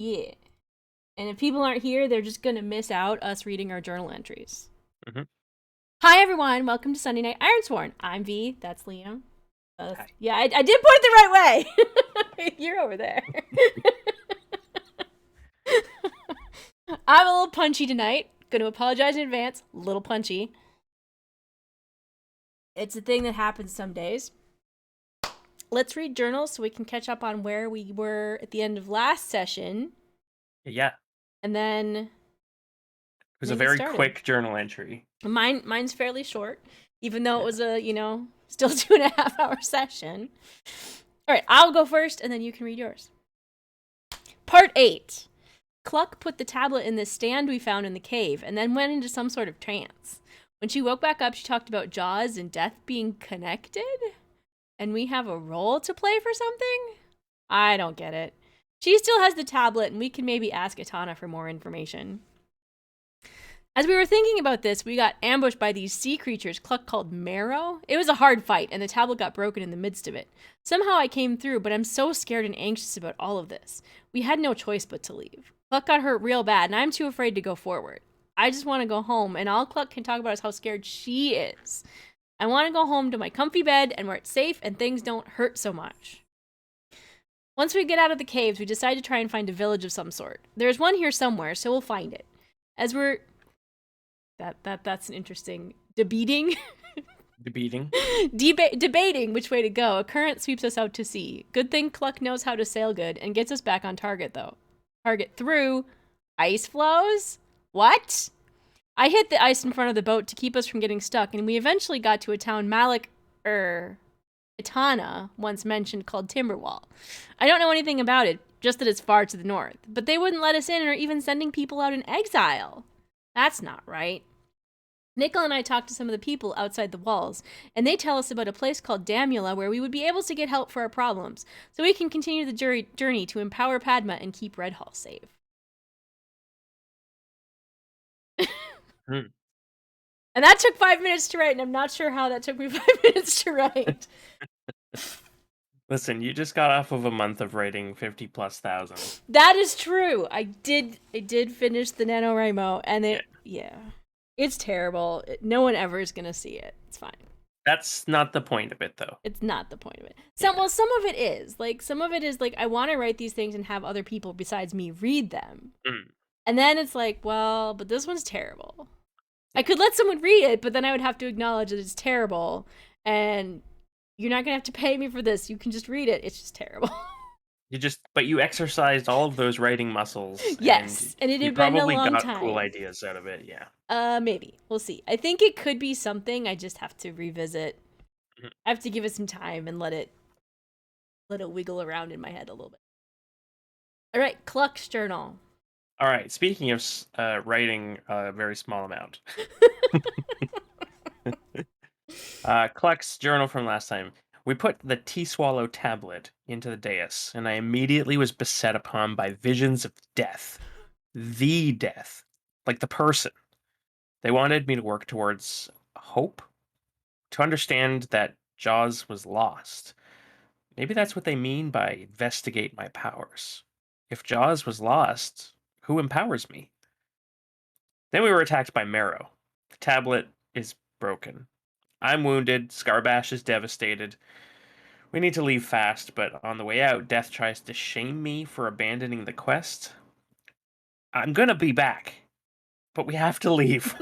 Yeah. And if people aren't here, they're just gonna miss out us reading our journal entries. Mm-hmm. Hi everyone, welcome to Sunday Night Ironsworn. I'm Vee, that's Liam. Hi. Yeah, I did point it the right way. You're over there. I'm a little punchy tonight. Gonna apologize in advance. A little punchy. It's a thing that happens some days. Let's read journals so we can catch up on where we were at the end of last session. Yeah, And then it was a maybe get very started. quick journal entry. Mine's fairly short, even though it Yeah. was a, still 2.5 hour session. All right, I'll go first and then you can read yours. Part 8. Cluck put the tablet in the stand we found in the cave and then went into some sort of trance. When she woke back up, she talked about Jaws and death being connected? And we have a role to play for something? I don't get it. She still has the tablet, and we can maybe ask Atana for more information. As we were thinking about this, we got ambushed by these sea creatures Cluck called Marrow. It was a hard fight, and the tablet got broken in the midst of it. Somehow I came through, but I'm so scared and anxious about all of this. We had no choice but to leave. Cluck got hurt real bad, and I'm too afraid to go forward. I just want to go home, and all Cluck can talk about is how scared she is. I want to go home to my comfy bed and where it's safe and things don't hurt so much. Once we get out of the caves, we decide to try and find a village of some sort. There's one here somewhere, so we'll find it. As we're that's an interesting debating. Debating. Debating which way to go. A current sweeps us out to sea. Good thing Cluck knows how to sail good and gets us back on target though. Target through ice flows? What? I hit the ice in front of the boat to keep us from getting stuck, and we eventually got to a town Itana once mentioned called Timberwall. I don't know anything about it, just that it's far to the north. But they wouldn't let us in and are even sending people out in exile. That's not right. Nickel and I talked to some of the people outside the walls, and they tell us about a place called Damula where we would be able to get help for our problems, so we can continue the journey to empower Padma and keep Redhall safe. Hmm. And that took 5 minutes to write, and I'm not sure how that took me 5 minutes to write. Listen, you just got off of a month of writing 50 plus thousand. That is true. I did finish the NaNoWriMo, and Yeah. yeah. It's terrible. No one ever is gonna see it. It's fine. That's not the point of it, though. It's not the point of it. Yeah. Some of it is. Like, some of it is like, I want to write these things and have other people besides me read them. Mm. And then it's like, well, but this one's terrible. I Yeah. could let someone read it, but then I would have to acknowledge that it's terrible. And you're not gonna have to pay me for this. You can just read it. It's just terrible. But you exercised all of those writing muscles, and Yes, and it you had been a probably long got cool time. ideas out of it. Yeah. Maybe. We'll see. I think it could be something. I just have to revisit. Mhm. I have to give it some time and let it wiggle around in my head a little bit. All right, Cluck's journal. All right. Speaking of writing a very small amount, Cluck's journal from last time. We put the tea swallow tablet into the dais, and I immediately was beset upon by visions of death. The death. Like the person. They wanted me to work towards hope, to understand that Jaws was lost. Maybe that's what they mean by investigate my powers. If Jaws was lost, who empowers me? Then we were attacked by Marrow. The tablet is broken. I'm wounded, Scarbash is devastated. We need to leave fast, but on the way out, Death tries to shame me for abandoning the quest. I'm gonna be back, but we have to leave.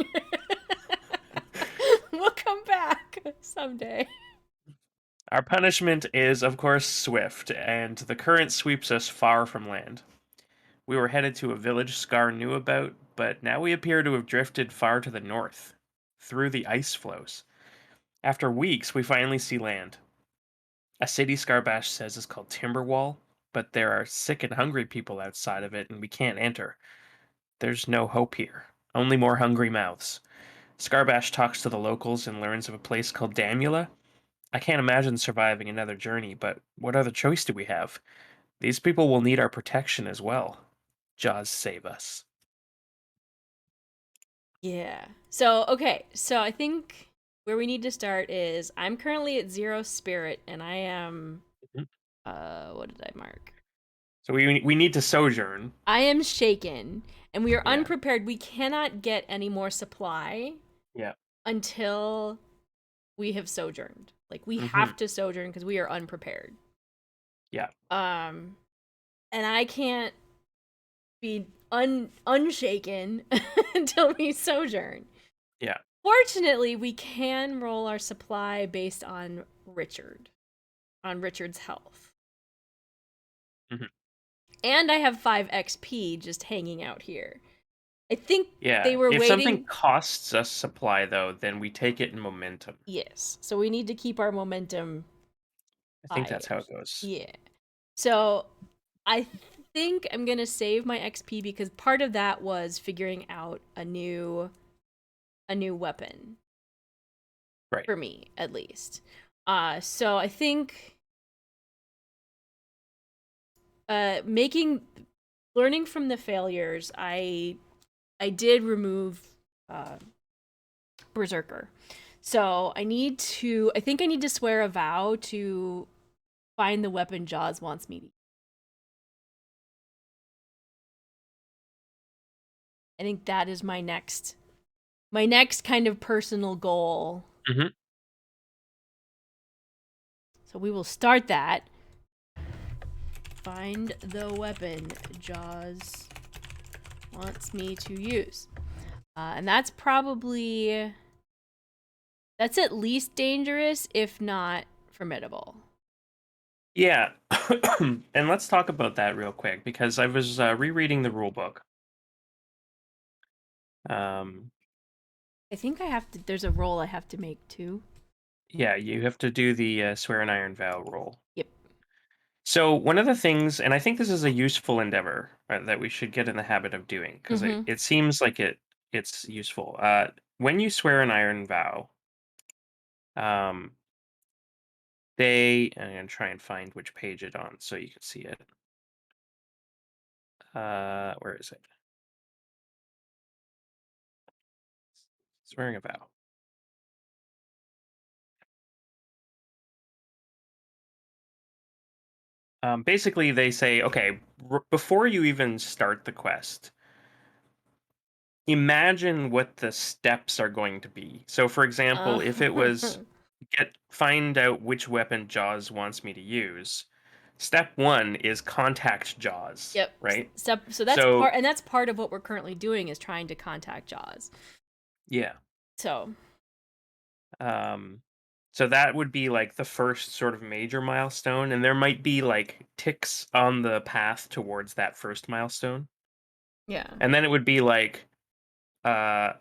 We'll come back someday. Our punishment is, of course, swift, and the current sweeps us far from land. We were headed to a village Scar knew about, but now we appear to have drifted far to the north, through the ice flows. After weeks, we finally see land. A city Scarbash says is called Timberwall, but there are sick and hungry people outside of it, and we can't enter. There's no hope here, only more hungry mouths. Scarbash talks to the locals and learns of a place called Damula. I can't imagine surviving another journey, but what other choice do we have? These people will need our protection as well. Jaws save us. Yeah. So I think where we need to start is I'm currently at 0 spirit and I am Mhm. what did I mark? So we need to sojourn. I am shaken, and we are Yeah. unprepared. We cannot get any more supply Yeah. until we have sojourned. Like, we Mm-hmm. have to sojourn because we are unprepared. Yeah. And I can't be unshaken until we sojourn. Yeah. Fortunately, we can roll our supply based on Richard's health. Mm-hmm. And I have 5 XP just hanging out here. I think they Yeah. were If something waiting. costs us supply, though, then we take it in momentum. Yes. So we need to keep our momentum I think high. that's how it goes. Yeah. So I think I'm going to save my XP because part of that was figuring out a new weapon Right. for me, at least. So I think learning from the failures, I did remove Berserker. So I think I need to swear a vow to find the weapon Jaws wants me to use. I think that is my next kind of personal goal. Mm-hmm. So we will start that. Find the weapon Jaws wants me to use. And that's at least dangerous, if not formidable. Yeah. And let's talk about that real quick because I was rereading the rule book. Um, I think there's a roll I have to make too. yeah, you have to do the swear an iron vow roll. Yep. So one of the things, and I think this is a useful endeavor that we should get in the habit of doing because Mm-hmm. it seems like it's useful. When you swear an iron vow, um, I'm gonna try and find which page it's on so you can see it. Where is it? Swearing a vow. Basically, they say, okay, before you even start the quest, imagine what the steps are going to be. So, for example, if it was find out which weapon Jaws wants me to use, step one is contact Jaws, Yep. right? So So, that's part of what we're currently doing is trying to contact Jaws. yeah. So, Um, so that would be like the first sort of major milestone, and there might be like ticks on the path towards that first milestone. yeah. And then it would be like uh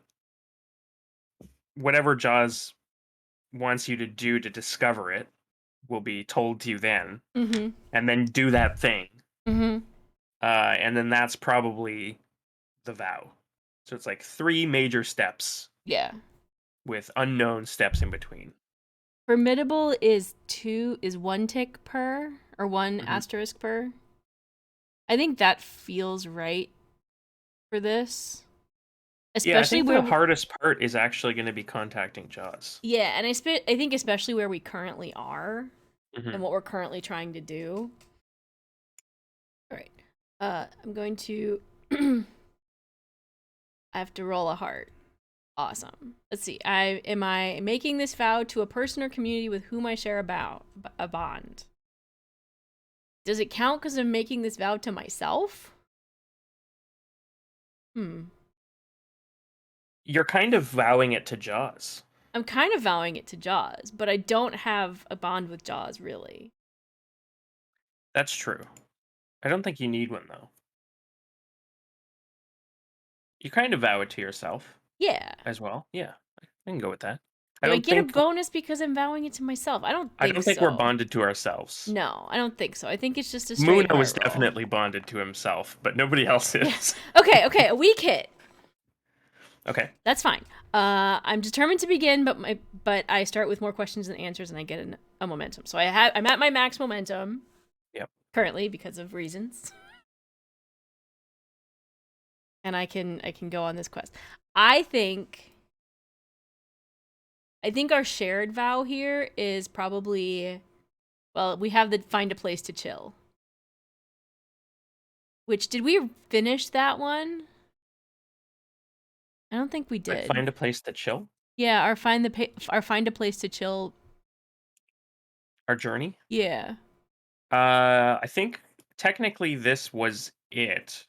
whatever Jaws wants you to do to discover it will be told to you then, Mm-hmm. and then do that thing. Mm-hmm. And then that's probably the vow. So it's like 3 major steps Yeah. with unknown steps in between. Formidable is 1 tick per or 1 Mhm. asterisk per. I think that feels right for this. Yeah, I Especially think where the hardest part is actually going to be contacting Jaws. yeah, and I think especially where we currently are Hmm. and what we're currently trying to do. All right. I'm going to I have to roll a heart. Awesome. Let's see. Am I making this vow to a person or community with whom I share a bond? Does it count because I'm making this vow to myself? You're kind of vowing it to Jaws. I'm kind of vowing it to Jaws, but I don't have a bond with Jaws, really. That's true. I don't think you need one though. You kind of vow it to yourself Yeah. as well. Yeah, I can go with that. I Do I don't get a think bonus because I'm vowing it to myself? I don't think we're so. bonded to ourselves. No, I don't think so. I think it's just a straight Muna was heart roll. definitely bonded to himself, but nobody else Yeah. is. Okay, a weak hit. Okay. That's fine. I'm determined to begin, but I start with more questions than answers, and I get a momentum. So I'm at my max momentum. Yep. Currently because of reasons, and I can go on this quest. I think our shared vow here is probably, well, we have the find a place to chill. Which, did we finish that one? I don't think we Like did. find a place to chill. Yeah, our find a place to chill. Our journey. Yeah. I think technically this was it,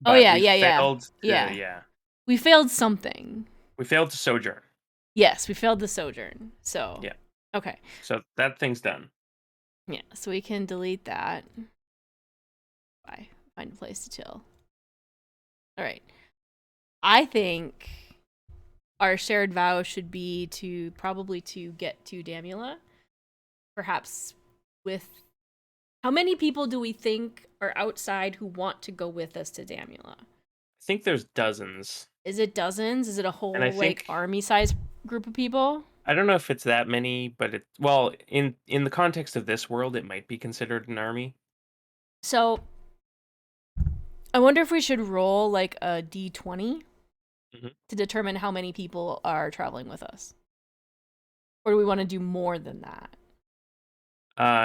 Oh but yeah, we yeah, yeah. failed to. Yeah. Yeah, We failed something. we failed to sojourn. Yes, we failed the sojourn. So, Yeah, okay. so that thing's done. Yeah, so we can delete that. Bye. Find a place to chill. All right. I think our shared vow should be to probably to get to Damula. Perhaps with how many people do we think are outside who want to go with us to Damula? I think there's dozens, Is it dozens? Is it a and I whole like think army size group of people? I don't know if it's that many, but it well in the context of this world, it might be considered an army. So I wonder if we should roll like a d20 Mhm. to determine how many people are traveling with us. Or do we want to do more than that?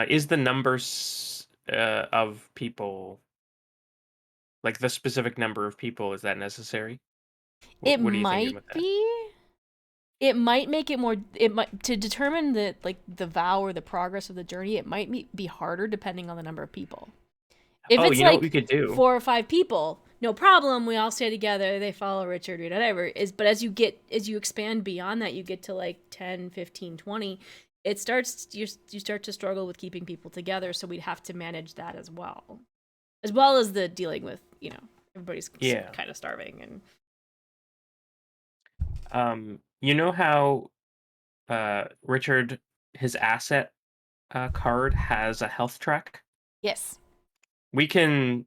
Is the numbers of people like the specific number of people is that necessary? It What are you thinking might with that? be. It might make it more. It might to determine the like the vow or the progress of the journey. It might be harder depending on the number of people. If Oh, it's you know what we like could do? 4 or 5 people, no problem. We all stay together. They follow Richard, whatever. But as you expand beyond that, you get to like 10, 15, 20. It starts you start to struggle with keeping people together. So we'd have to manage that as well as the dealing with everybody's Yeah. kind of starving and You know how Richard his asset card has a health track? yes. We can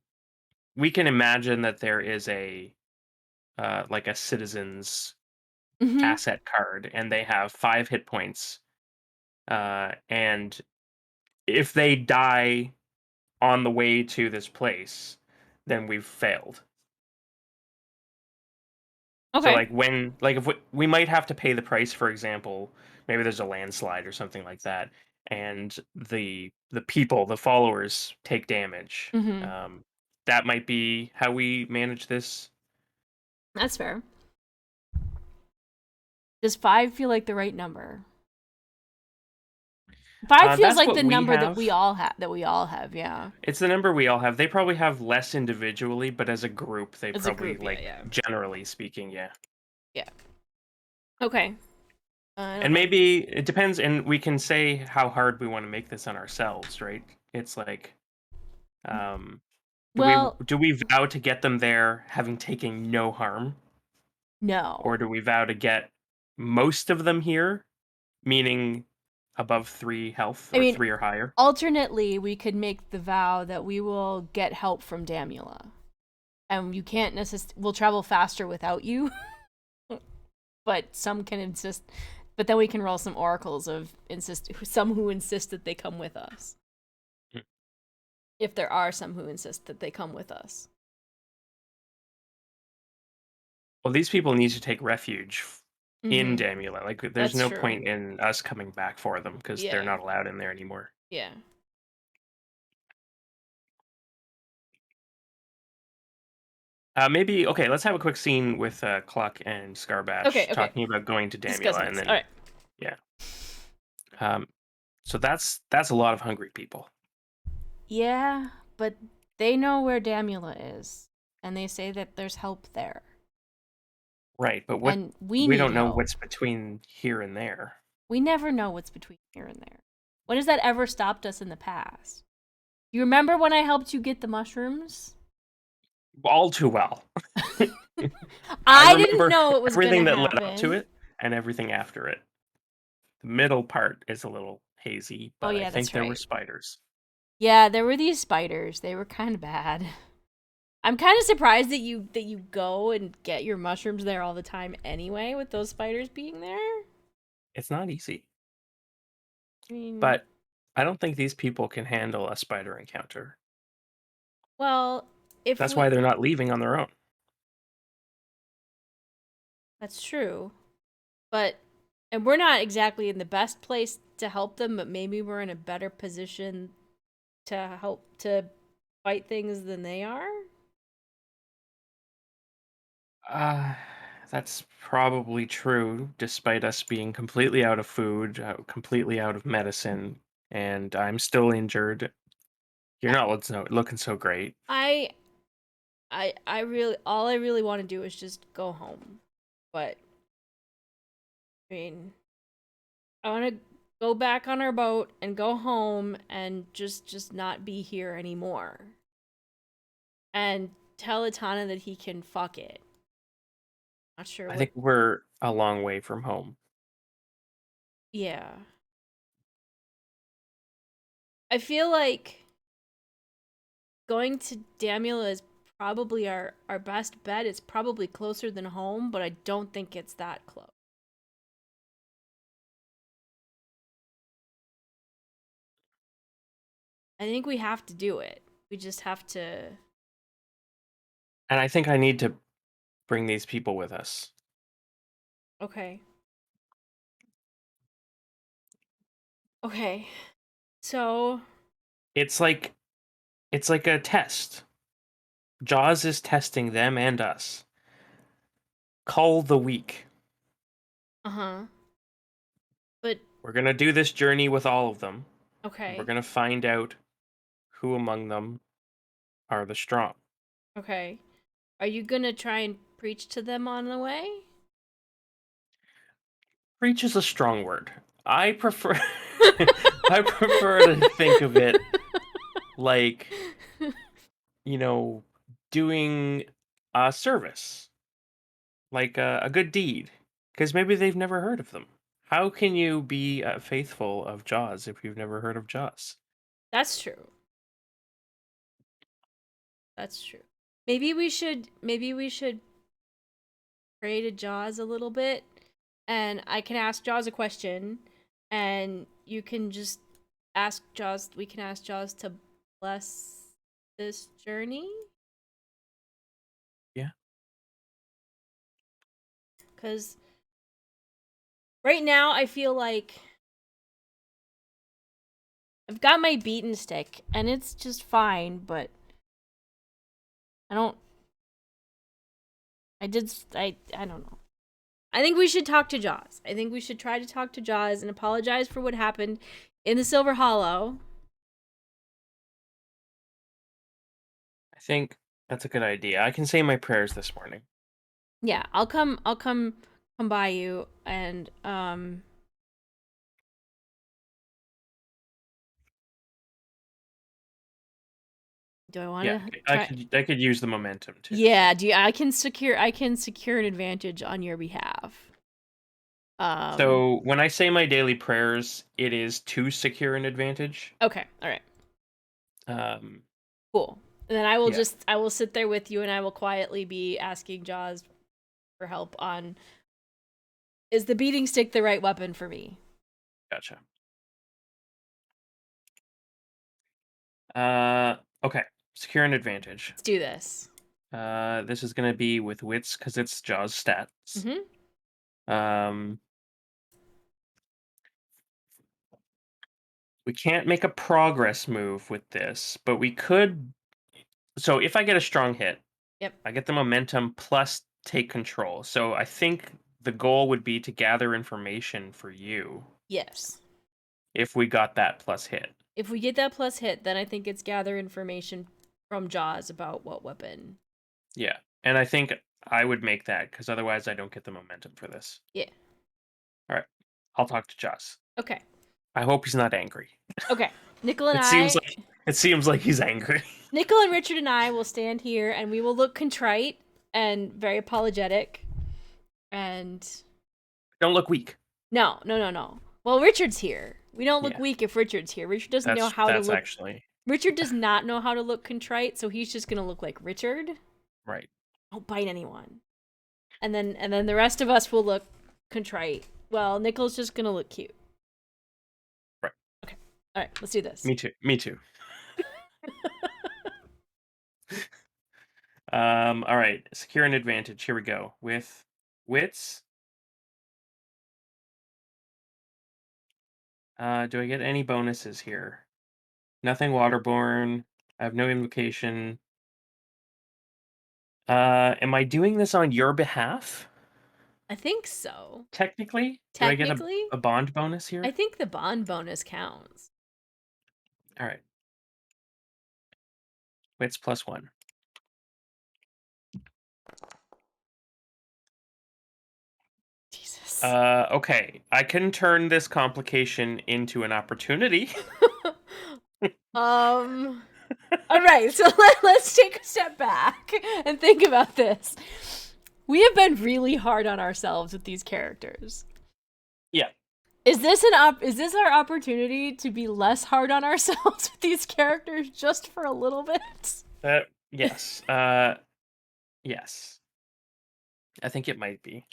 we can imagine that there is a like a citizen's Mm-hmm. asset card, and they have 5 hit points. And if they die on the way to this place, then we've failed. So Okay. like if we might have to pay the price, for example, maybe there's a landslide or something like that, and the followers take damage. Mm-hmm. That might be how we manage this. That's fair. Does 5 feel like the right number? 5 feels That's like what the we number that have. we all have. That we all have. Yeah. It's the number we all have. They probably have less individually, but as a group, they As a probably group, yeah, like yeah, generally speaking, yeah. yeah. Okay. I don't And know. maybe it depends, and we can say how hard we want to make this on ourselves, right? It's like, um, Well, do we vow to get them there having taken no harm, no. or do we vow to get most of them here, meaning above 3 health I or mean, 3 or higher? alternately, we could make the vow that we will get help from Damula, and you can't necessarily. We'll travel faster without you, but some can insist. But then we can roll some oracles of some who insist that they come with us. Mm. If there are some who insist that they come with us. Well, these people need to take refuge in Mm-hmm. Damula. Like, there's That's no true. point in us coming back for them because they're Yeah. not allowed in there anymore. Yeah. Maybe okay. Let's have a quick scene with Cluck and Okay. Scarbash Okay. talking about going to Discussing Damula, and this. All then right. yeah. Um, so that's a lot of hungry people, Yeah, but they know where Damula is, and they say that there's help there, right? But and we we need don't know help. what's between here and there. We never know what's between here and there. When has that ever stopped us in the past? You remember when I helped you get the mushrooms? All too well. I I didn't remember know it was gonna everything that led up to happen. it and everything after it. The middle part is a little hazy, Oh but I yeah, think that's there were right. spiders. Yeah, there were these spiders. They were kind of bad. I'm kind of surprised that you go and get your mushrooms there all the time anyway, with those spiders being there. It's not easy, I mean, but I don't think these people can handle a spider encounter. well, if That's why we they're not leaving on their own. that's true. But and we're not exactly in the best place to help them, but maybe we're in a better position to help to fight things than they are. Uh, that's probably true, despite us being completely out of food, completely out of medicine, and I'm still injured. You're not looking so great. I I really all I really want to do is just go home. But I mean, I want to go back on our boat and go home and just not be here anymore. And tell Itana that he can fuck it. Not sure I what. think we're a long way from home. Yeah. I feel like going to Damula is probably our best bet. It's probably closer than home, but I don't think it's that close. I think we have to do it. We just have to. And I think I need to bring these people with us. Okay. Okay. So, It's like it's like a test. Jaws is testing them and us. Cull the weak. uh-huh. But We're gonna do this journey with all of them, and we're okay. gonna find out who among them are the strong. Okay. Are you going to try and preach to them on the way? Preach is a strong word. I prefer I prefer to think of it like, you know, doing a service, like a good deed, because maybe they've never heard of them. How can you be faithful of Jaws if you've never heard of Jaws? That's true. That's true. Maybe we should pray to Jaws a little bit, and I can ask Jaws a question, and you can just ask Jaws. We can ask Jaws to bless this journey, Yeah. because right now I feel like I've got my beaten stick, and it's just fine, but I don't. I don't know. I think we should talk to Jaws. I think we should try to talk to Jaws and apologize for what happened in the Silver Hollow. I think that's a good idea. I can say my prayers this morning. Yeah, I'll come by you and do I want Yeah, to I try could use the momentum too. So. Yeah, do you, I can secure an advantage on your behalf. Um So when I say my daily prayers, it is to secure an advantage. okay, all right. Um, Cool. And then yeah, I will sit there with you and I will quietly be asking Jaws for help on is the beating stick the right weapon for me? gotcha. Uh, okay, secure an advantage. Let's do this. This is gonna be with wits because it's Jaws stats. Mhm. Um, we can't make a progress move with this, but we could. So if I get a strong hit, Yep. I get the momentum plus take control. So I think the goal would be to gather information for you Yes. if we got that plus hit. If we get that plus hit, then I think it's gather information from Jaws about what weapon. Yeah. And I think I would make that because otherwise I don't get the momentum for this. Yeah. All right. I'll talk to Joss. Okay. I hope he's not angry. Okay. Nickel and It seems I like it seems like he's angry. Nickel and Richard and I will stand here and we will look contrite and very apologetic. And Don't look weak. no. Well, Richard's here. We don't look Yeah. weak if Richard's here. Richard doesn't know how to That's look. actually Richard does not know how to look contrite, so he's just gonna look like Richard. right. Don't bite anyone. And then the rest of us will look contrite. Well, Nickel's just gonna look cute. Right. Okay. All right. Let's do this. Me too. Me too. All right. Secure an advantage. Here we go. With wits. Do I get any bonuses here? Nothing waterborne. I have no invocation. Am I doing this on your behalf? I think so. Technically? Do I get Technically, a bond bonus I here? think the bond bonus counts. All right. Wits +1. Jesus. Okay. I can turn this complication into an opportunity. All right, so let's take a step back and think about this. We have been really hard on ourselves with these characters. Yeah. Is this our opportunity to be less hard on ourselves with these characters just for a little bit? Yes. Yes. I think it might be.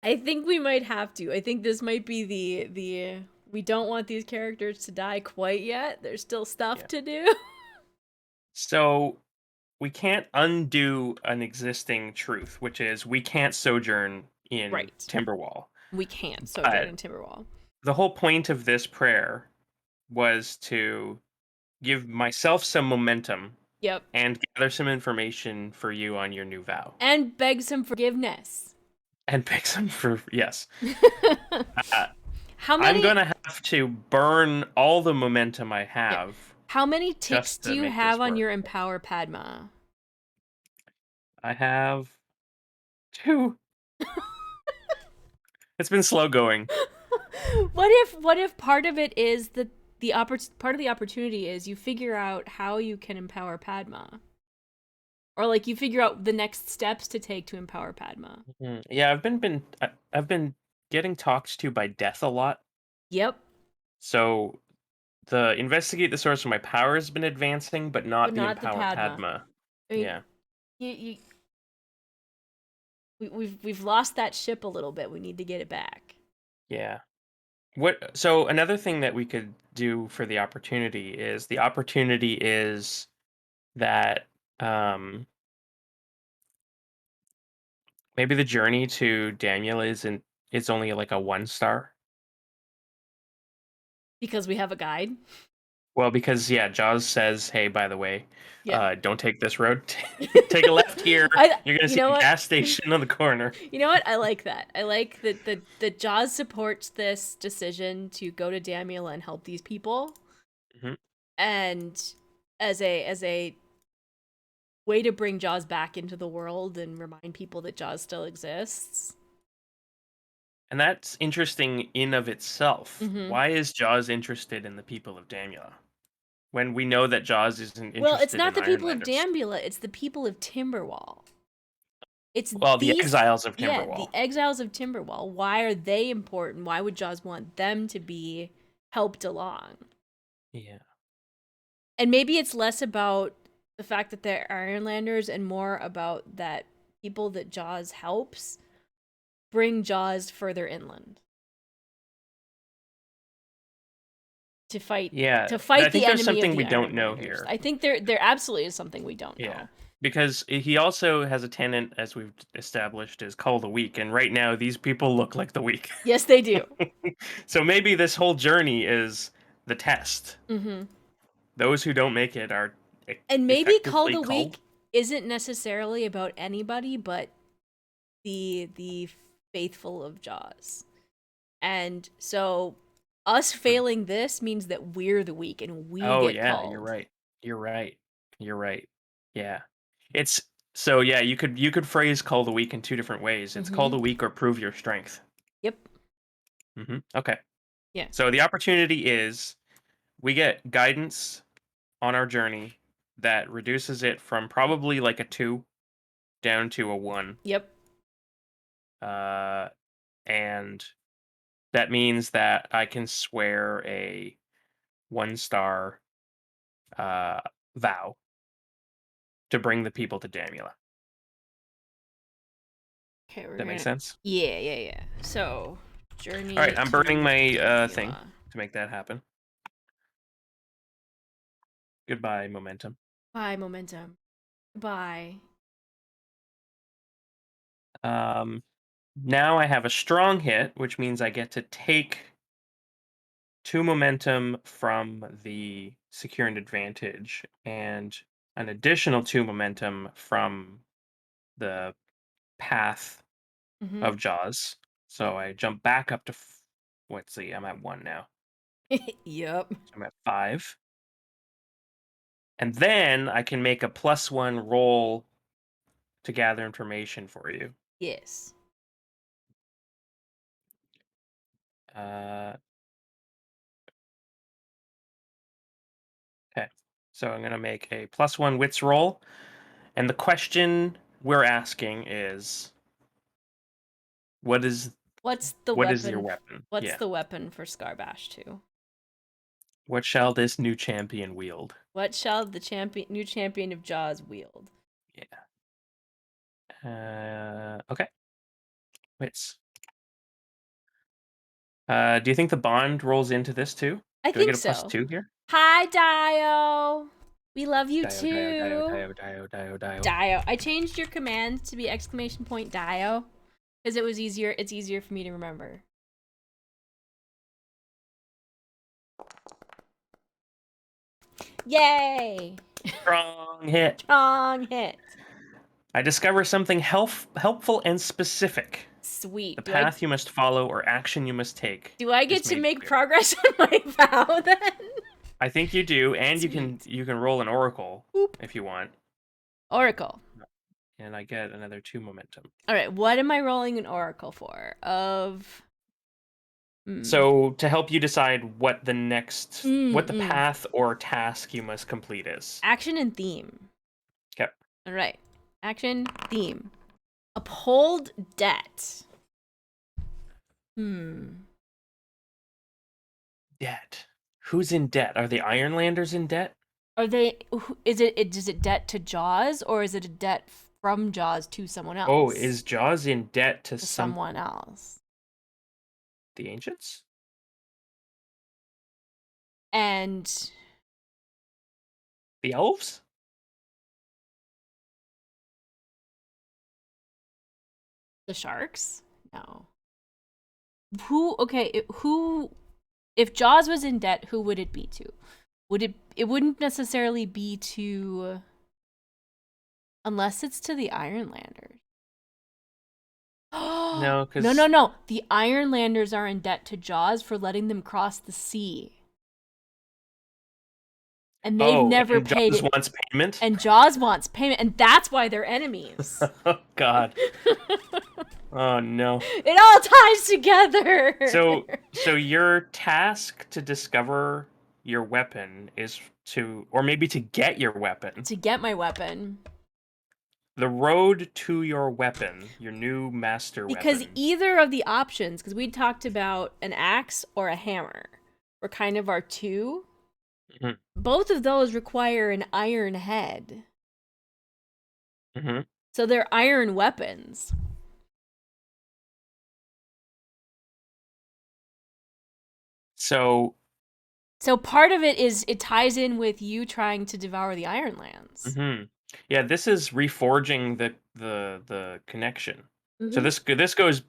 I think we might have to. I think this might be the we don't want these characters to die quite yet. There's still stuff Yeah. to do. So we can't undo an existing truth, which is we can't sojourn in Right. Timberwall. We can't sojourn But in Timberwall. the whole point of this prayer was to give myself some momentum Yep. and gather some information for you on your new vow. And beg some forgiveness. And pick some for, yes. Uh, How I'm many gonna have to burn all the momentum I yeah. have How many ticks just do to you make have this on work. your Empower Padma? I have 2. It's been slow going. What if part of it is part of the opportunity is you figure out how you can empower Padma? Or like you figure out the next steps to take to empower Padma. Yeah, I've been getting talked to by death a lot. Yep. So the investigate the source of my power has been advancing, but But not the not the empower Padma. Padma. I mean, Yeah, you we've lost that ship a little bit. We need to get it back. yeah. What? So another thing that we could do for the opportunity is that um maybe the journey to Damula is only like a 1 star. Because we have a guide. Well, because yeah, Jaws says, "Hey, by the way, Yeah. don't take this road. Take a left here. You're gonna You see know a what? gas station on the corner." You know what? I like that. I like that the Jaws supports this decision to go to Damula and help these people. hmm And as a way to bring Jaws back into the world and remind people that Jaws still exists. And that's interesting in of itself. Mm-hmm. Why is Jaws interested in the people of Damula when we know that Jaws isn't Well, it's interested not in the people of Ironlanders? Damula, it's the people of Timberwall. It's Well, the these exiles of yeah, the Timberwall. exiles of Timberwall. Why are they important? Why would Jaws want them to be helped along? Yeah. And maybe it's less about the fact that they're Ironlanders and more about that people that Jaws helps bring Jaws further inland to fight Yeah. I the think there's enemy of something the we don't know Ironlanders. here. I think there absolutely is something we don't Yeah. know. Because he also has a tenant, as we've established, is call the weak. And right now, these people look like the weak. Yes, they do. So maybe this whole journey is the test. Mm-hmm. Those who don't make it are And maybe Call effectively the culled. Weak isn't necessarily about anybody but the faithful of Jaws. And so us Hmm. failing this means that we're the weak and we Oh get yeah, you're called. right. You're right. You're right. Yeah. It's so yeah, you could phrase call the weak in 2 different ways. It's call Mm-hmm. the weak or prove your strength. Yep. Okay. Yeah. So the opportunity is we get guidance on our journey that reduces it from probably like a 2 down to a 1. Yep. Uh and that means that I can swear a 1 star uh vow to bring the people to Damula. Okay, we're That makes gonna. sense? Yeah, yeah, yeah. So, All journey right, I'm to burning my thing Damula. to make that happen. Goodbye, momentum. Bye, momentum. Bye. Now I have a strong hit, which means I get to take 2 momentum from the secure an advantage, and an additional 2 momentum from the path Mm-hmm. of Jaws. So I jump back up to let's see, I'm at 1 now. Yep. So I'm at 5. And then I can make a +1 roll to gather information for you. Yes. Uh, okay. So I'm going to make a +1 wits roll. And the question we're asking is what is What's the what is your weapon? weapon? What's Yeah. the weapon for Bashtu? What shall this new champion wield? What shall the new champion of Jaws wield? Yeah. Okay. Wits. Do you think the bond rolls into this too? I Do I think get a so. +2 here? Hi, Dio. We love you Dio, Dio, Dio, too. Dio, Dio, Dio, Dio. Dio. I changed your command to be exclamation point Dio because it was easier. It's easier for me to remember. Yay! Strong hit. Strong hit. I discover something helpful and specific. Sweet. The path you must follow or action you must take. Do I get is to made make clear. progress on my vow then? I think you do, and Sweet. you can roll an oracle Boop. if you want, Oracle. and I get another 2 momentum. All right. What am I rolling an oracle for? Of. So to help you decide what the what the Mm. path or task you must complete is. Action and theme. Okay. All right. Action, theme. Uphold debt. Debt. Who's in debt? Are the Ironlanders in debt? Are they? Is it debt to Jaws or is it a debt from Jaws to someone else? Oh, is Jaws in debt to someone else? The ancients? And The elves? the sharks? No. Who? Okay. Who? If Jaws was in debt, who would it be to? It wouldn't necessarily be to. Unless it's to the Ironlanders. No, because No. The Ironlanders are in debt to Jaws for letting them cross the sea. And they've never and paid Jaws it. wants payment. And Jaws wants payment, and that's why they're enemies. Oh God. Oh no. It all ties together. So your task to discover your weapon is or maybe to get your weapon. To get my weapon. The road to your weapon, your new master weapon. Because either of the options, because we talked about an axe or a hammer, were kind of our two. Mm-hmm. Both of those require an iron head. Mm-hmm. So they're iron weapons. So part of it is it ties in with you trying to devour the Ironlands. Mm-hmm. Yeah, this is reforging the connection. Mm-hmm. So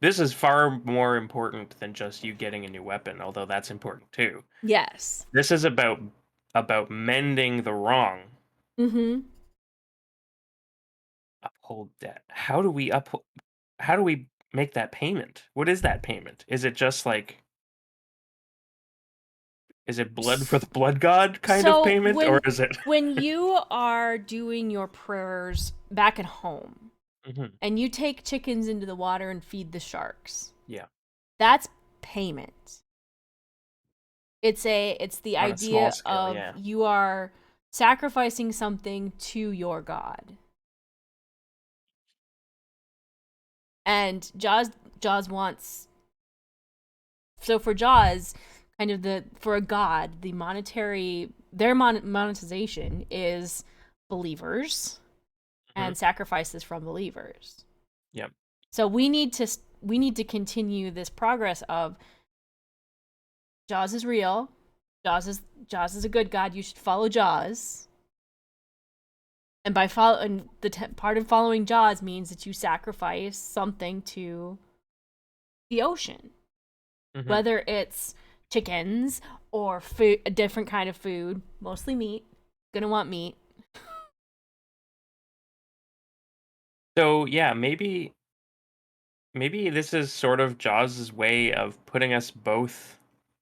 this is far more important than just you getting a new weapon, although that's important too. Yes. This is about mending the wrong. Mm-hmm. Uphold debt. How do we make that payment? What is that payment? Is it just like blood for the blood god kind of payment, or is it when you are doing your prayers back at home and you take chickens into the water and feed the sharks? Yeah. That's payment. It's the On idea scale, of you are sacrificing something to your god. And Jaws wants, so for Jaws, kind of for a god, the their monetization is believers and sacrifices from believers. Yep. So we need to continue this progress of Jaws is real. Jaws is a good god. You should follow Jaws. And by part of following Jaws means that you sacrifice something to the ocean. Whether it's chickens or food, a different kind of food, mostly meat. Gonna want meat. So yeah, maybe this is sort of Jaws' way of putting us both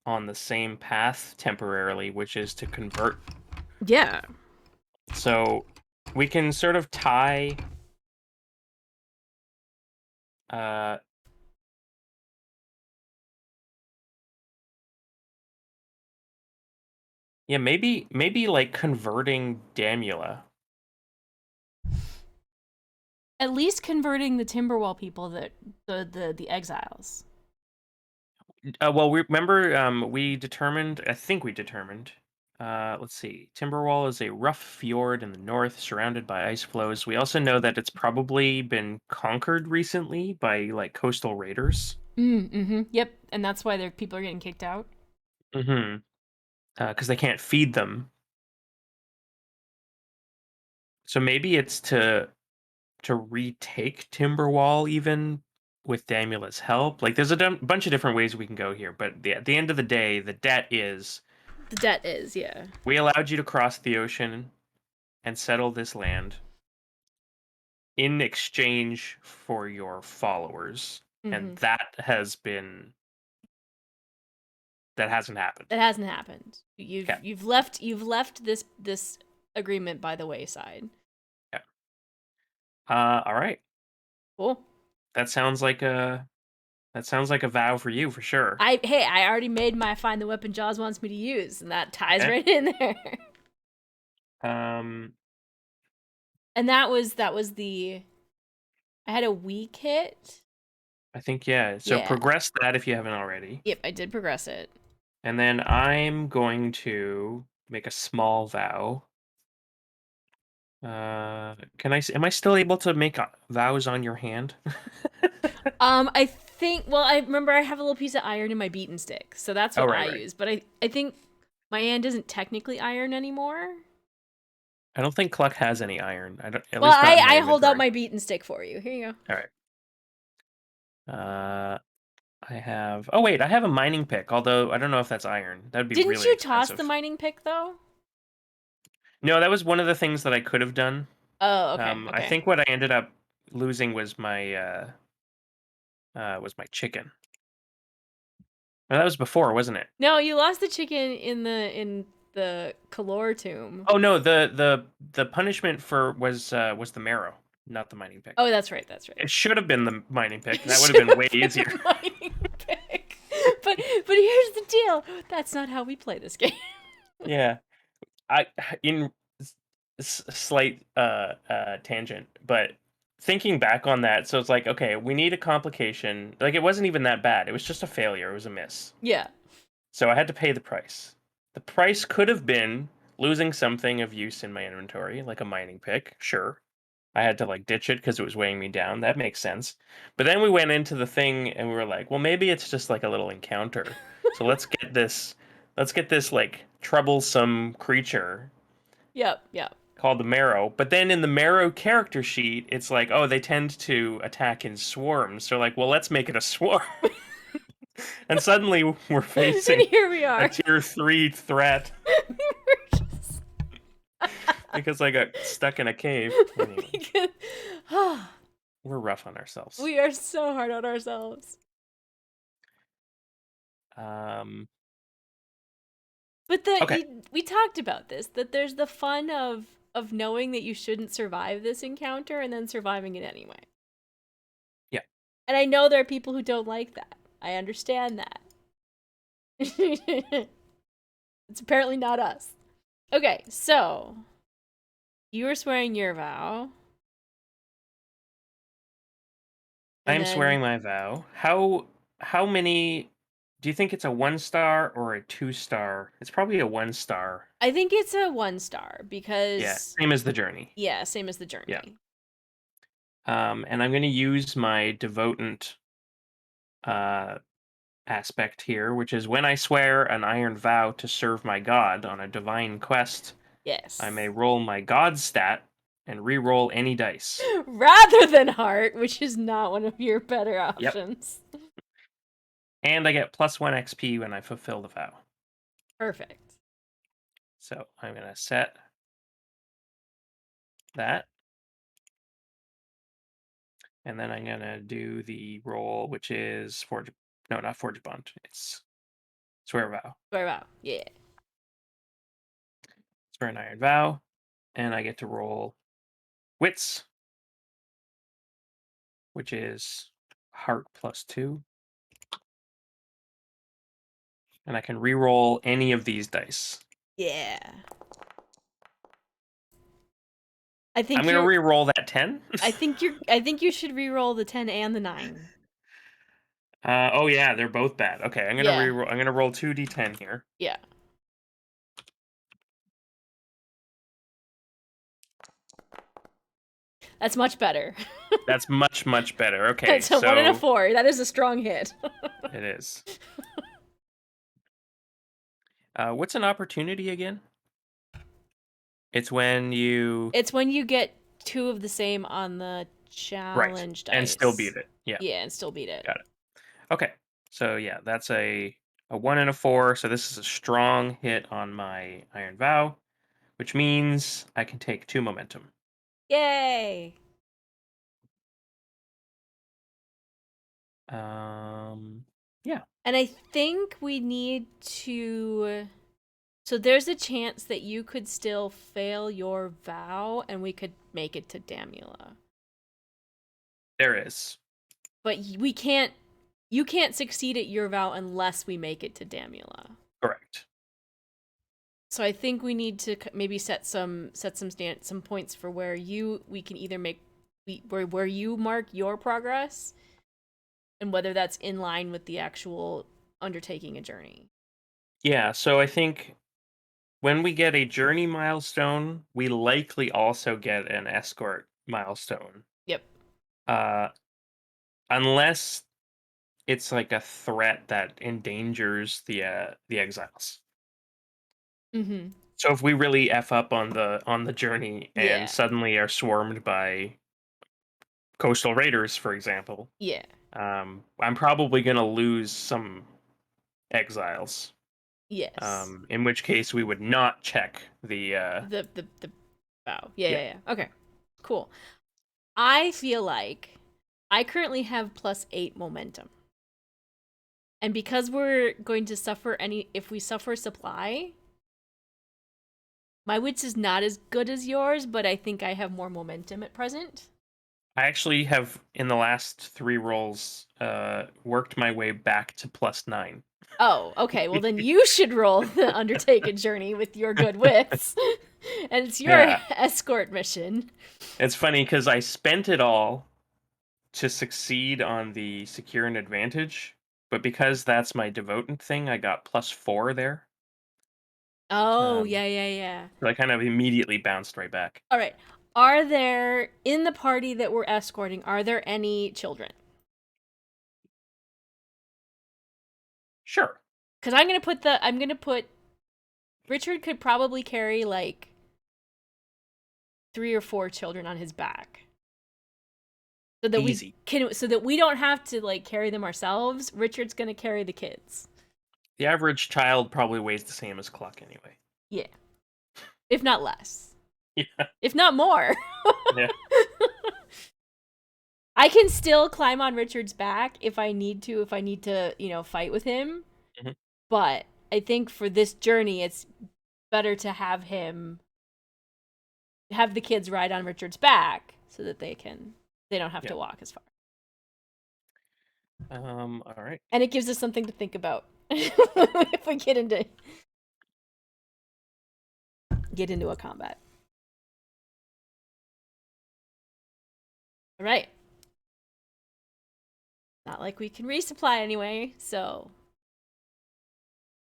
on the same path temporarily, which is to convert. Yeah. So we can sort of tie uh yeah, maybe like converting Damula. At least converting the Timberwall people, that the exiles. Well, we remember we determined, I think we determined. Let's see. Timberwall is a rough fjord in the north, surrounded by ice flows. We also know that it's probably been conquered recently by like coastal raiders. Mm-hmm. Yep. And that's why people are getting kicked out. Mm-hmm. Because they can't feed them. So maybe it's to retake Timberwall even with Damula's help. Like there's a bunch of different ways we can go here, but at the end of the day, the debt is The debt is, yeah. we allowed you to cross the ocean and settle this land in exchange for your followers. And Mm-hmm. that hasn't happened. That hasn't happened. Yeah. You've left this agreement by the wayside. Yeah. All right. Cool. That sounds like a vow for you for sure. I already made my find the weapon Jaws wants me to use, and that ties Okay. right in there. Um And that was the I had a weak hit. I think yeah. So Yeah. progress that if you haven't already. Yep, I did progress it. And then I'm going to make a small vow. Am I still able to make vows on your hand? I think, well, I remember I have a little piece of iron in my beaten stick, so that's Oh, what right, I right. use. But I think my hand isn't technically iron anymore. I don't think Cluck has any iron. I don't, at Well, least not in my I hold out inventory. my beaten stick for you. Here you go. All right. Uh, I have. Oh wait, I have a mining pick. Although I don't know if that's iron. That'd be Didn't really you toss the expensive. mining pick though? No, that was one of the things that I could have done. Oh, okay, I okay. think what I ended up losing was my chicken. Well, that was before, wasn't it? No, you lost the chicken in the Calor tomb. Oh no, the punishment for was the marrow, not the mining pick. Oh, that's right. That's right. It should have been the mining pick. It That would have should been have way been easier. the mining pick. But here's the deal. That's not how we play this game. Yeah. I in slight tangent, but thinking back on that, so it's like, okay, we need a complication. Like it wasn't even that bad. It was just a failure. It was a miss. Yeah. So I had to pay the price. The price could have been losing something of use in my inventory, like a mining pick, sure. I had to like ditch it because it was weighing me down. That makes sense. But then we went into the thing and we were like, well, maybe it's just like a little encounter. So let's get this like troublesome creature Yep. Yep. called the Marrow. But then in the Marrow character sheet, it's like, oh, they tend to attack in swarms. So like, well, let's make it a swarm. And suddenly we're And facing here we a are. tier 3 threat We're just- because I got stuck in a cave. Anyway, because- we're rough on ourselves. we are so hard on ourselves. Um, But okay. we talked about this, that there's the fun of knowing that you shouldn't survive this encounter and then surviving it anyway. Yeah. And I know there are people who don't like that. I understand that. It's apparently not us. Okay, so you were swearing your vow. I And am then swearing my vow. How many do you think it's a 1 star or a 2 star? It's probably a 1 star. I think it's a 1 star Yeah, because same as the journey. yeah, same as the Yeah. journey. And I'm going to use my devotant uh aspect here, which is when I swear an iron vow to serve my god on a divine quest, I Yes. may roll my god stat and re-roll any dice. Rather than heart, which is not one of your better Yep. options. And I get +1 XP when I fulfill the vow. Perfect. So I'm going to set that. And then I'm going to do the roll, which is Forge. No, not Forge Bond. It's Swear Vow. Swear vow. Yeah. Swear an Iron Vow. And I get to roll Wits, which is Heart +2. And I can re-roll any of these dice. Yeah. I'm going to re-roll that 10. I think you should re-roll the 10 and the 9. Oh yeah, they're both bad. Okay, I'm going to Yeah. re-roll. I'm going to roll 2d10 here. Yeah. That's much better. That's much, much better. Okay, That's a 1 and a 4. That is a strong hit. It is. What's an opportunity again? It's when you... It's when you get 2 of the same on the challenge dice. And still beat it. Yeah. Yeah, and still beat it. Got it. Okay. So yeah, that's a 1 and a 4. So this is a strong hit on my Iron Vow, which means I can take 2 momentum. Yay! Yeah. And I think we need to... So there's a chance that you could still fail your vow and we could make it to Damula. There is. But we can't... You can't succeed at your vow unless we make it to Damula. Correct. So I think we need to maybe set some points for where we can either make where you mark your progress, and whether that's in line with the actual undertaking a journey. Yeah. So I think when we get a journey milestone, we likely also get an escort milestone. Yep. Unless it's like a threat that endangers the exiles. Mm-hmm. So if we really f up on the journey and suddenly are swarmed by coastal raiders, for example, I'm probably gonna lose some exiles. Yes. In which case we would not check the vow. Yeah. Okay. Cool. I feel like I currently have +8 momentum. And because we're going to suffer if we suffer supply, my wits is not as good as yours, but I think I have more momentum at present. I actually have in the last 3 rolls worked my way back to +9. Oh, okay. Well, then you should roll the Undertaken journey with your good wits. And it's your escort mission. It's funny because I spent it all to succeed on the secure an advantage, but because that's my devotant thing, I got +4 there. Oh, yeah. So I kind of immediately bounced right back. All right. Are there, in the party that we're escorting, are there any children? Sure. Because I'm going to put, Richard could probably carry like 3 or 4 children on his back. So that we don't have to like carry them ourselves. Richard's going to carry the kids. The average child probably weighs the same as Cluck anyway. Yeah. If not less. Yeah. If not more. Yeah. I can still climb on Richard's back if I need to, fight with him. Mm-hmm. But I think for this journey, it's better to have the kids ride on Richard's back so that they don't have to walk as far. All right. And it gives us something to think about if we get into a combat. All right. Not like we can resupply anyway, so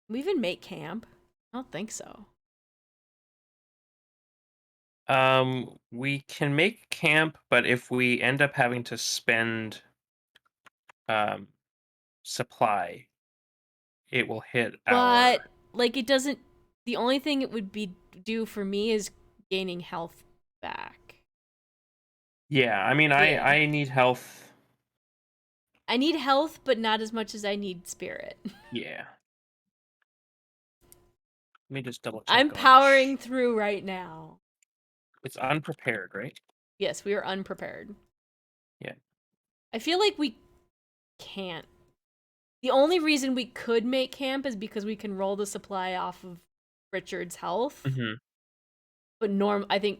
can we even make camp? I don't think so. We can make camp, but if we end up having to spend supply, it will hit But like it doesn't. The only thing it would do for me is gaining health back. Yeah, I mean, I need health. I need health, but not as much as I need spirit. Yeah. Let me just double check. I'm powering through right now. It's unprepared, right? Yes, we are unprepared. Yeah. I feel like we can't. The only reason we could make camp is because we can roll the supply off of Richard's health. Mm-hmm. But I think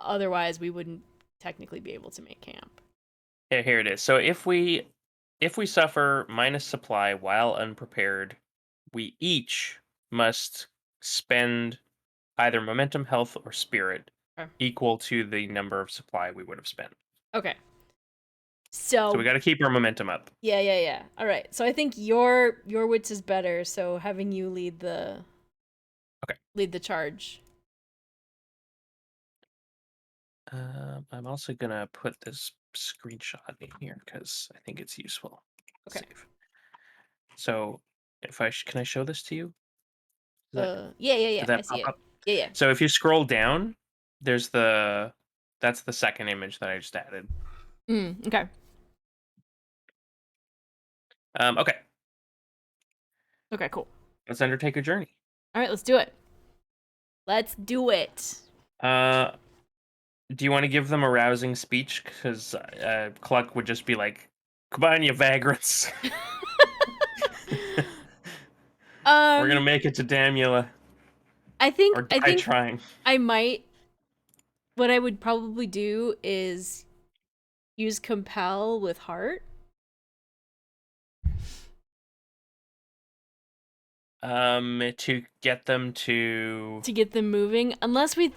otherwise we wouldn't technically be able to make camp. Yeah, here it is. So if we suffer minus supply while unprepared, we each must spend either momentum, health, or spirit Okay. equal to the number of supply we would have spent. Okay. So we got to keep our momentum up. Yeah. All right. So I think your wits is better. So having you lead the charge. I'm also gonna put this screenshot in here because I think it's useful. Okay. Save. So if can I show this to you? Yeah. Did that I see pop it. up? Yeah. So if you scroll down, there's that's the second image that I just added. Okay. Okay. Okay, cool. Let's undertake a journey. All right, let's do it. Let's do it. Do you want to give them a rousing speech? Because Cluck would just be like, "Come on, you vagrants! We're gonna make it to Damula." I think trying. I might. What I would probably do is use compel with heart. To get them moving, unless we've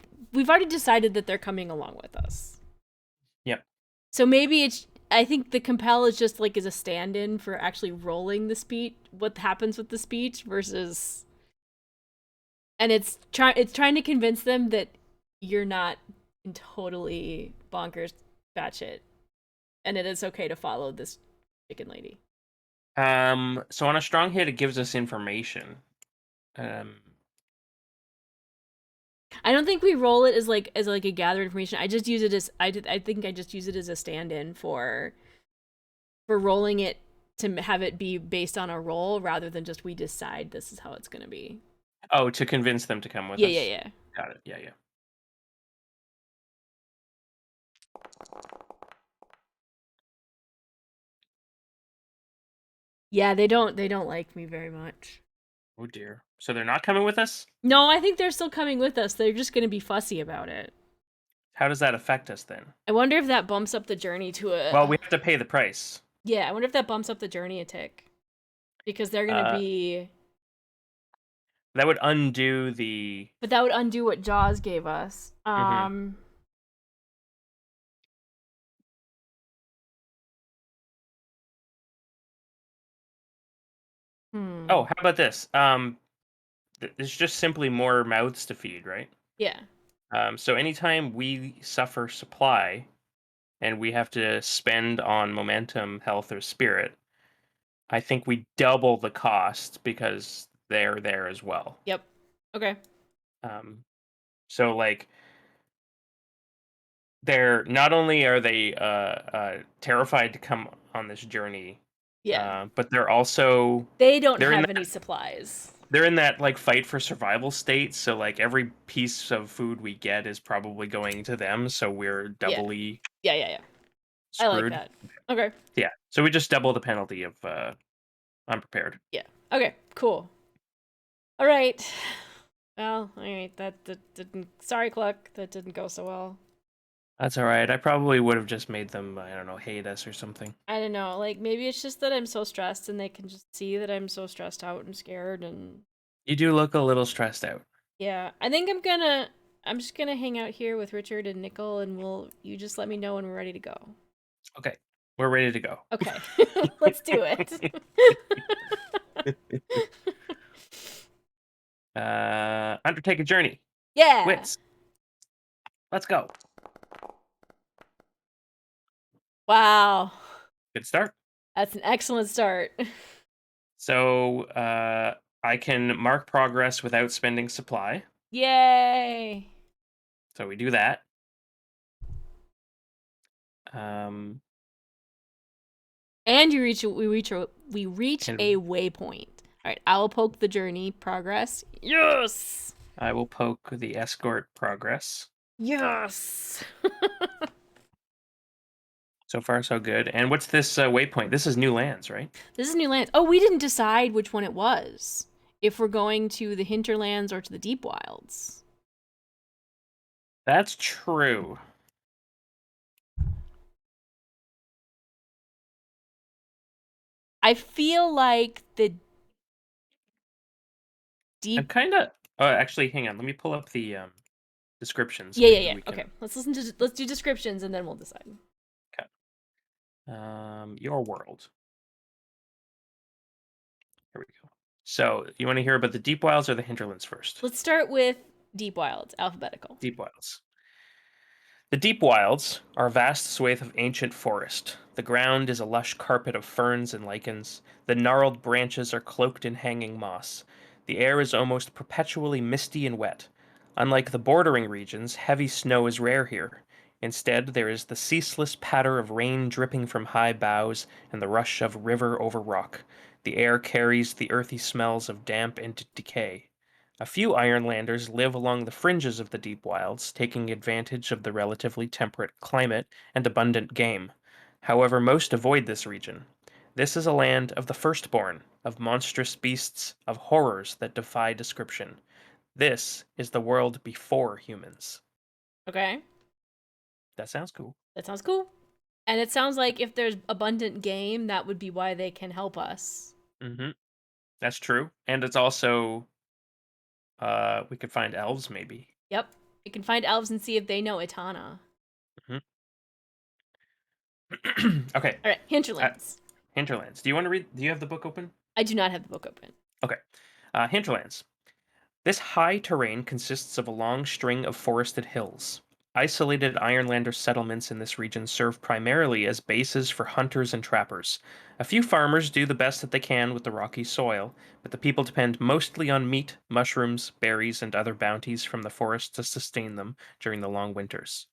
already decided that they're coming along with us. Yep. So maybe I think the compel is just like as a stand-in for actually rolling the speech, what happens with the speech versus, and it's trying to convince them that you're not totally bonkers batshit, and it is okay to follow this chicken lady. So on a strong hit, it gives us information. I don't think we roll it as like a gather information. I just use it as I think I just use it as a stand-in for rolling it to have it be based on a roll rather than just we decide this is how it's going to be. Oh, to convince them to come with us? Yeah. Got it. Yeah. Yeah, they don't like me very much. Oh dear. So they're not coming with us? No, I think they're still coming with us. They're just going to be fussy about it. How does that affect us then? I wonder if that bumps up the journey to a... Well, we have to pay the price. Yeah, I wonder if that bumps up the journey a tick. Because they're going to be... That would undo the... But that would undo what Jaws gave us. Mm-hmm. Oh, how about this? There's just simply more mouths to feed, right? Yeah. So anytime we suffer supply and we have to spend on momentum, health, or spirit, I think we double the cost because they're there as well. Yep. Okay. So like they're not only are they terrified to come on this journey, but they're also they don't have any supplies. They're in that like fight for survival state, so like every piece of food we get is probably going to them, so we're doubly Yeah. screwed. I like that. Okay. Yeah. So we just double the penalty of unprepared. Yeah. Okay, cool. All right. Well, all right. That didn't. Sorry, Cluck. That didn't go so well. That's all right. I probably would have just made them, I don't know, hate us or something. I don't know. Like maybe it's just that I'm so stressed, and they can just see that I'm so stressed out and scared, and You do look a little stressed out. yeah. I think I'm just gonna hang out here with Richard and Nickel, and you just let me know when we're ready to go. Okay, we're ready to go. Okay, let's do it. Undertake a journey. Yeah. Wits. Let's go. Wow. Good start. That's an excellent start. So I can mark progress without spending supply. Yay. So we do that. And we reach a And waypoint. All right, I will poke the journey progress. Yes. I will poke the escort progress. Yes. So far, so good. And what's this waypoint? This is new lands, right? This is new lands. Oh, we didn't decide which one it was. If we're going to the hinterlands or to the deep wilds. That's true. I feel like the I'm deep. kind of. Oh, actually, hang on. Let me pull up the descriptions. Yeah, yeah, Maybe yeah. we can. Okay, let's do descriptions and then we'll decide. Okay. Your world. Here we go. So, you want to hear about the deep wilds or the hinterlands first? Let's start with deep wilds, alphabetical. Deep wilds. The deep wilds are a vast swathe of ancient forest. The ground is a lush carpet of ferns and lichens. The gnarled branches are cloaked in hanging moss. The air is almost perpetually misty and wet. Unlike the bordering regions, heavy snow is rare here. Instead, there is the ceaseless patter of rain dripping from high boughs and the rush of river over rock. The air carries the earthy smells of damp and decay. A few Ironlanders live along the fringes of the deep wilds, taking advantage of the relatively temperate climate and abundant game. However, most avoid this region. This is a land of the firstborn, of monstrous beasts, of horrors that defy description. This is the world before humans. Okay, That sounds cool. that sounds cool. And it sounds like if there's abundant game, that would be why they can help us. Mm-hmm. That's true. And it's also, we could find elves maybe. Yep. We can find elves and see if they know Itana. Mm-hmm. Okay. All right, Uh, hinterlands. Hinterlands. Do you want to read? Do you have the book open? I do not have the book open. Okay. Hinterlands. This high terrain consists of a long string of forested hills. Isolated Ironlander settlements in this region serve primarily as bases for hunters and trappers. A few farmers do the best that they can with the rocky soil, but the people depend mostly on meat, mushrooms, berries, and other bounties from the forest to sustain them during the long winters.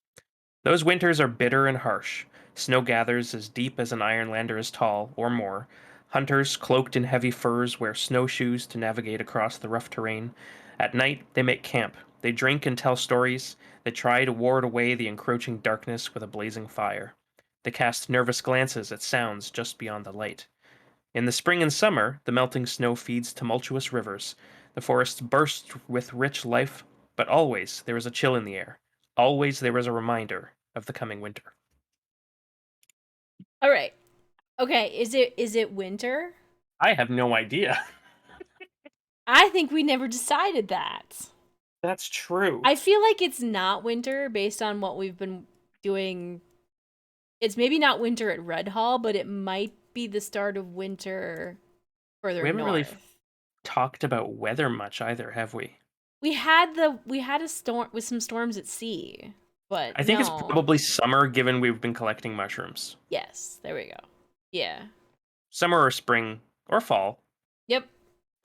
Those winters are bitter and harsh. Snow gathers as deep as an Ironlander is tall, or more. Hunters, cloaked in heavy furs, wear snowshoes to navigate across the rough terrain. At night, they make camp. They drink and tell stories. They try to ward away the encroaching darkness with a blazing fire. They cast nervous glances at sounds just beyond the light. In the spring and summer, the melting snow feeds tumultuous rivers. The forests burst with rich life, but always there is a chill in the air. Always there is a reminder of the coming winter. All right. Okay, is it winter? I have no idea. I think we never decided that. That's true. I feel like it's not winter based on what we've been doing. It's maybe not winter at Red Hall, but it might be the start of winter further We haven't really north. talked about weather much either, have we? We had a storm with some storms at sea, but I think it's no. probably summer given we've been collecting mushrooms. Yes, there we go. Yeah. Summer or spring or fall. Yep.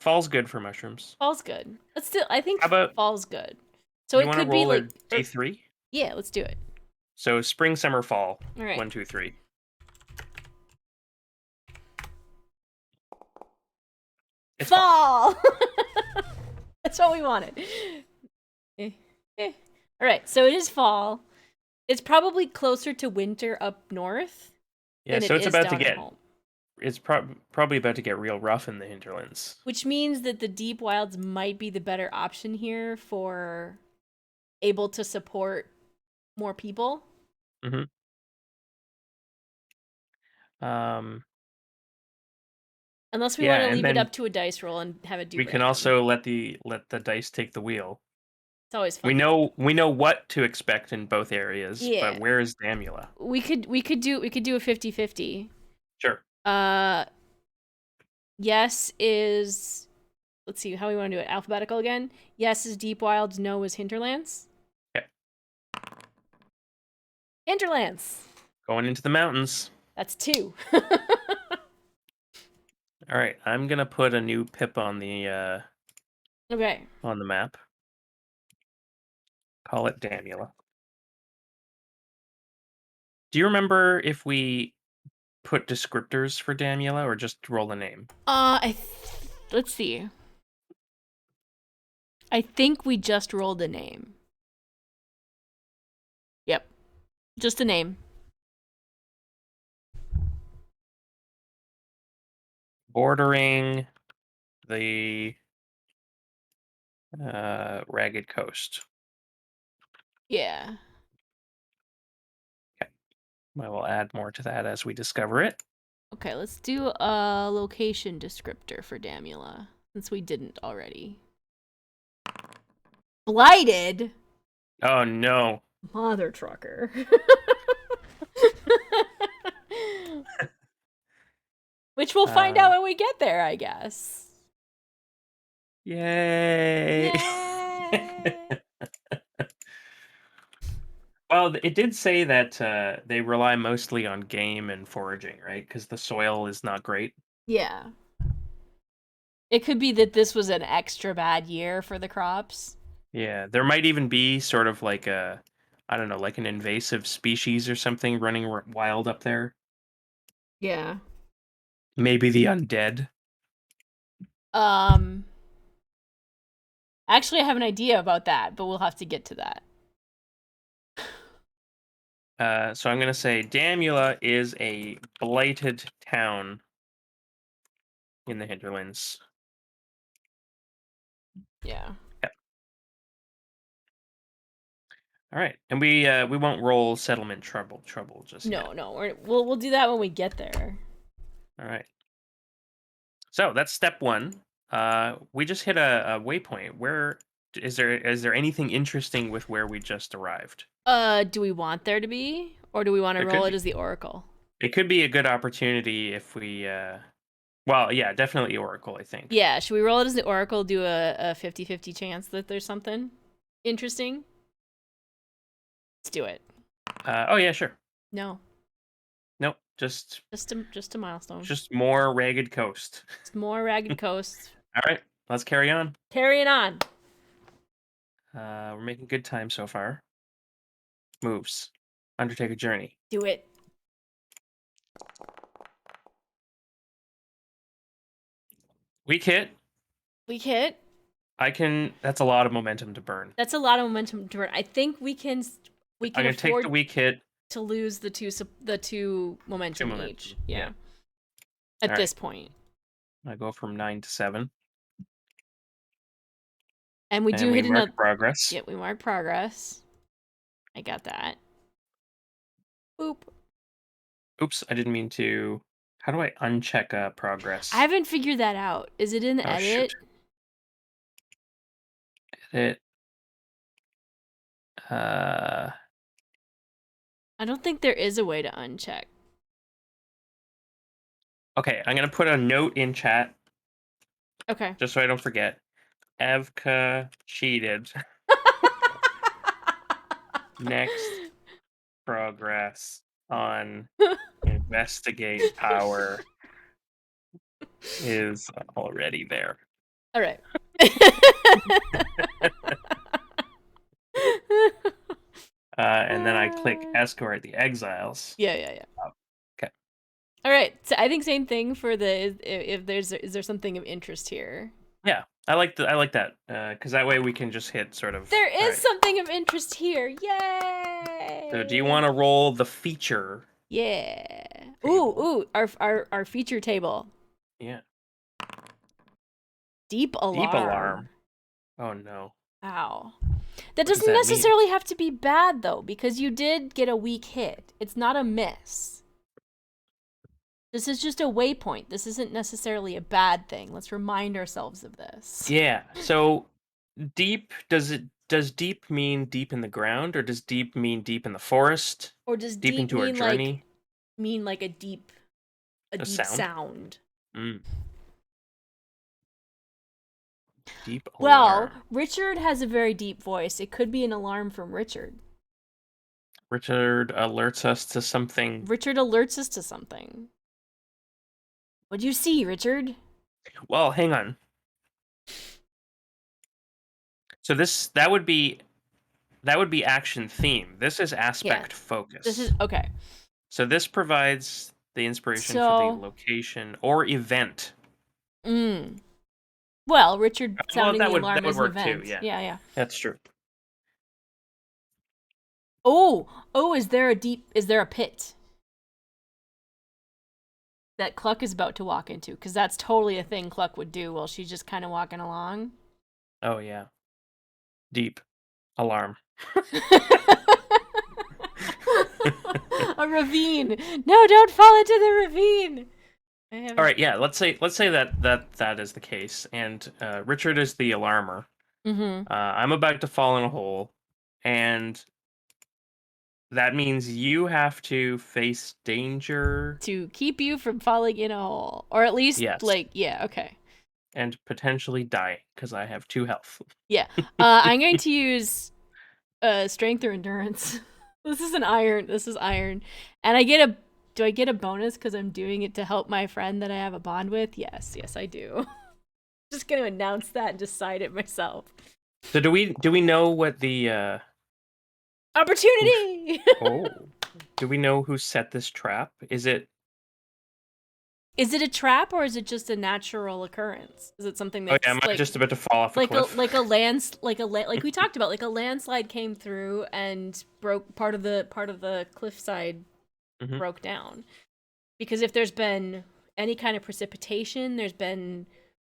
Fall's good for mushrooms. Fall's good. Let's still. I think How about fall's good. So you it want to could be roll a like, D3? yeah. Let's do it. So spring, summer, fall. All right. 1, 2, 3. It's fall. Fall. That's what we wanted. Eh, eh. All right. So it is fall. It's probably closer to winter up north Yeah, than it so it's is about to down at get home. it's probably about to get real rough in the hinterlands. Which means that the deep wilds might be the better option here for able to support more people. Mm-hmm. Um, Unless we want yeah, to and leave it then up to a dice roll and have it do we can random. also let the dice take the wheel. It's always We fun. know what to expect in both areas, Yeah. but where is Damula? We could do a 50-50. Sure. Uh yes is, let's see how we want to do it. Alphabetical again. Yes is deep wilds, no is hinterlands. Okay. Hinterlands. Going into the mountains. That's 2. All right, I'm gonna put a new pip Okay. on the map. Call it Damula. Do you remember if we put descriptors for Damula or just roll a name? Let's see. I think we just rolled a name. Yep. Just a name. Bordering the Ragged Coast. Yeah. Okay. I will add more to that as we discover it. Okay, let's do a location descriptor for Damula, since we didn't already. Blighted? Oh no. Mother trucker. Which we'll find out when we get there, I guess. Yay! Yay! Well, it did say that they rely mostly on game and foraging, right? Because the soil is not great. Yeah. It could be that this was an extra bad year for the crops. Yeah, there might even be sort of like I don't know, like an invasive species or something running wild up there. Yeah. Maybe the undead. Actually, I have an idea about that, but we'll have to get to that. So I'm gonna say Damula is a blighted town in the hinterlands. Yeah. Yep. All right, and we won't roll settlement trouble just yet. No, we'll do that when we get there. All right. So that's step one. We just hit a waypoint. Where is there anything interesting with where we just arrived? Do we want there to be, or do we want to There roll could it be. as the oracle? It could be a good opportunity if we. Well, yeah, definitely Oracle. I think. Yeah, should we roll it as the oracle? Do a 50-50 chance that there's something interesting? Let's do it. Oh yeah, sure. No, Nope. Just just a milestone. just more ragged coast. Just more ragged coast. All right, let's carry on. Carrying on. We're making good time so far. Moves. Undertake a journey. Do it. Weak hit. We hit. That's a lot of momentum to burn. That's a lot of momentum to burn. I think we can I'm gonna take the weak hit to lose the two momentum each. Yeah. At All this right. point. I go from 9 to 7. And we do we hit mark another progress. Yeah, we mark progress. I got that. Boop. Oops, I didn't mean to. How do I uncheck progress? I haven't figured that out. Is it in the edit? Shoot. Edit. I don't think there is a way to uncheck. Okay, I'm gonna put a note in chat. Okay. Just so I don't forget. Evka cheated. Next progress on investigate power is already there. All right. And then I click escort the exiles. Yeah. Okay. All right. So I think same thing for the if is there something of interest here? Yeah, I like that because that way we can just hit sort of. There is something of interest here. Yay! So do you want to roll the feature? Yeah. Table. Ooh, our feature table. Yeah. Deep alarm. Deep alarm. Oh no. Ow. That doesn't necessarily have to be bad though, because you did get a weak hit. It's not a miss. This is just a waypoint. This isn't necessarily a bad thing. Let's remind ourselves of this. Yeah. So deep, does deep mean deep in the ground, or does deep mean deep in the forest? Or does deep into our journey? Mean like a deep sound? Mm. Deep alarm. Well, Richard has a very deep voice. It could be an alarm from Richard. Richard alerts us to something. Richard alerts us to something. What do you see, Richard? Well, hang on. So that would be action theme. This is aspect focus. This is okay. So this provides the inspiration for the So, location or event. well, Richard Well, sounding that the alarm would is an work too. event. Yeah, Yeah, yeah. that's true. Oh, is there a pit that Cluck is about to walk into? Because that's totally a thing Cluck would do while she's just kind of walking along. Oh yeah, deep alarm. A ravine. No, don't fall into the ravine. All right, yeah. Let's say that is the case, and Richard is the alarmer. Mm-hmm. I'm about to fall in a hole, and that means you have to face danger. To keep you from falling in a hole, or at least Yes, yeah, okay, and potentially die because I have 2 health. yeah. I'm going to use strength or endurance. This is iron, and do I get a bonus because I'm doing it to help my friend that I have a bond with? Yes, I do. Just gonna announce that and decide it myself. So do we know what the Opportunity. oh, do we know who set this trap? Is it? Is it a trap or is it just a natural occurrence? Is it something Oh yeah, am that's I just about to fall off a like cliff? like we talked about, like a landslide came through and broke part of the cliffside Mhm. broke down? Because if there's been any kind of precipitation, there's been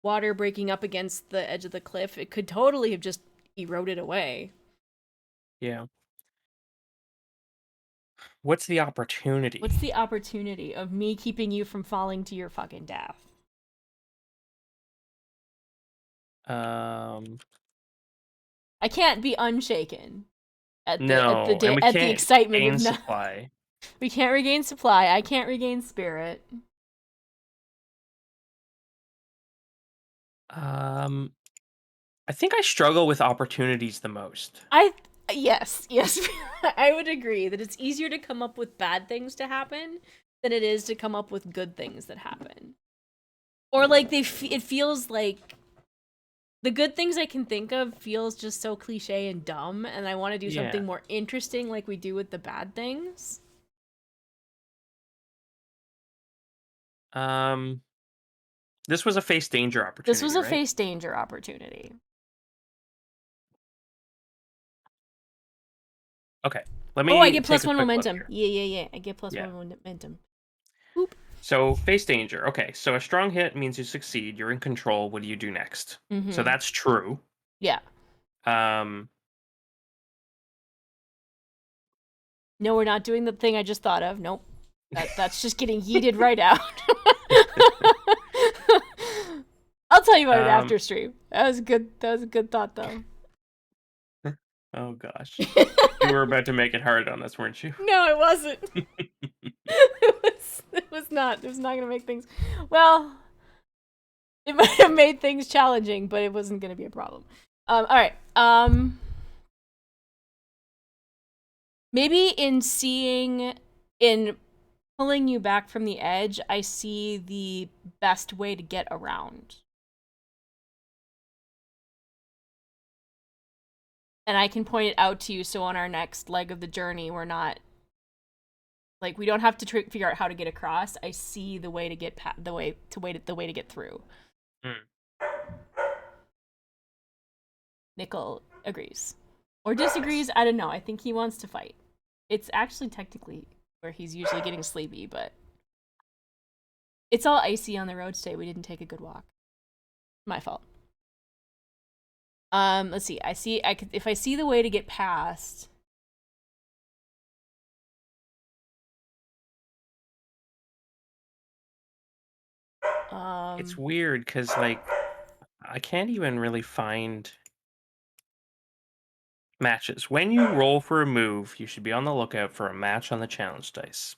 water breaking up against the edge of the cliff, it could totally have just eroded away. Yeah. What's the opportunity? What's the opportunity of me keeping you from falling to your fucking death? Um, I can't be unshaken no, and we at the can't excitement gain of no. supply. We can't regain supply. I can't regain spirit. Um, I think I struggle with opportunities the most. Yes, I would agree that it's easier to come up with bad things to happen than it is to come up with good things that happen. Or like it feels like the good things I can think of feels just so cliche and dumb, and I want to do Yeah. something more interesting like we do with the bad things. Um, this was a face danger This was opportunity, a right? face danger opportunity. Okay. Let Oh, I me get take plus a one quick look momentum. here. Yeah. I get plus Yeah. one momentum. Boop. So face danger. Okay. So a strong hit means you succeed. You're in control. What do you do next? So Mm-hmm. that's true. Yeah. Um, No, we're not doing the thing I just thought of. Nope. That's just getting yeeted right out. I'll tell you about it um, after stream. That was good. That was a good thought, though. oh gosh. You were about to make it hard on us, weren't you? No, it wasn't. It was not. It was not gonna make things. Well, it might have made things challenging, but it wasn't gonna be a problem. All right. Maybe in pulling you back from the edge, I see the best way to get around. And I can point it out to you so on our next leg of the journey, we're not like we don't have to figure out how to get across. I see the way to get the way to get through. Mm. Nickel agrees or disagrees. I don't know. I think he wants to fight. It's actually technically where he's usually getting sleepy, but it's all icy on the road today. We didn't take a good walk. My fault. Let's see. If I see the way to get past. It's weird because like I can't even really find matches. When you roll for a move, you should be on the lookout for a match on the challenge dice.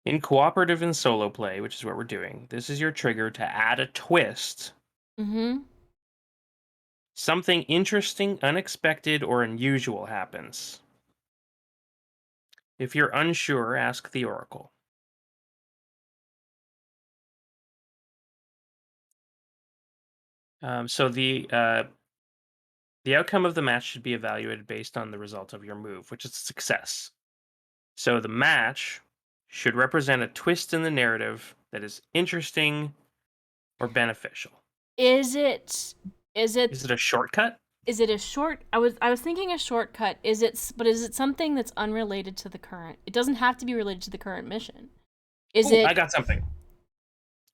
In cooperative and solo play, which is what we're doing, this is your trigger to add a twist. Mm-hmm. Something interesting, unexpected, or unusual happens. If you're unsure, ask the Oracle. So the outcome of the match should be evaluated based on the result of your move, which is success. So the match should represent a twist in the narrative that is interesting or beneficial. Is it Is it a shortcut? is it a short I was thinking a shortcut. Is it something that's unrelated to the current? It doesn't have to be related to the current mission. Is Ooh, it I got something.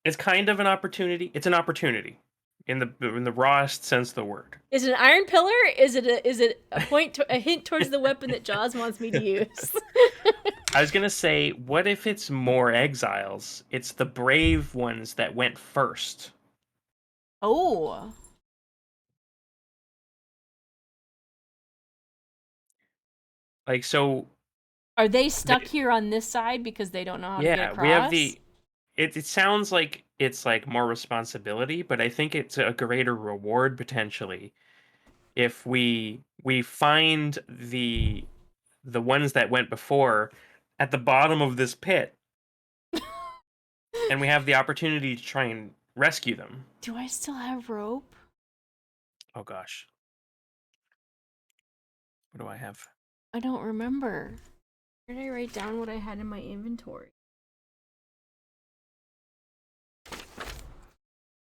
It's kind of an opportunity. It's an opportunity in the rawest sense of the word. Is it an iron pillar? Is it a hint towards the weapon that Jaws wants me to use? I was gonna say, what if it's more exiles? It's the brave ones that went first. Oh. Like, so Are they stuck they, here on this side because they don't know how to get yeah, we have across? it sounds like it's like more responsibility, but I think it's a greater reward potentially if we find the ones that went before at the bottom of this pit and we have the opportunity to try and rescue them. Do I still have rope? Oh gosh. What do I have? I don't remember. Where did I write down what I had in my inventory?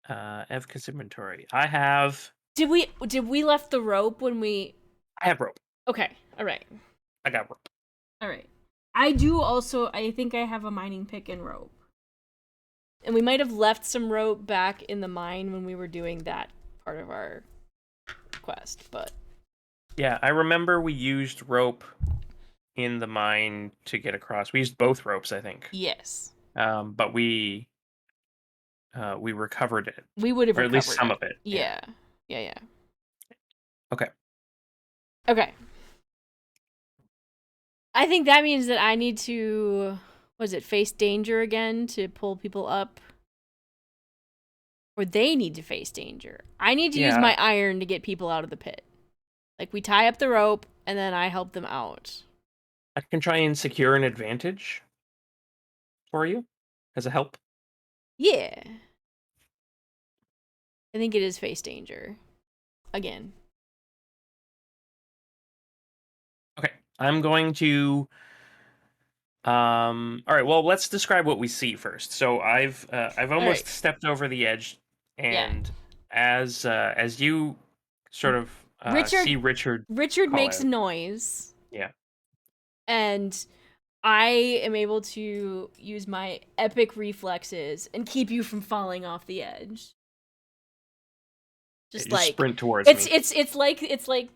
Evka's inventory. I have Did we left the rope when we I have rope. Okay, alright. I got rope. Alright. I do also I think I have a mining pick and rope. And we might have left some rope back in the mine when we were doing that part of our quest, but Yeah, I remember we used rope in the mine to get across. We used both ropes, I think. yes. But we recovered it, We would have or at least recovered some it. of it. Yeah. Yeah. Okay. Okay. I think that means that I need to, face danger again to pull people up? Or they need to face danger. I need to use Yeah. my iron to get people out of the pit. Like, we tie up the rope, and then I help them out. I can try and secure an advantage for you as a help. Yeah. I think it is face danger. Again. Okay. I'm going to all right, well, let's describe what we see first. So I've almost Alright. stepped over the edge, Yeah. and as you sort of see Richard Richard call makes out. a noise, Yeah. and I am able to use my epic reflexes and keep you from falling off the edge. Just You like sprint towards it's me. it's like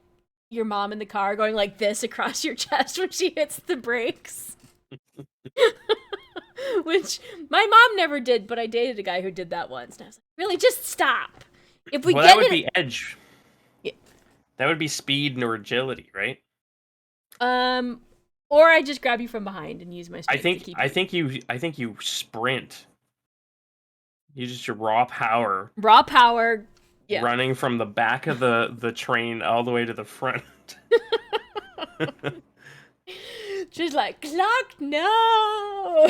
your mom in the car going like this across your chest when she hits the brakes. Which my mom never did, but I dated a guy who did that once, and I was like, "Really, just stop." If we Well, get that would it, be edge. yeah. That would be speed nor agility, right? um, or I just grab you from behind and use my strength to keep you. I think you sprint. You just your raw power Raw power, yeah. running from the back of the train all the way to the front. Just like Cluck, no.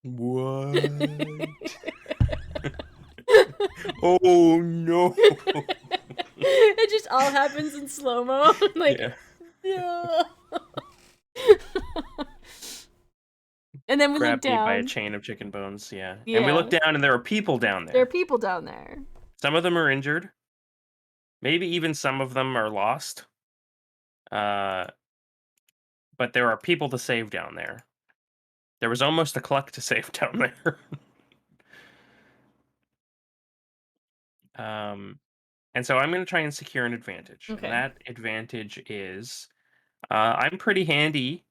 What? Oh no. It just all happens in slow mo. Like, Yeah. no. And then we look Grab me by a down. chain of chicken bones, yeah. And we Yeah. look down and there are people down There are there. people down there. Some of them are injured. Maybe even some of them are lost. Uh, but there are people to save down there. There was almost a Cluck to save down there. And so I'm going to try and secure an advantage. Okay. And that advantage is I'm pretty handy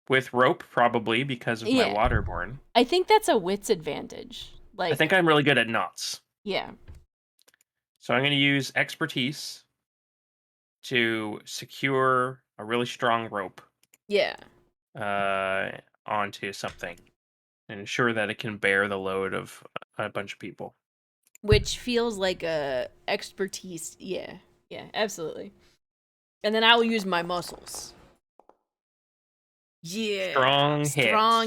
with rope, probably because of my Yeah. waterborne. I think that's a wits advantage. I Like, think I'm really good at knots. yeah. So I'm going to use expertise to secure a really strong rope Yeah. uh, onto something and ensure that it can bear the load of a bunch of people. Which feels like a expertise. Yeah. Yeah, absolutely. And then I will use my muscles. Yeah. Strong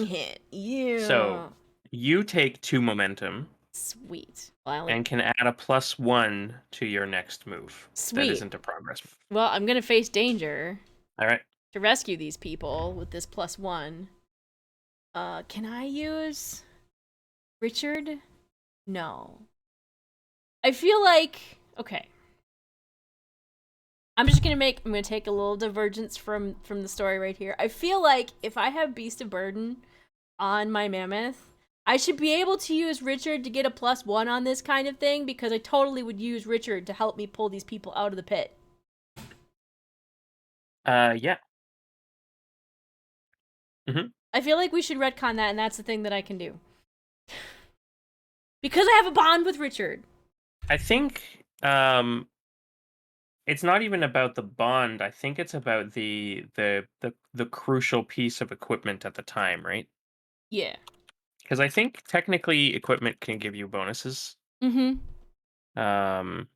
hit. Yeah. So you take 2 momentum Sweet. Well, and can add a +1 to your next move. Sweet. That isn't a progress move. Well, I'm gonna face danger. All right. to rescue these people with this +1. Can I use Richard? No. I feel like, okay. I'm gonna take a little divergence from the story right here. I feel like if I have Beast of Burden on my Mammoth, I should be able to use Richard to get a +1 on this kind of thing, because I totally would use Richard to help me pull these people out of the pit. Yeah. I feel like we should retcon that, and that's the thing that I can do. Because I have a bond with Richard. I think it's not even about the bond. I think it's about the crucial piece of equipment at the time, right? Yeah. Because I think technically equipment can give you bonuses. Mm-hmm. Um,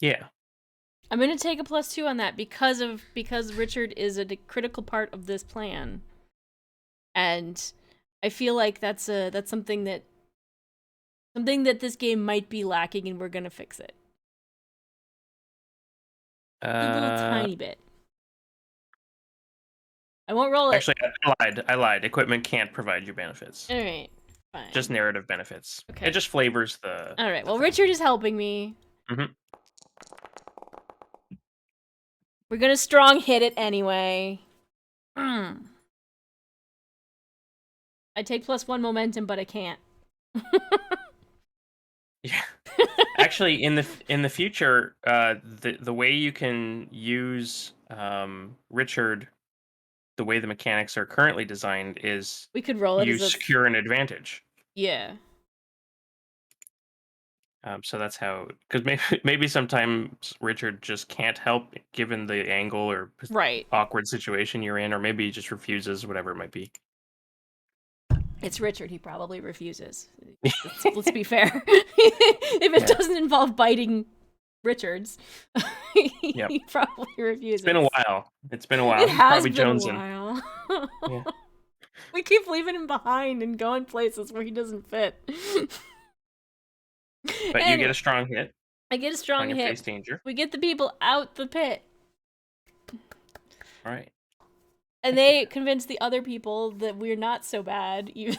yeah. I'm gonna take a +2 on that because Richard is a critical part of this plan, and I feel like that's something that this game might be lacking, and we're gonna fix it a little tiny bit. I won't roll it. Actually, I lied. Equipment can't provide you benefits. All right, fine. Just narrative benefits. Okay. It just flavors the. All right. Well, Richard is helping me. Mm-hmm. We're gonna strong hit it anyway. I take +1 momentum, but I can't. Yeah. Actually, in the future, the way you can use Richard, the way the mechanics are currently designed, is We could roll it you as a secure an advantage. yeah. So that's how, because maybe sometimes Richard just can't help given the angle or Right. awkward situation you're in, or maybe he just refuses, whatever it might be. It's Richard. He probably refuses. Let's be fair. If it doesn't involve biting Richards, he probably refuses. It's been a while. It has been jonesing. a while. Yeah. We keep leaving him behind and going places where he doesn't fit. But you get a strong hit. I get a strong hit. Face danger. We get the people out the pit. All right. And they convince the other people that we're not so bad, even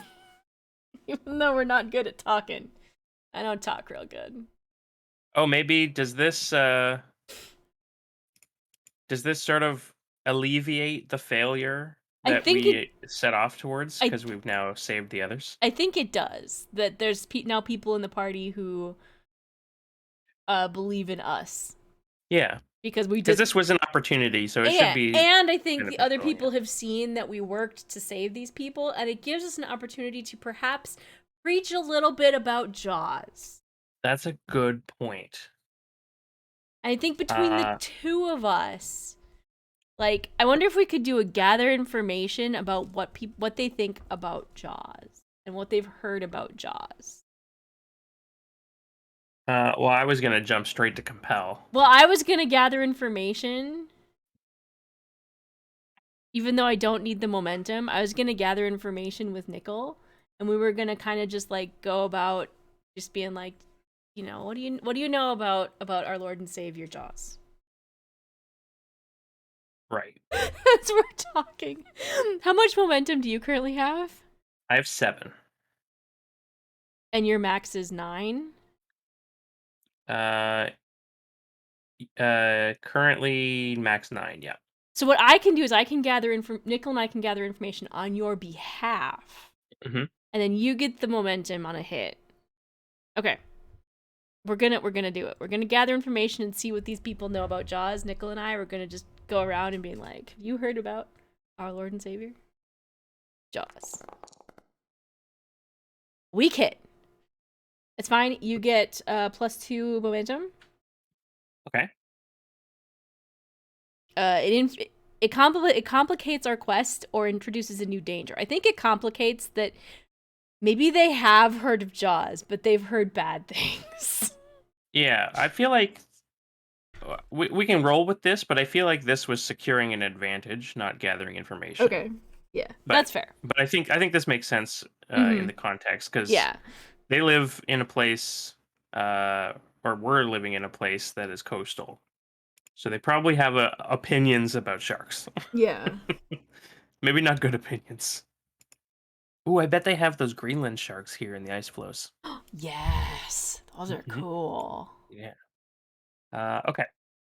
though we're not good at talking. I don't talk real good. Oh, maybe does this sort of alleviate the failure that we set off towards, because we've now saved the others? I think it does. That there's now people in the party who believe in us. Yeah. Because this was an opportunity, so it should be. And I think the other people have seen that we worked to save these people, and it gives us an opportunity to perhaps preach a little bit about Jaws. That's a good point. I think between the two of us, like, I wonder if we could do a gather information about what they think about Jaws and what they've heard about Jaws. Well, I was gonna jump straight to compel. Well, I was gonna gather information, even though I don't need the momentum. I was gonna gather information with Nickel, and we were gonna kind of just like go about just being like, you know, what do you know about our Lord and Savior Jaws? Right. As we're talking, how much momentum do you currently have? I have 7. And your max is 9. Currently max 9, yeah. So what I can do is I can gather Nickel and I can gather information on your behalf. Mm-hmm. And then you get the momentum on a hit. Okay. We're gonna do it. We're gonna gather information and see what these people know about Jaws. Nickel and I are gonna just go around and be like, have you heard about our Lord and Savior? Jaws. Weak hit. It's fine. You get +2 momentum. Okay. It complicates our quest or introduces a new danger. I think it complicates that maybe they have heard of Jaws, but they've heard bad things. Yeah, I feel like we can roll with this, but I feel like this was securing an advantage, not gathering information. Okay. Yeah, that's fair. But I think this makes sense in the context, because they live in a place, or we're living in a place that is coastal. So they probably have opinions about sharks. Yeah. Maybe not good opinions. Ooh, I bet they have those Greenland sharks here in the ice flows. Yes. Those are Mhm. cool. Yeah. Okay.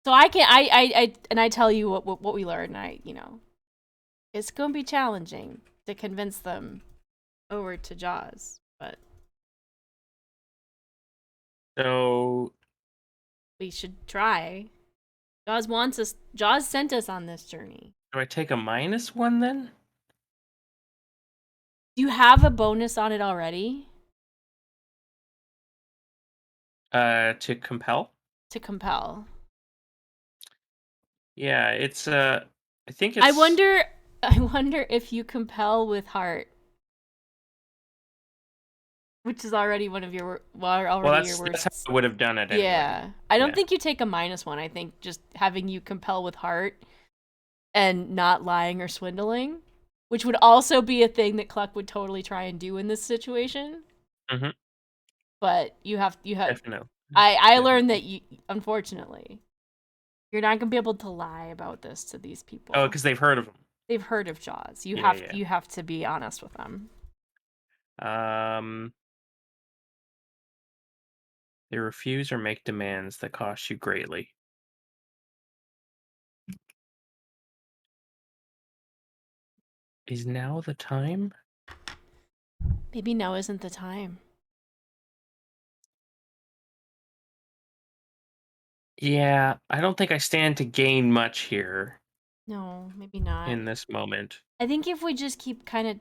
So I can I tell you what we learned. It's gonna be challenging to convince them over to Jaws, but So we should try. Jaws wants us. Jaws sent us on this journey. do I take a -1 then? Do you have a bonus on it already To compel? to compel? Yeah, it's I think I it's wonder. I wonder if you compel with heart, which is already one of your well, already your that's how worst. I would have done it anyway. Yeah, I don't Yeah. think you take a -1. I think just having you compel with heart and not lying or swindling, which would also be a thing that Cluck would totally try and do in this situation. Mm-hmm. But you have. Definitely. I learned Definitely. that unfortunately, you're not gonna be able to lie about this to these Oh, people. because they've heard of them. They've heard of Jaws. Yeah, You have to be honest with them. yeah. They refuse or make demands that cost you greatly. Is now the time? Maybe now isn't the time. Yeah, I don't think I stand to gain much here No, maybe not. in this moment. I think if we just keep kind of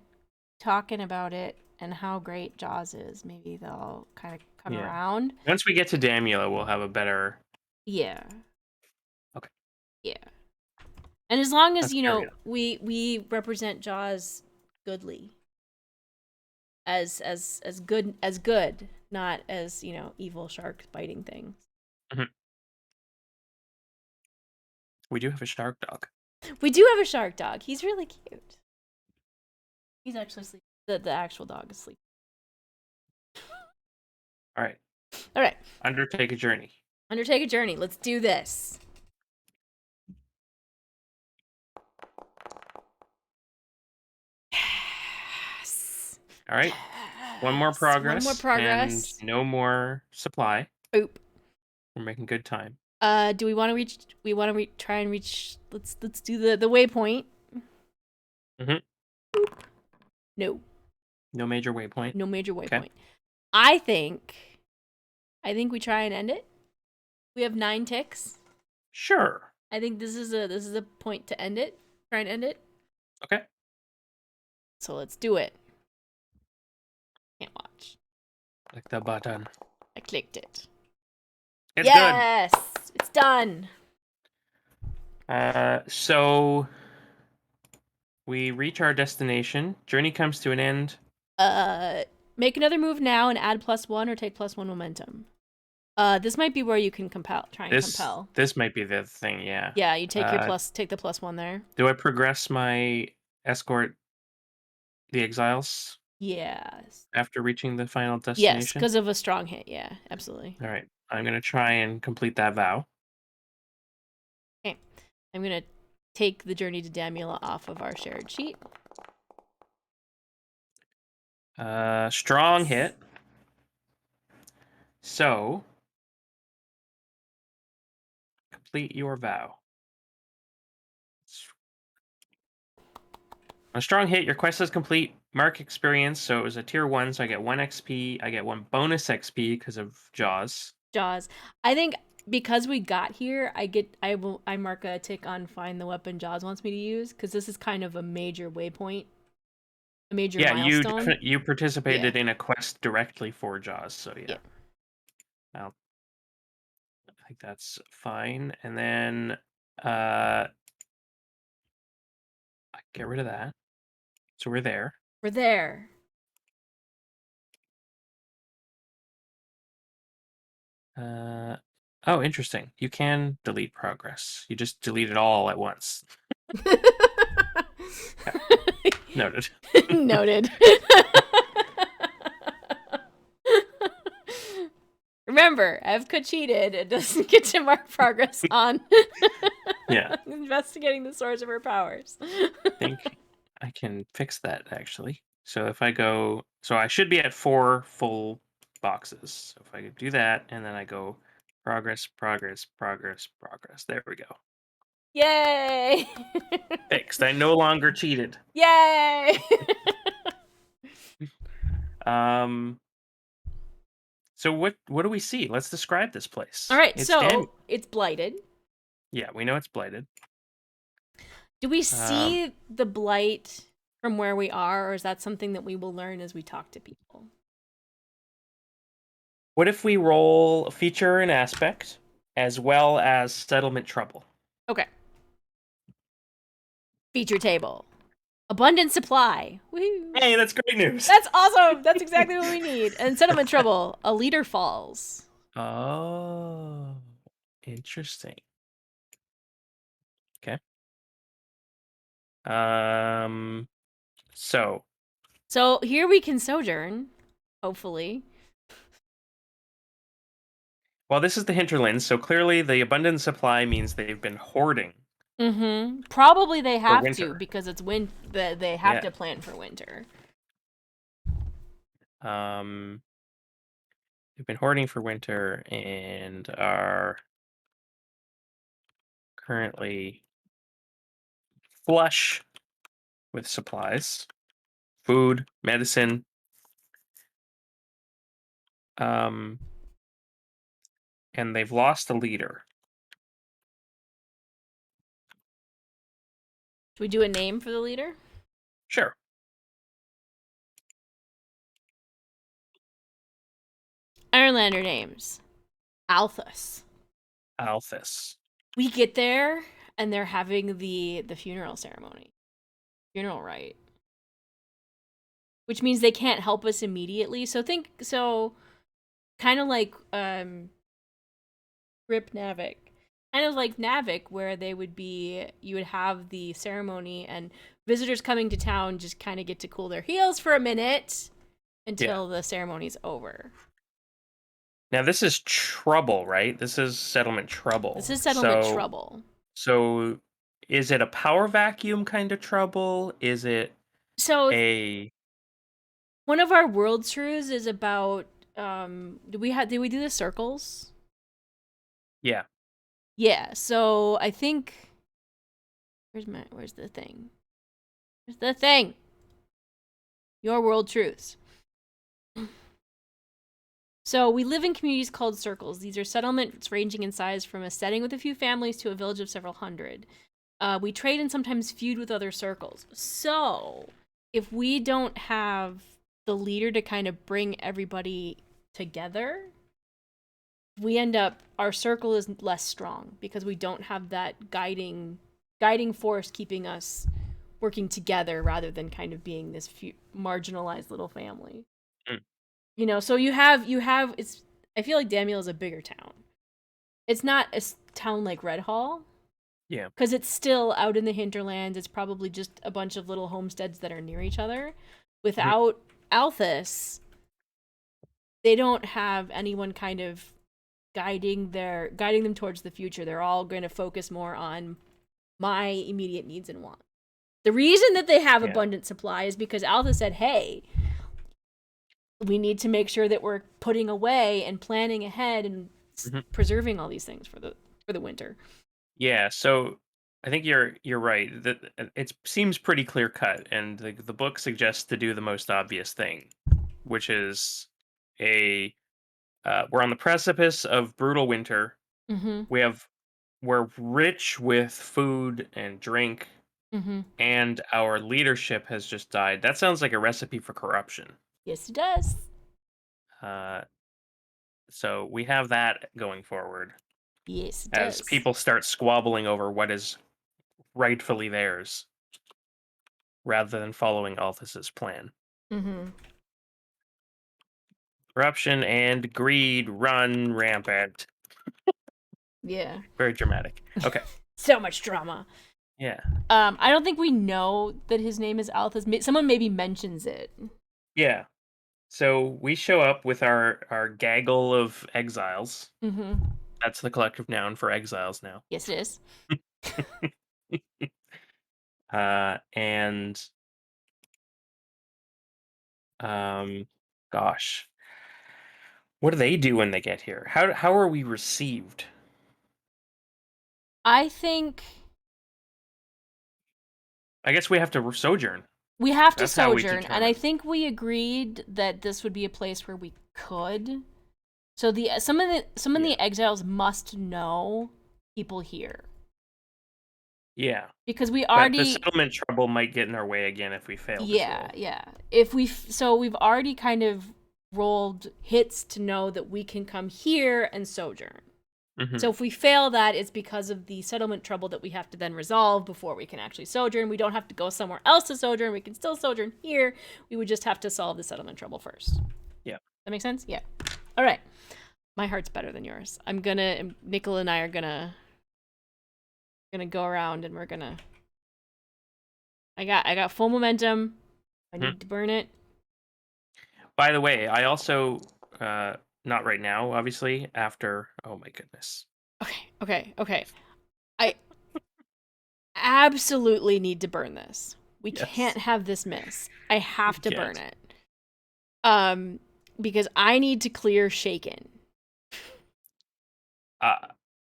talking about it and how great Jaws is, maybe they'll kind of come Yeah. around. Once we get to Damula, we'll have a better. Yeah. Okay, Yeah. And as long as, that's fair enough. we represent Jaws goodly. As good, not as, evil shark biting things. Mhm. We do have a shark dog. We do have a shark dog. He's really cute. He's actually sleeping. The actual dog is sleeping. All right, All right. undertake a journey. Undertake a journey. Let's do this. Yes. All right, one more Yes. One more progress and progress. no more supply. Oop. We're making good time. Do we want to reach? We want to try and reach. Let's do the waypoint. Mm-hmm. No, No major waypoint. no major Okay. waypoint. I think. I think we try and end it. We have 9 ticks. Sure. I think this is a point to end it. Try and end it. Okay. So let's do it. Can't watch. Click the button. I clicked it. It's Yes, it's done. good. So we reach our destination. Journey comes to an end. Make another move now and add +1 or take +1 momentum. This might be where you can try and compel. This might be the thing. Yeah. Yeah, you take take the +1 there. Do I progress my escort the exiles Yes. after reaching the final Yes, destination? because of a strong hit. Yeah, absolutely. All right. I'm gonna try and complete that vow. Okay, I'm gonna take the journey to Damula off of our shared sheet. Strong hit. So complete your vow. On a strong hit, your quest is complete. Mark experience. So it was a tier 1, so I get 1 XP. I get 1 bonus XP because of Jaws. Jaws. I think because we got here, I mark a tick on find the weapon Jaws wants me to use because this is kind of a major waypoint, a major milestone. You participated in a quest directly for Jaws, so yeah. I think that's fine. And then get rid of that. So we're there. We're there. Oh, interesting. You can delete progress. You just delete it all at once. Yeah. Noted. Noted. remember, Evka cheated. It doesn't get to mark progress on Yeah. investigating the source of her powers. I think I can fix that actually. So if I go, so I should be at 4 full boxes. So if I could do that, and then I go progress, progress, progress, progress. There we go. Yay! Fixed. I no longer cheated. Yay! Um. So what do we see? Let's describe this place. All right, It's damn. so it's blighted. Yeah, we know it's blighted. Do we Um. see the blight from where we are, or is that something that we will learn as we talk to people? What if we roll feature and aspect as well as settlement trouble? Okay. Feature table. Abundant supply. Woo! Hey, that's great news. That's awesome. That's exactly what we need. And settlement trouble. A leader falls. Oh, interesting. Okay. Um. So, So here we can sojourn, hopefully. well, this is the hinterlands, so clearly the abundant supply means they've been hoarding Mm-hmm. Probably they for have to winter. because it's they have Yeah. to plan for winter. Um. They've been hoarding for winter and are currently flush with supplies, food, medicine. Um. And they've lost a leader. Should we do a name for the leader? Sure. Ironlander names. Althus. Althus. We get there and they're having the funeral ceremony. Funeral rite. Which means they can't help us immediately. So kind of like Rip Navik. Kind of like Navik, where you would have the ceremony and visitors coming to town just kind of get to cool their heels for a minute until the ceremony's over. Now this is trouble, right? This is settlement trouble. This is settlement trouble. So is it a power vacuum kind of trouble? Is it So a one of our world truths is about did we do the circles? yeah. Yeah, so I think where's the thing? Where's the thing? Your world truths. So we live in communities called circles. These are settlements ranging in size from a setting with a few families to a village of several hundred. We trade and sometimes feud with other circles. So if we don't have the leader to kind of bring everybody together, we end up, our circle is less strong because we don't have that guiding force keeping us working together rather than kind of being this marginalized little family. Mm. You know, so you have it's, I feel like Damula is a bigger town. It's not a town like Red Hall. Yeah. Because it's still out in the hinterlands. It's probably just a bunch of little homesteads that are near each other. Without Althus, they don't have anyone kind of guiding them towards the future. They're all going to focus more on my immediate needs and wants. The reason that they have abundant supply is because Althus said, hey, we need to make sure that we're putting away and planning ahead and preserving all these things for the winter. Yeah, so I think you're right. That it seems pretty clear cut, and the book suggests to do the most obvious thing, which is we're on the precipice of brutal winter. Mm-hmm. We're rich with food and drink, and our leadership has just died. That sounds like a recipe for corruption. Yes, it does. So we have that going forward. Yes, it As does. people start squabbling over what is rightfully theirs, rather than following Althus's plan. Corruption and greed run rampant. Yeah. Very dramatic. Okay. So much drama. Yeah. I don't think we know that his name is Althus. Someone maybe mentions it. Yeah. So we show up with our gaggle of exiles. Mm-hmm. That's the collective noun for exiles now. Yes, it is. And um, gosh, what do they do when they get here? How are we received? I think I guess we have to sojourn. we have to That's how we sojourn, and I determine. think we agreed that this would be a place where we could. So some of the Yeah, exiles must know people here yeah. because we But the already settlement trouble might get in our way again if we fail this yeah, roll. yeah. If we so we've already kind of rolled hits to know that we can come here and sojourn. So Hmm. if we fail that, it's because of the settlement trouble that we have to then resolve before we can actually sojourn. We don't have to go somewhere else to sojourn. We can still sojourn here. We would just have to solve the settlement trouble first. Yeah. That makes sense? Yeah. All right. My heart's better than yours. Nicola and I are gonna go around and we're gonna I got full momentum. I Hmm. need to burn it. By the way, I also uh not right now, obviously, after oh my goodness. Okay. I absolutely need to burn this. We can't Yes. have this miss. I We have to burn can't. it. Um, because I need to clear Shaken. Uh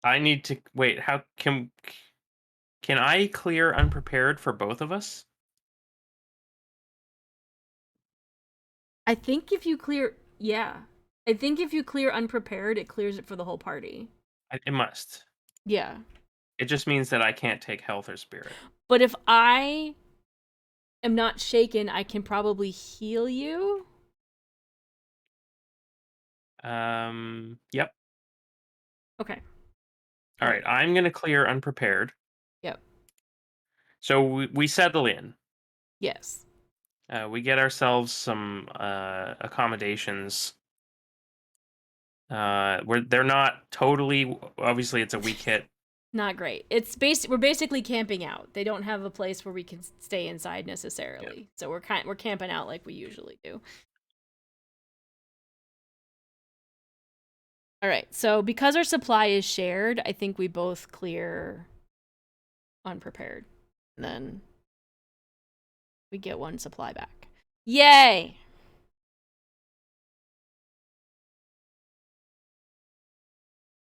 I need to wait, how can I clear unprepared for both of us? I think if you clear, yeah, I think if you clear unprepared, it clears it for the whole party. It must. Yeah, It just means that I can't take health or spirit. but if I am not shaken, I can probably heal you. Yep. Okay. All All right, right. I'm going to clear unprepared. Yep. So we settle in. Yes. We get ourselves some accommodations. Where they're not totally obviously it's a weak hit. Not great. We're basically camping out. They don't have a place where we can stay inside Yeah. necessarily. So we're camping out like we usually do. All right. So because our supply is shared, I think we both clear unprepared. And then we get one supply back. Yay!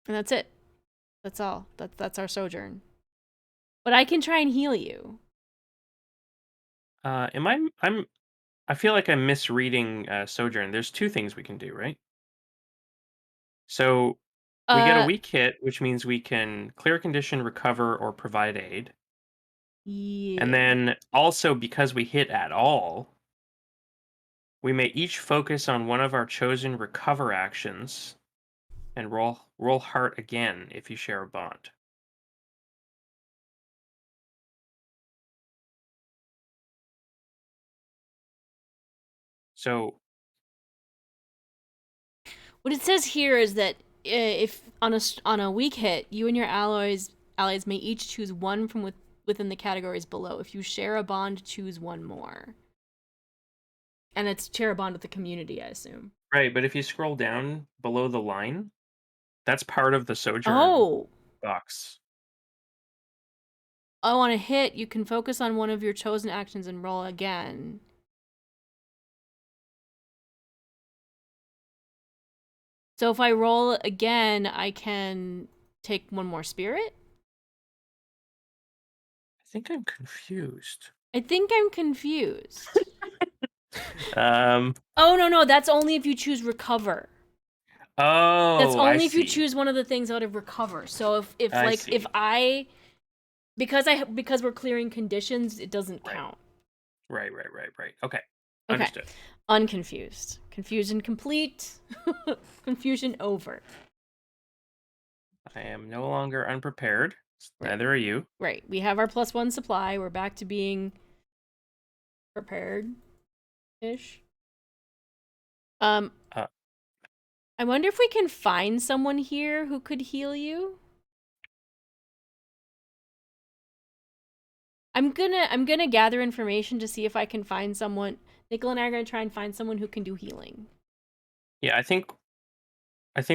And that's it. That's all. That's our sojourn. But I can try and heal you. Am I feel like I'm misreading Sojourn. There's two things we can do, right? So we get a Uh weak hit, which means we can clear a condition, recover, or provide aid. And yeah. then also because we hit at all, we may each focus on one of our chosen recover actions and roll heart again if you share a bond. So What it says here is that if on a weak hit, you and your allies may each choose one from within the categories below. If you share a bond, choose one more. And it's share a bond with the community, I assume. right, but if you scroll down below the line, that's part of the Sojourn Oh, box. on a hit, you can focus on one of your chosen actions and roll again. So if I roll again, I can take one more spirit. I think I'm confused. I think I'm confused. Um. Oh no, that's only if you choose recover. That's Oh, I only if you see. choose one of the things out of recover. So if I like if see. I because we're clearing conditions, it doesn't Right. count. Right. Okay. Okay. Understood. Unconfused. Confusion complete. Confusion over. I am no longer unprepared. Right. Neither are you. Right. We have our +1 supply. We're back to being prepared ish. Um Uh, I wonder if we can find someone here who could heal you. I'm gonna gather information to see if I can find someone. Nickel and I are gonna try and find someone who can do healing. Yeah, I think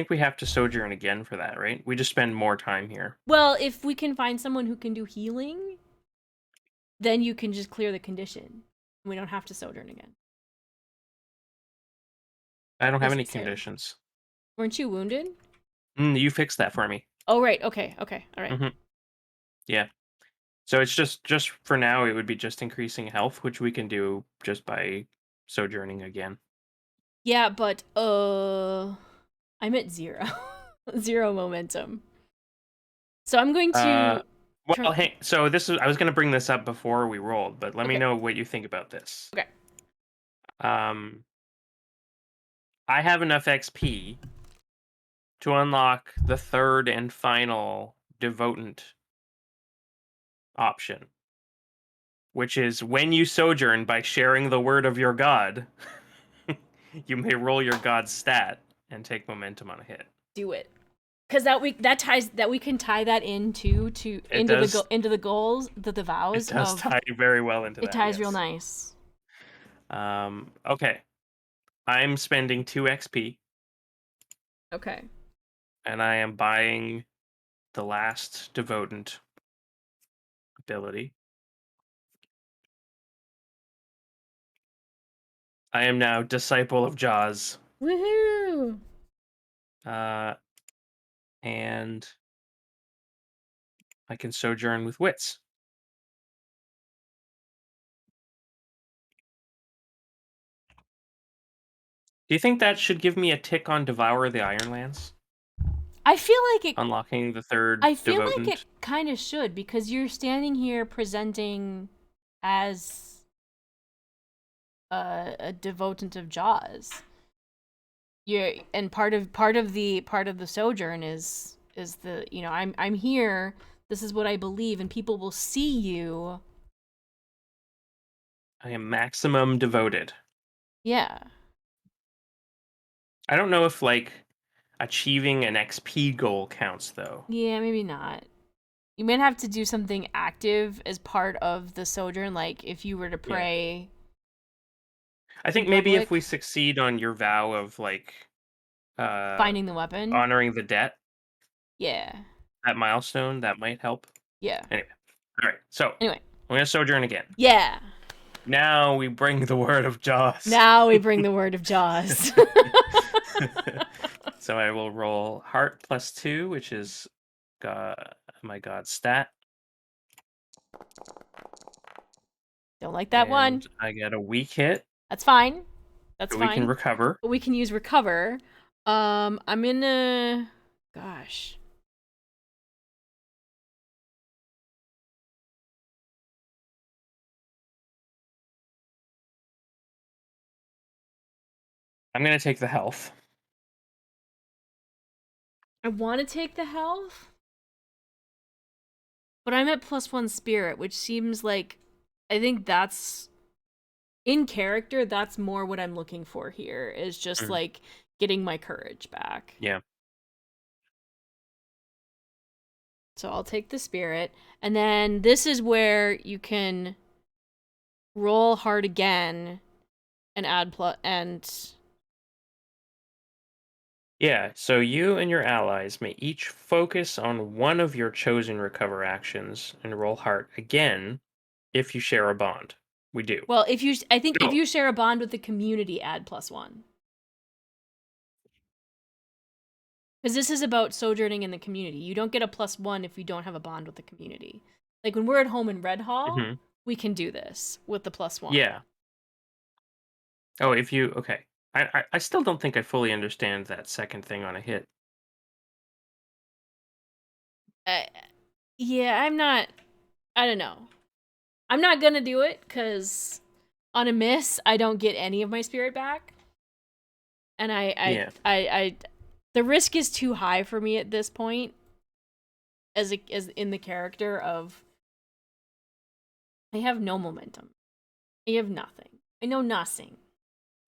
we have to sojourn again for that, right? We just spend more time here. Well, if we can find someone who can do healing, then you can just clear the condition. We don't have to sojourn again. I don't have any Necessary. conditions. Weren't you wounded? You fixed that for me. Oh right. Okay. Okay. All right. Yeah. So it's just for now, it would be just increasing health, which we can do just by sojourning again. Yeah, but I'm at 0. 0 momentum. So I'm going Uh, to well, hey, so I was going to bring this up before we rolled, but let me Okay. know what you think about this. Okay. Um, I have enough XP to unlock the third and final devotant option, which is when you sojourn by sharing the word of your god, you may roll your god's stat and take momentum on a hit. do it. Cuz that we can tie that into It does into the goals, the it vows does of tie very well into it that, ties real yes. nice. Okay. I'm spending 2 XP Okay. and I am buying the last devotant ability. I am now Disciple of Jaws. Woohoo! Uh, and I can sojourn with wits. Do you think that should give me a tick on Devour the Ironlands? I feel like it Unlocking the third devotant? kind of should because you're standing here presenting as a devotant of Jaws. You're and part of the sojourn is the I'm here. This is what I believe, and people will see you. I am maximum devoted. Yeah. I don't know if, like, achieving an XP goal counts, though. Yeah, maybe not. You might have to do something active as part of the sojourn, like if you were to Yeah. pray I in think maybe if we public, succeed on your vow of, like, uh, finding the weapon. honoring the debt, Yeah. that milestone, that might help. Yeah. Anyway. Alright, so, Anyway. I'm gonna sojourn again. Yeah. Now we bring the word of Jaws. Now we bring the word of Jaws. So I will roll heart +2, which is my god stat, Don't like that one. and I get a weak hit, That's fine. That's so we can fine. recover. But we can use recover. I'm gonna gosh. I'm gonna take the health. I want to take the health, but I'm at +1 spirit, which seems like I think that's in character, that's more what I'm looking for here is just Mhm. like getting my courage back. Yeah. So I'll take the spirit, and then this is where you can roll hard again and add plus and Yeah, so you and your allies may each focus on one of your chosen recover actions and roll heart again if you share a bond. We do. well, if you I think if No. you share a bond with the community, add +1. Because this is about sojourning in the community. You don't get a +1 if you don't have a bond with the community. Like when we're at home in Red Hall, Mhm. we can do this with the +1. Yeah. Oh, if you okay. I still don't think I fully understand that second thing on a hit. Uh, yeah, I don't know. I'm not gonna do it because on a miss, I don't get any of my spirit back, and Yeah. the risk is too high for me at this point. As in the character of, I have no momentum. I have nothing. I know nothing.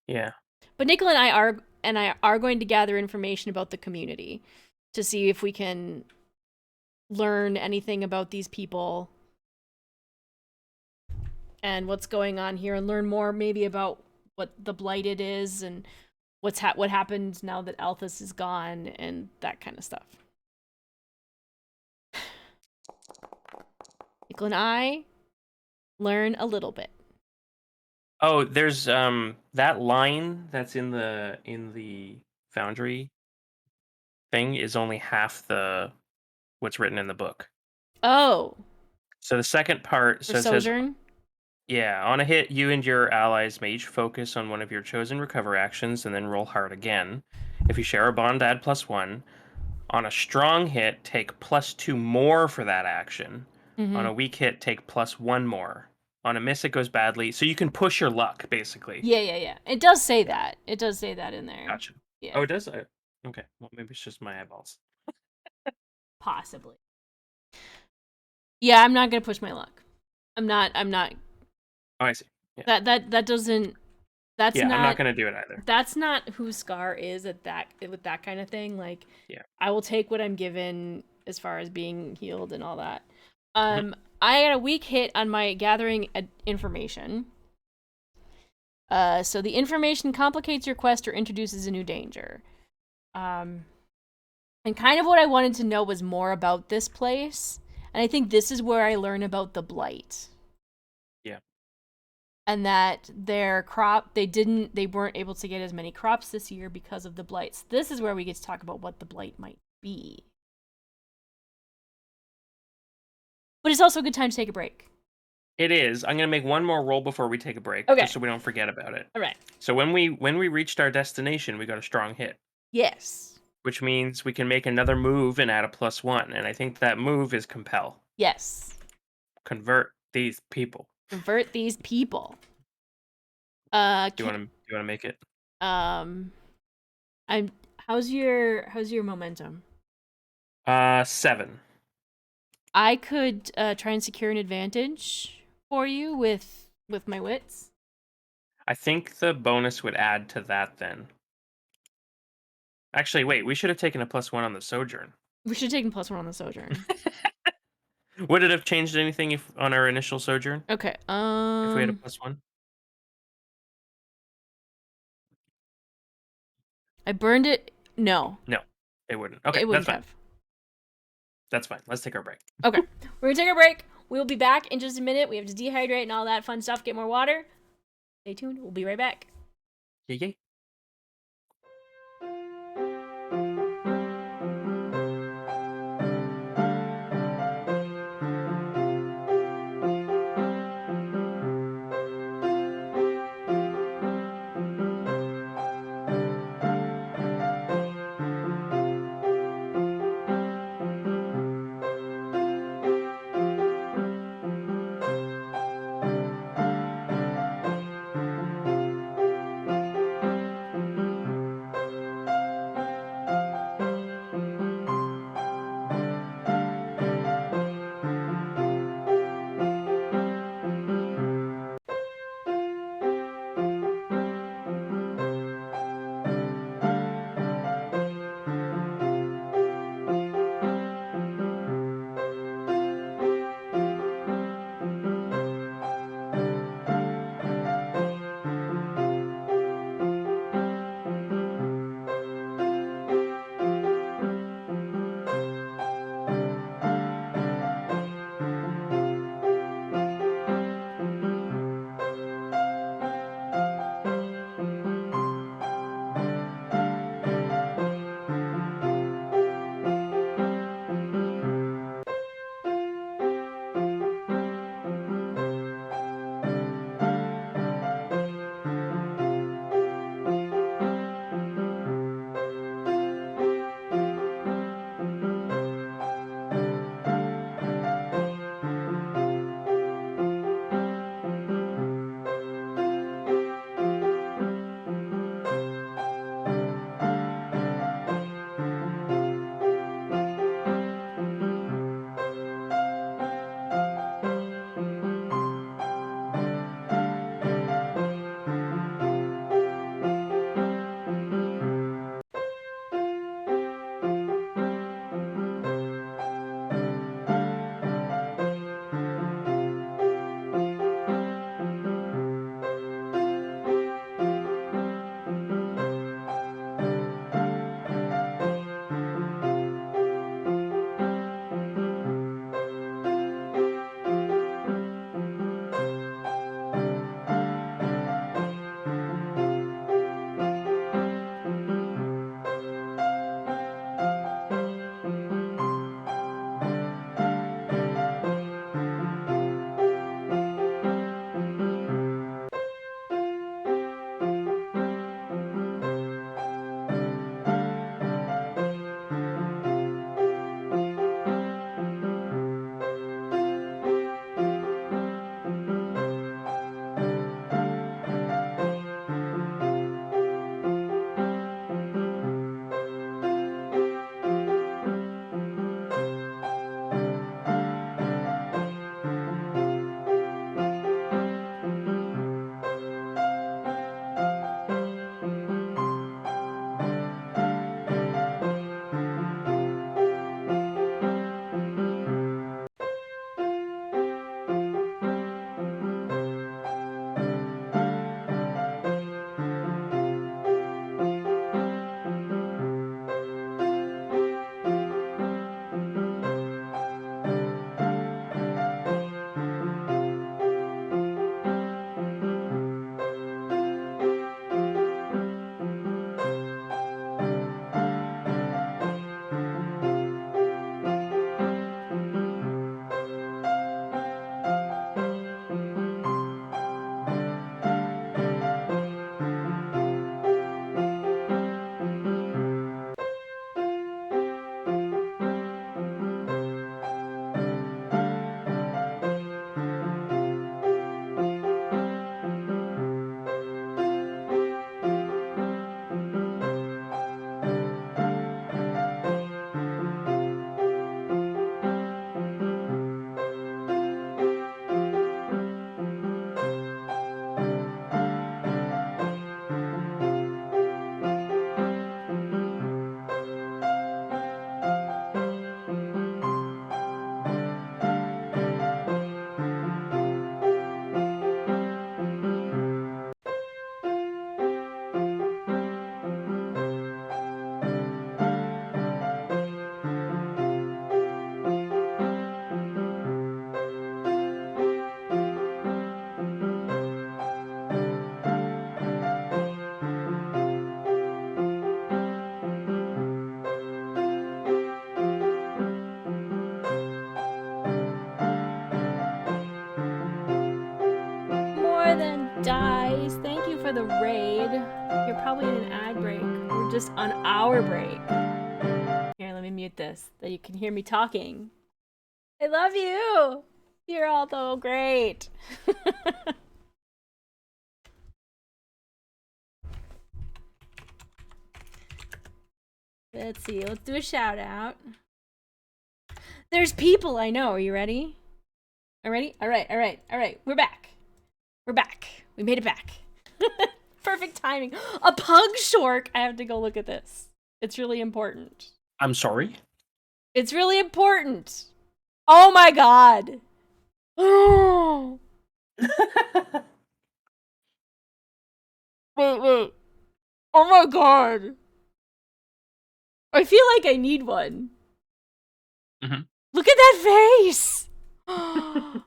Yeah. But Nickel and I are going to gather information about the community to see if we can learn anything about these people and what's going on here, and learn more maybe about what the Blighted is and what happened now that Althus is gone and that kind of stuff. Nicola and I learn a little bit. Oh, there's that line that's in the Foundry thing is only half the what's written in the book. Oh, So the second part, for so it says, Sojourn? yeah, on a hit, you and your allies may each focus on one of your chosen recover actions and then roll hard again. If you share a bond, add +1. On a strong hit, take +2 more for that action. On Mm-hmm. a weak hit, take +1 more. On a miss, it goes badly. So you can push your luck, basically. Yeah. It does say that. It does say that in there. Gotcha. Yeah, Oh, it does? Okay. Well, maybe it's just my eyeballs. possibly. Yeah, I'm not gonna push my luck. I'm not. Oh, I see. Yeah. That doesn't. That's Yeah, I'm not not. going to do it either. That's not who Scar is at that with that kind of thing. Like, Yeah. I will take what I'm given as far as being healed and all that. Mhm. I got a weak hit on my gathering information. So the information complicates your quest or introduces a new danger. And kind of what I wanted to know was more about this place. And I think this is where I learn about the Blight. Yeah. And that their they weren't able to get as many crops this year because of the Blights. This is where we get to talk about what the Blight might be. But it's also a good time to take a break. It is. I'm going to make one more roll before we take a break, Okay. just so we don't forget about it. All right. So when we reached our destination, we got a strong hit, Yes. which means we can make another move and add a +1, and I think that move is compel. Yes. Convert these people. Convert these people. Do you want to make it? I'm how's your momentum? 7. I could try and secure an advantage for you with my wits. I think the bonus would add to that then. Actually, wait, we should have taken a +1 on the sojourn. We should have taken +1 on the sojourn. Would it have changed anything if on our initial sojourn? Okay. If we had a +1? I burned it. No, No, it wouldn't. Okay, it that's wouldn't fine. have. That's fine. Let's take our break. Okay. We're gonna take a break. We'll be back in just a minute. We have to dehydrate and all that fun stuff. Get more water. Stay tuned. We'll be right back. Yay. guys. Thank you for the raid. You're probably in an ad break. We're just on our break. Here, let me mute this so you can hear me talking. I love you. You're all so great. Let's see. Let's do a shout out. There's people I know. Are you ready? Are you ready? All right. We're back. We made it back. Perfect timing. A pug shork. I have to go look at this. It's really important. I'm sorry? It's really important. Oh my god. Oh. Wait. Oh my god. I feel like I need one. Mm-hmm. Look at that face. Oh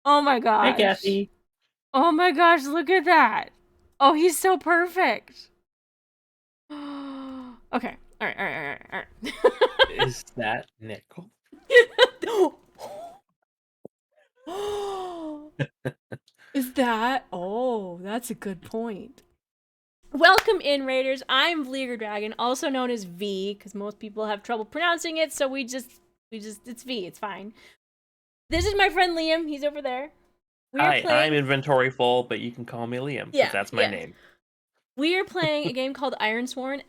my gosh. Hey, Kathy. Oh my gosh, look at that. Oh, he's so perfect. Okay. All right. Is that Nickel? Is that? Oh, that's a good point. Welcome in, Raiders. I'm Vleeger Dragon, also known as V, because most people have trouble pronouncing it, so we just, it's V, it's fine. This is my friend Liam, he's over there. Hi, I'm inventory full, but you can call me Liam, because that's my name. We are playing a game called Ironsworn. !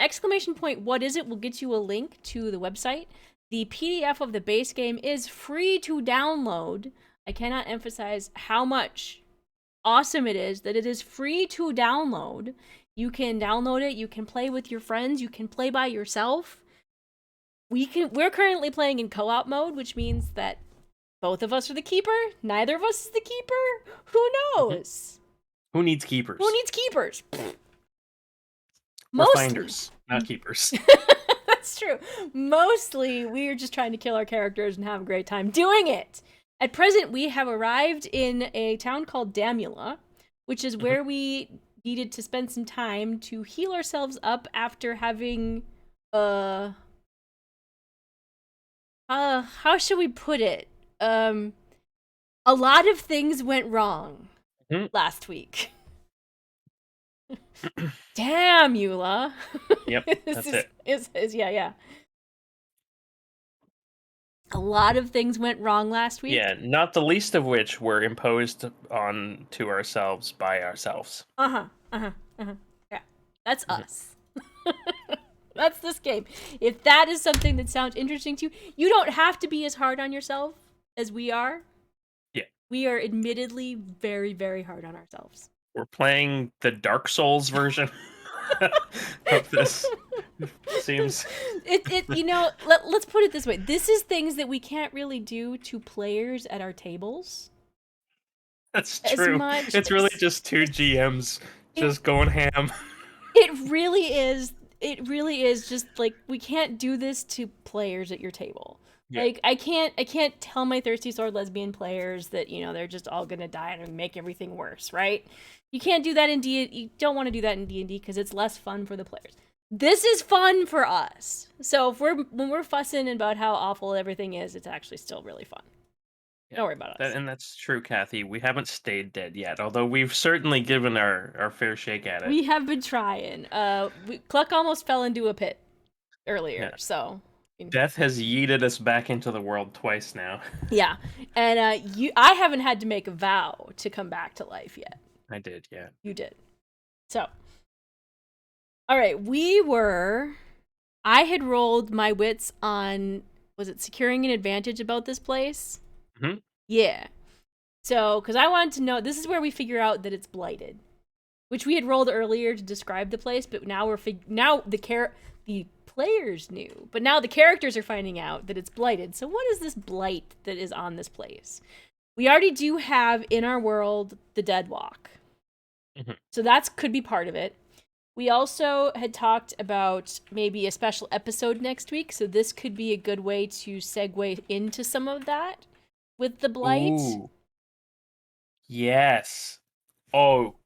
What is it will get you a link to the website. The PDF of the base game is free to download. I cannot emphasize how much awesome it is that it is free to download. You can download it, you can play with your friends, you can play by yourself. We're currently playing in co-op mode, which means that both of us are the keeper, neither of us is the keeper. Who knows? Who needs keepers? Who needs keepers? We're finders, not keepers. That's true. Mostly, we are just trying to kill our characters and have a great time doing it. At present, we have arrived in a town called Damula, which is where we needed to spend some time to heal ourselves up after having, how should we put it? A lot of things went wrong last week. Damn, Eula. Yep, that's it. Yeah. A lot of things went wrong last week. Yeah, not the least of which were imposed on to ourselves by ourselves. Yeah, that's us. That's this game. If that is something that sounds interesting to you, you don't have to be as hard on yourself as we are. Yeah. We are admittedly very, very hard on ourselves. We're playing the Dark Souls version of this. Seems let's put it this way. This is things that we can't really do to players at our tables. That's true. It's really just two GMs just going ham. It really is just like, we can't do this to players at your table. Yeah. Like, I can't tell my Thirsty Sword lesbian players that, they're just all gonna die and make everything worse, right? You can't do that in D&D. You don't want to do that in D&D because it's less fun for the players. This is fun for us. So when we're fussing about how awful everything is, it's actually still really fun. Yeah. Don't worry about us. And that's true, Kathy. We haven't stayed dead yet, although we've certainly given our fair shake at it. We have been trying. Cluck almost fell into a pit earlier, so... Death has yeeted us back into the world twice now. Yeah, and I haven't had to make a vow to come back to life yet. I did, yeah. You did. So, all right, I had rolled my wits on, was it securing an advantage about this place? Mm-hmm. Yeah. So, because I wanted to know, this is where we figure out that it's blighted, which we had rolled earlier to describe the place, but now the players knew, but now the characters are finding out that it's blighted. So what is this blight that is on this place? We already do have in our world the Dead Walk. Mm-hmm. So that could be part of it. We also had talked about maybe a special episode next week, so this could be a good way to segue into some of that with the blight. Ooh. Yes. Oh,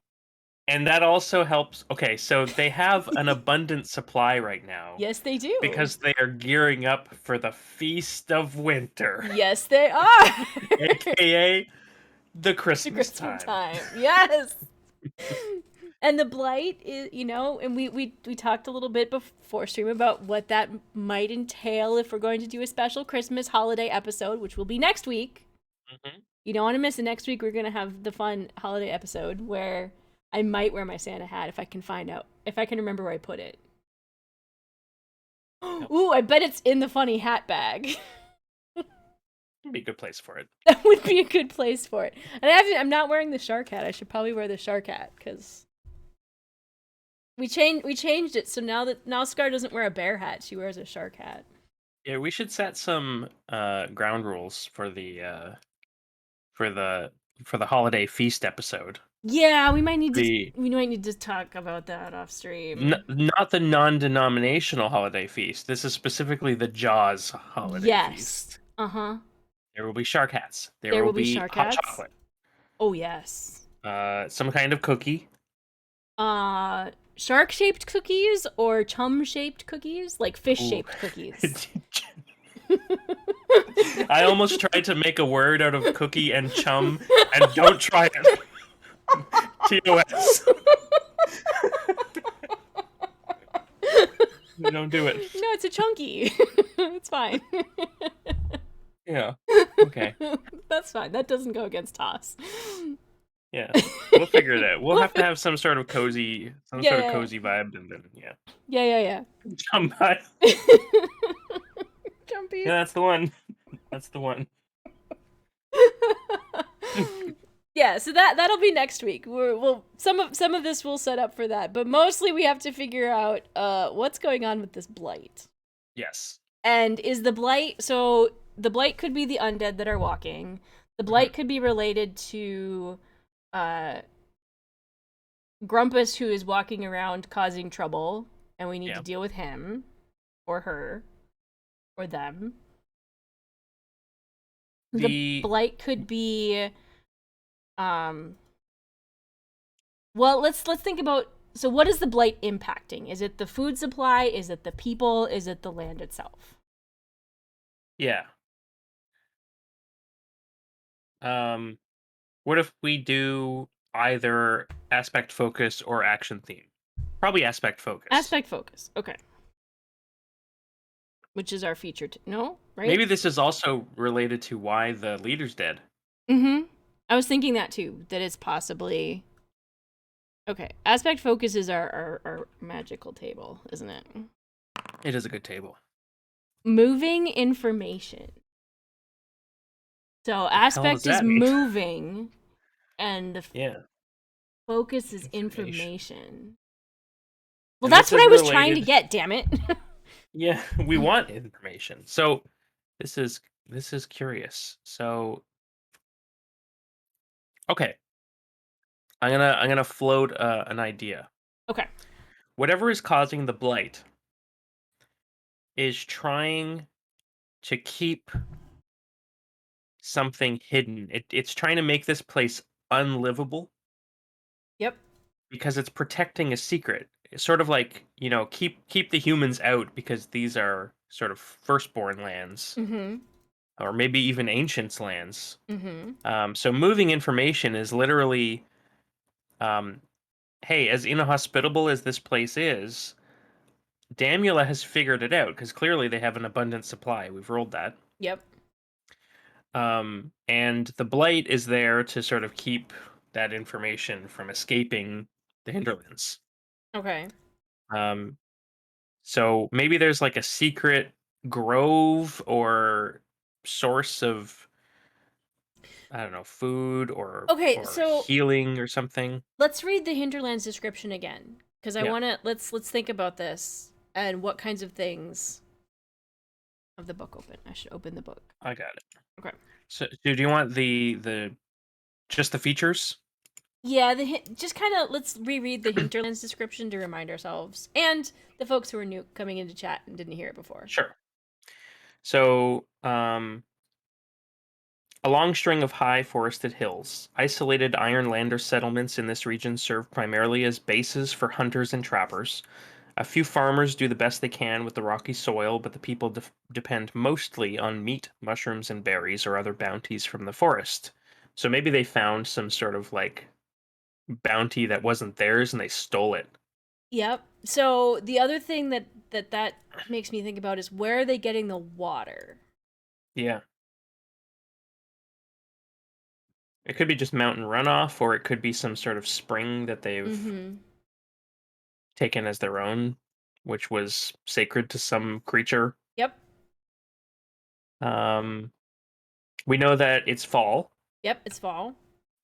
and that also helps. Okay, so they have an abundant supply right now. Yes, they do. Because they are gearing up for the Feast of Winter. Yes, they are. AKA the Christmas time. Yes. And the blight is, and we talked a little bit before stream about what that might entail if we're going to do a special Christmas holiday episode, which will be next week. Mhm. You don't want to miss it. Next week we're gonna have the fun holiday episode where I might wear my Santa hat if I can remember where I put it. Yep. Ooh, I bet it's in the funny hat bag. It'd be a good place for it. That would be a good place for it. And I'm not wearing the shark hat. I should probably wear the shark hat because we changed it. So now Scar doesn't wear a bear hat. She wears a shark hat. Yeah, we should set some ground rules for the for the for the holiday feast episode. Yeah, we The might need to talk about that off stream. not the non-denominational holiday feast. This is specifically the Jaws holiday Yes. feast. Uh-huh. There will be shark hats. There There will will be be shark hot hats. chocolate. Oh yes. Some kind of cookie. Shark-shaped cookies or chum-shaped cookies? Like fish-shaped cookies. I almost tried to make a word out of cookie and chum, and don't try it. TOS. Don't do it. No, it's a chunky. It's fine. Yeah. Okay. That's fine. That doesn't go against toss. Yeah. We'll figure it out. We'll have to have some sort of cozy vibe, and then Yeah. chum vibe. Jumpy. Yeah, that's the one. That's the one. Yeah, so that'll be next week. We'll some of this will set up for that, but mostly we have to figure out what's going on with this blight. Yes. And is the blight so the blight could be the undead that are walking. The blight could be related to Grumpus, who is walking around causing trouble, and we need to deal with him or her or them. The blight could be well, let's think about, so what is the blight impacting? Is it the food supply? Is it the people? Is it the land itself? Yeah. What if we do either aspect focus or action theme? Probably aspect focus. Aspect focus. Okay. Which is our feature no, right? Maybe this is also related to why the leader's dead. Mm-hmm. I was thinking that too, that it's possibly... Okay, aspect focus is our magical table, isn't it? It is a good table. Moving information. So aspect is moving, and the focus is information. Well, and that's what I was trying to get, damn it. Yeah, we want information. So this is curious. So okay. I'm gonna float an idea. Okay. Whatever is causing the blight is trying to keep something hidden. It's trying to make this place unlivable. Yep. Because it's protecting a secret. It's sort of like, keep the humans out because these are sort of firstborn lands. Mm-hmm. Or maybe even ancients' lands. Mm-hmm. So moving information is literally, hey, as inhospitable as this place is, Damula has figured it out because clearly they have an abundant supply. We've rolled that. Yep. And the blight is there to sort of keep that information from escaping the hinterlands. Okay. So maybe there's like a secret grove or source of, I don't know, food or so healing or something. Let's read the hinterlands description again, because I want to let's think about this and what kinds of things. Of the book open. I should open the book. I got it. Okay. So do you want the just the features? Yeah, just kind of let's reread the hinterlands description to remind ourselves and the folks who are new coming into chat and didn't hear it before. Sure. So, a long string of high forested hills. Isolated Ironlander settlements in this region serve primarily as bases for hunters and trappers. A few farmers do the best they can with the rocky soil, but the people depend mostly on meat, mushrooms, and berries or other bounties from the forest. So maybe they found some sort of like bounty that wasn't theirs and they stole it. Yep. So the other thing that makes me think about is where are they getting the water? Yeah. It could be just mountain runoff, or it could be some sort of spring that they've Mm-hmm. taken as their own, which was sacred to some creature. Yep. Um, we know that it's fall. Yep. It's fall.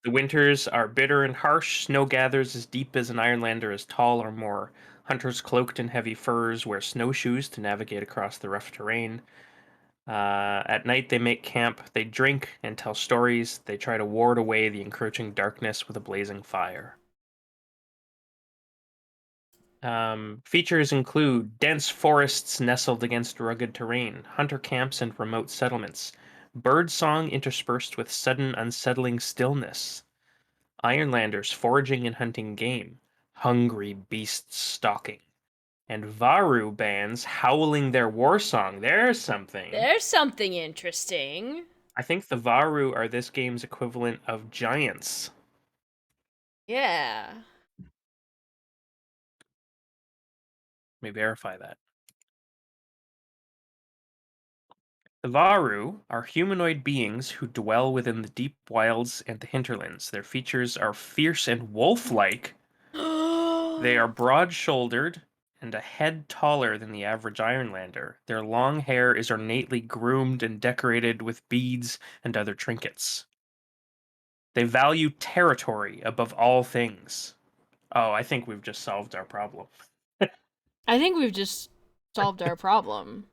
The winters are bitter and harsh. Snow gathers as deep as an Ironlander is tall or more. Hunters cloaked in heavy furs wear snowshoes to navigate across the rough terrain. At night, they make camp, they drink and tell stories. They try to ward away the encroaching darkness with a blazing fire. Features include dense forests nestled against rugged terrain, hunter camps and remote settlements, bird song interspersed with sudden unsettling stillness, Ironlanders foraging and hunting game, hungry beasts stalking, and Varu bands howling their war song. There's something. There's something interesting. I think the Varu are this game's equivalent of giants. Yeah. Let me verify that. The Varu are humanoid beings who dwell within the deep wilds and the hinterlands. Their features are fierce and wolf-like. They are broad-shouldered and a head taller than the average Ironlander. Their long hair is ornately groomed and decorated with beads and other trinkets. They value territory above all things. Oh, I think we've just solved our problem. I think we've just solved our problem.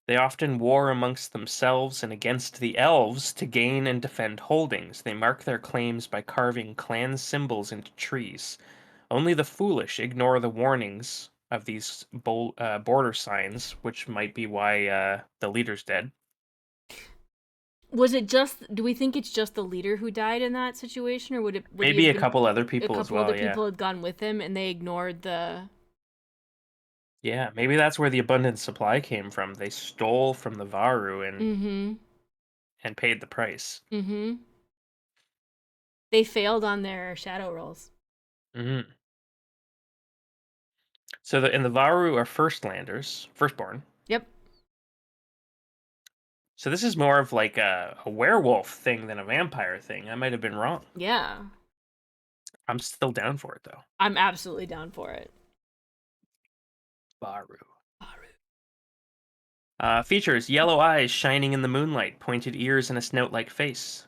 They often war amongst themselves and against the elves to gain and defend holdings. They mark their claims by carving clan symbols into trees. Only the foolish ignore the warnings of these border signs, which might be why the leader's dead. Was it just? Do we think it's just the leader who died in that situation, or would he Maybe have a been couple other a people as couple well, other yeah. people had gone with him and they ignored the? Yeah, maybe that's where the abundant supply came from. They stole from the Varu Mm-hmm. and paid the price. Mm-hmm. They failed on their shadow rolls. Hmm. So the Varu are firstborn. Yep. So this is more of like a werewolf thing than a vampire thing. I might have been wrong. Yeah. I'm still down for it though. I'm absolutely down for it. Varu. Features yellow eyes shining in the moonlight, pointed ears, and a snout like face.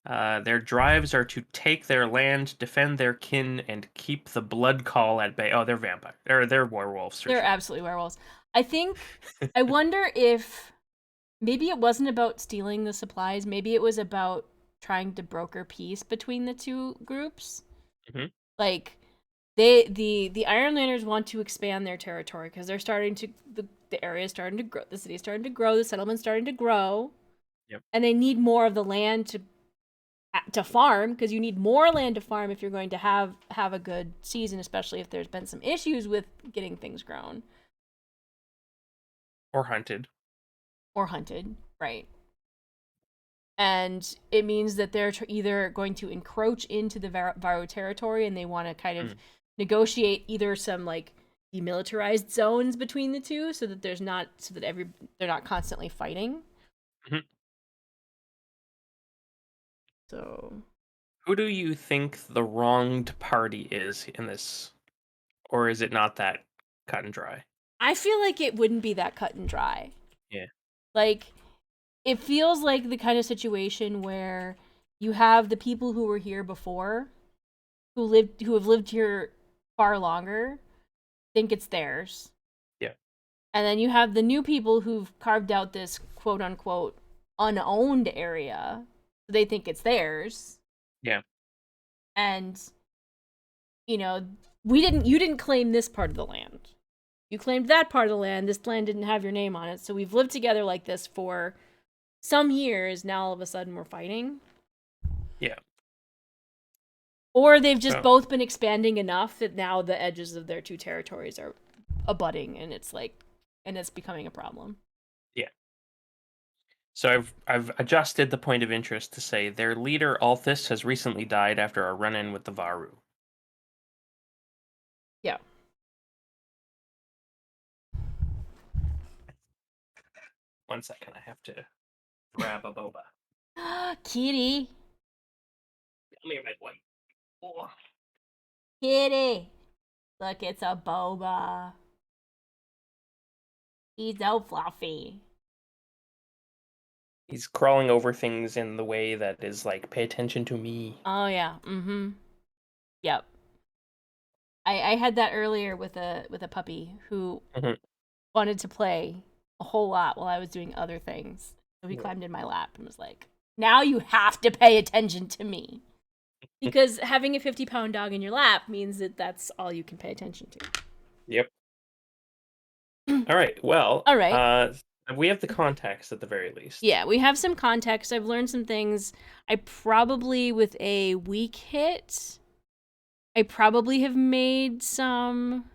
Their drives are to take their land, defend their kin, and keep the blood call at bay. Oh, they're vampire. They're werewolves for They're sure. absolutely werewolves. I think. I wonder if maybe it wasn't about stealing the supplies. Maybe it was about trying to broker peace between the two groups. Hmm. Like the Ironlanders want to expand their territory because they're starting to the area is starting to grow, the city's starting to grow, the settlement's starting to grow, Yep. and they need more of the land to farm because you need more land to farm if you're going to have a good season, especially if there's been some issues with getting things grown Or hunted. or hunted, right? And it means that they're either going to encroach into the Varo territory and they want to kind of Mm. negotiate either some like demilitarized zones between the two so that they're not constantly fighting. Hmm. So Who do you think the wronged party is in this, or is it not that cut and dry? I feel like it wouldn't be that cut and dry. Yeah. Like it feels like the kind of situation where you have the people who were here before who have lived here far longer think it's theirs. Yeah. And then you have the new people who've carved out this quote unquote unowned area. They think it's theirs. Yeah. And you know, you didn't claim this part of the land. You claimed that part of the land. This land didn't have your name on it. So we've lived together like this for some years. Now all of a sudden we're fighting. Yeah. Or they've just So both been expanding enough that now the edges of their two territories are abutting and it's becoming a problem. yeah. So I've adjusted the point of interest to say their leader Althus has recently died after a run-in with the Varu. Yeah. One second, I have to grab a boba. Kitty. Tell me, red one. Oh. Kitty. Look, it's a boba. He's so fluffy. He's crawling over things in the way that is like, pay attention to me. Oh yeah. Mm-hmm. Yep. I had that earlier with a puppy who wanted to play a whole lot while I was doing other things. So he climbed in my lap and was like, "Now you have to pay attention to me." Because having a 50-pound dog in your lap means that that's all you can pay attention to. Yep. All right. Well, All right. We have the context at the very least. Yeah, we have some context. I've learned some things. I probably, with a weak hit, I probably have made some.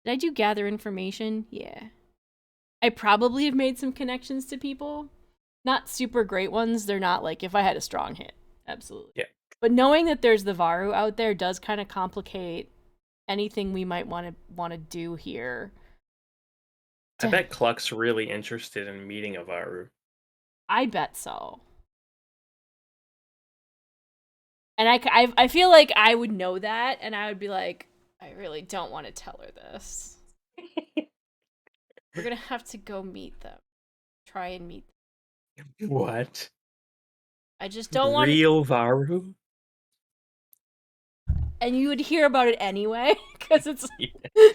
Did I do gather information? Yeah. I probably have made some connections to people. Not super great ones. They're not like if I had a strong hit. Absolutely. Yeah. But knowing that there's the Varu out there does kind of complicate anything we might want to do here. I bet Cluck's really interested in meeting a Varu. I bet so. And I feel like I would know that, and I would be like, I really don't want to tell her this. We're gonna have to go meet them. Try and meet them. What? I just don't want real Varu? And you would hear about it anyway, because it's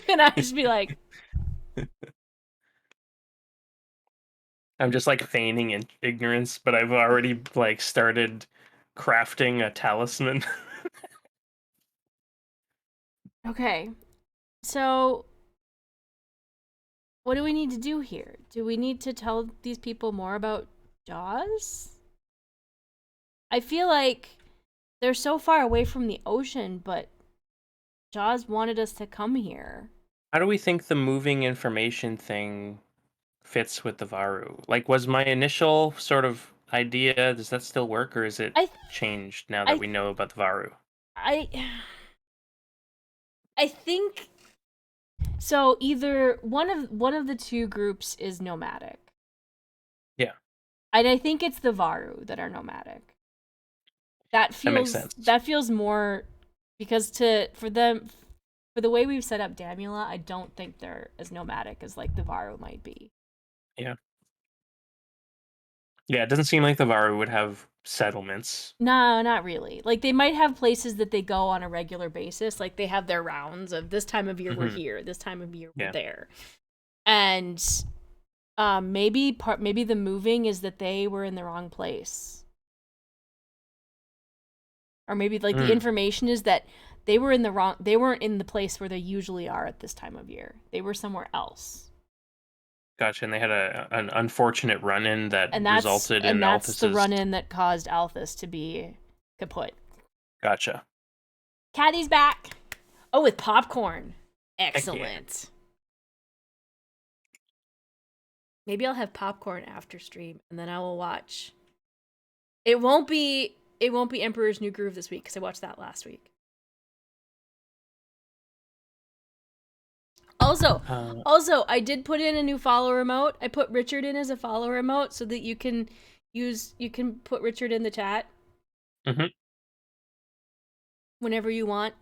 and I'd just be like, I'm just like feigning ignorance, but I've already like started crafting a talisman. okay, so what do we need to do here? Do we need to tell these people more about Jaws? I feel like they're so far away from the ocean, but Jaws wanted us to come here. How do we think the moving information thing fits with the Varu? Like, was my initial sort of idea, does that still work, or is it I changed now that I we know about the Varu? I I think so. Either one of the two groups is nomadic. Yeah. And I think it's the Varu that are nomadic. That makes sense. That feels more because for the way we've set up Damula, I don't think they're as nomadic as like the Varu might be. Yeah. Yeah, it doesn't seem like the Varu would have settlements. No, not really. Like they might have places that they go on a regular basis. Like they have their rounds of this time of year we're here, this time of year we're there. And maybe the moving is that they were in the wrong place. Or maybe like the information is that they weren't in the place where they usually are at this time of year. They were somewhere else. Gotcha, and they had an unfortunate run-in that resulted in that's the Althus's... run-in that caused Althus to be kaput. Gotcha. Caddy's back. Oh, with popcorn. Excellent. Maybe I'll have popcorn after stream, and then I will watch. It won't be Emperor's New Groove this week because I watched that last week. Also, I did put in a new follower emote. I put Richard in as a follower emote so that you can put Richard in the chat. Whenever you want.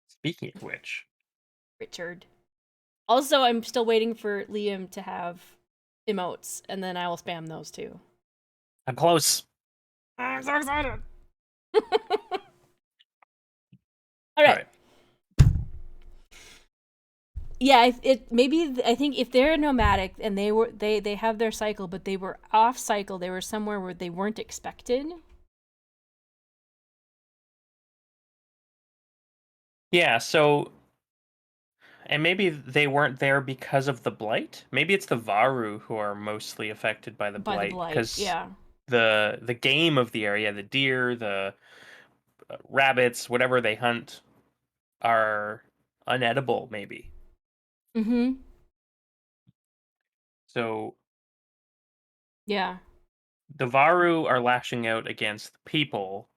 Speaking of which, Richard. Also, I'm still waiting for Liam to have emotes, and then I will spam those too. I'm close. I'm so excited. All right. Yeah, I think if they're nomadic and they have their cycle, but they were off cycle, they were somewhere where they weren't expected. Yeah, so, and maybe they weren't there because of the blight. Maybe it's the Varu who are mostly affected by the blight. Because yeah. the game of the area, the deer, the rabbits, whatever they hunt, are unedible. Maybe. So Yeah. the Varu are lashing out against the people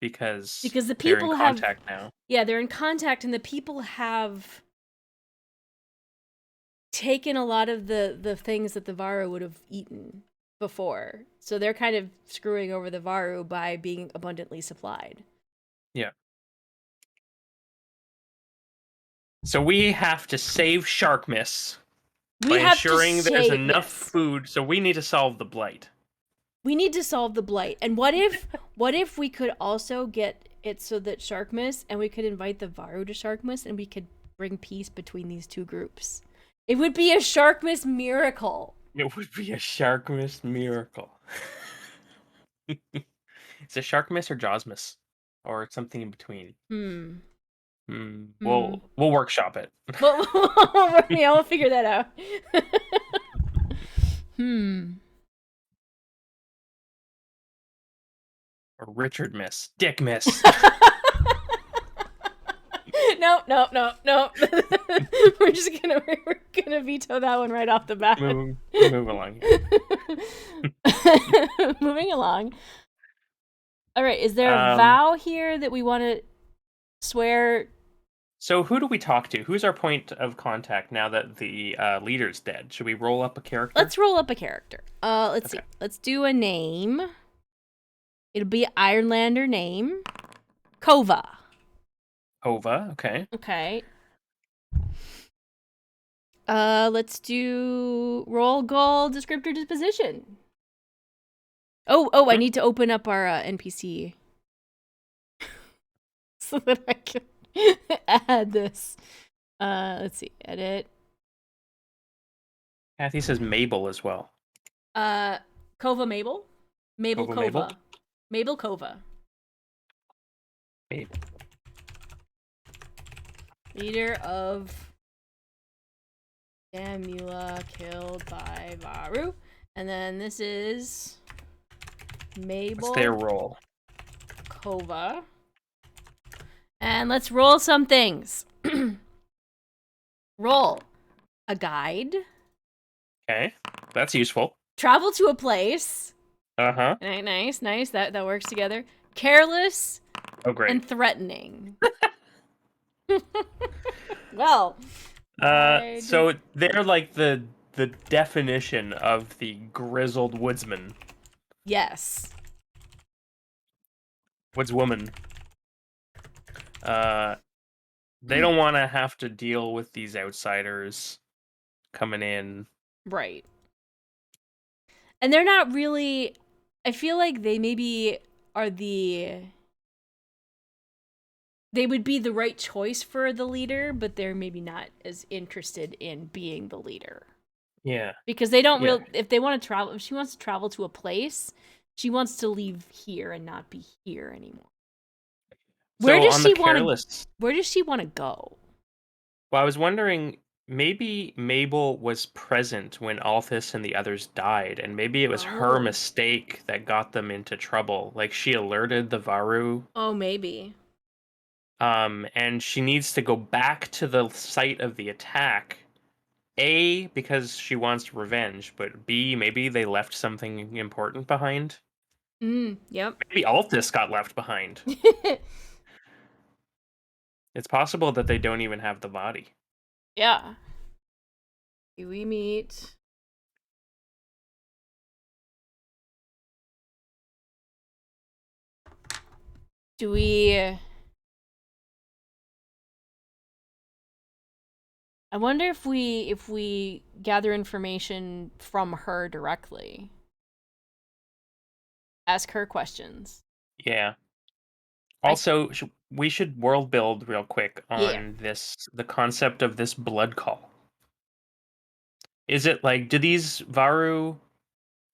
because Because the they're in people have, contact now. yeah, they're in contact, and the people have taken a lot of the things that the Varu would have eaten before. So they're kind of screwing over the Varu by being abundantly supplied. Yeah. So we have to save Sharkmiss We by have to ensuring there's save enough Miss. food. So we need to solve the blight. We need to solve the blight. And what if we could also get it so that Sharkmas, and we could invite the Varu to Sharkmas, and we could bring peace between these two groups? It would be a Sharkmas miracle. It would be a Sharkmiss miracle. It's a Sharkmiss or Jawsmiss, or something in between. Hmm. We'll workshop it. Well, yeah, we'll figure that out. Hmm. Or Richard Miss, Dick Miss. No. we're gonna veto that one right off the bat. Move along here. Moving along. All right, is there a Um, vow here that we want to swear? So who do we talk to? Who's our point of contact now that the leader's dead? Should we roll up a character? Let's roll up a character. Let's see. Let's do a name. It'll be Ironlander name. Kova. Hova, okay. Okay. Let's do roll goal descriptor disposition. I need to open up our NPC so that I can add this. Let's see, edit. Kathy says Mabel as well. Kova Mabel? Mabel Kova Kova. Mabel? Mabel Kova. Mabel. Leader of Damula killed by Varu. And then this is Mabel What's their role? Kova. And let's roll some things. Roll a guide. Okay, that's useful. Travel to a place. Uh-huh. Nice. That works together. Careless Oh, great. and threatening. Well. So they're like the definition of the grizzled woodsman. Yes. Woodswoman. They don't want to have to deal with these outsiders coming in. Right. And they're not really, I feel like they maybe are they would be the right choice for the leader, but they're maybe not as interested in being the leader. Yeah. Because they don't if they want to travel, if she wants to travel to a place, she wants to leave here and not be here anymore. Where does she want to go? Well, I was wondering, maybe Mabel was present when Althus and the others died, and maybe it was her mistake that got them into trouble. Like, she alerted the Varu. Oh, maybe. And she needs to go back to the site of the attack. A, because she wants revenge, but B, maybe they left something important behind. Yep. Maybe Althus got left behind. It's possible that they don't even have the body. Yeah. We meet. Do we... I wonder if we gather information from her directly. Ask her questions. Yeah. Also, we should world build real quick on the concept of this blood call. Is it like, do these Varu...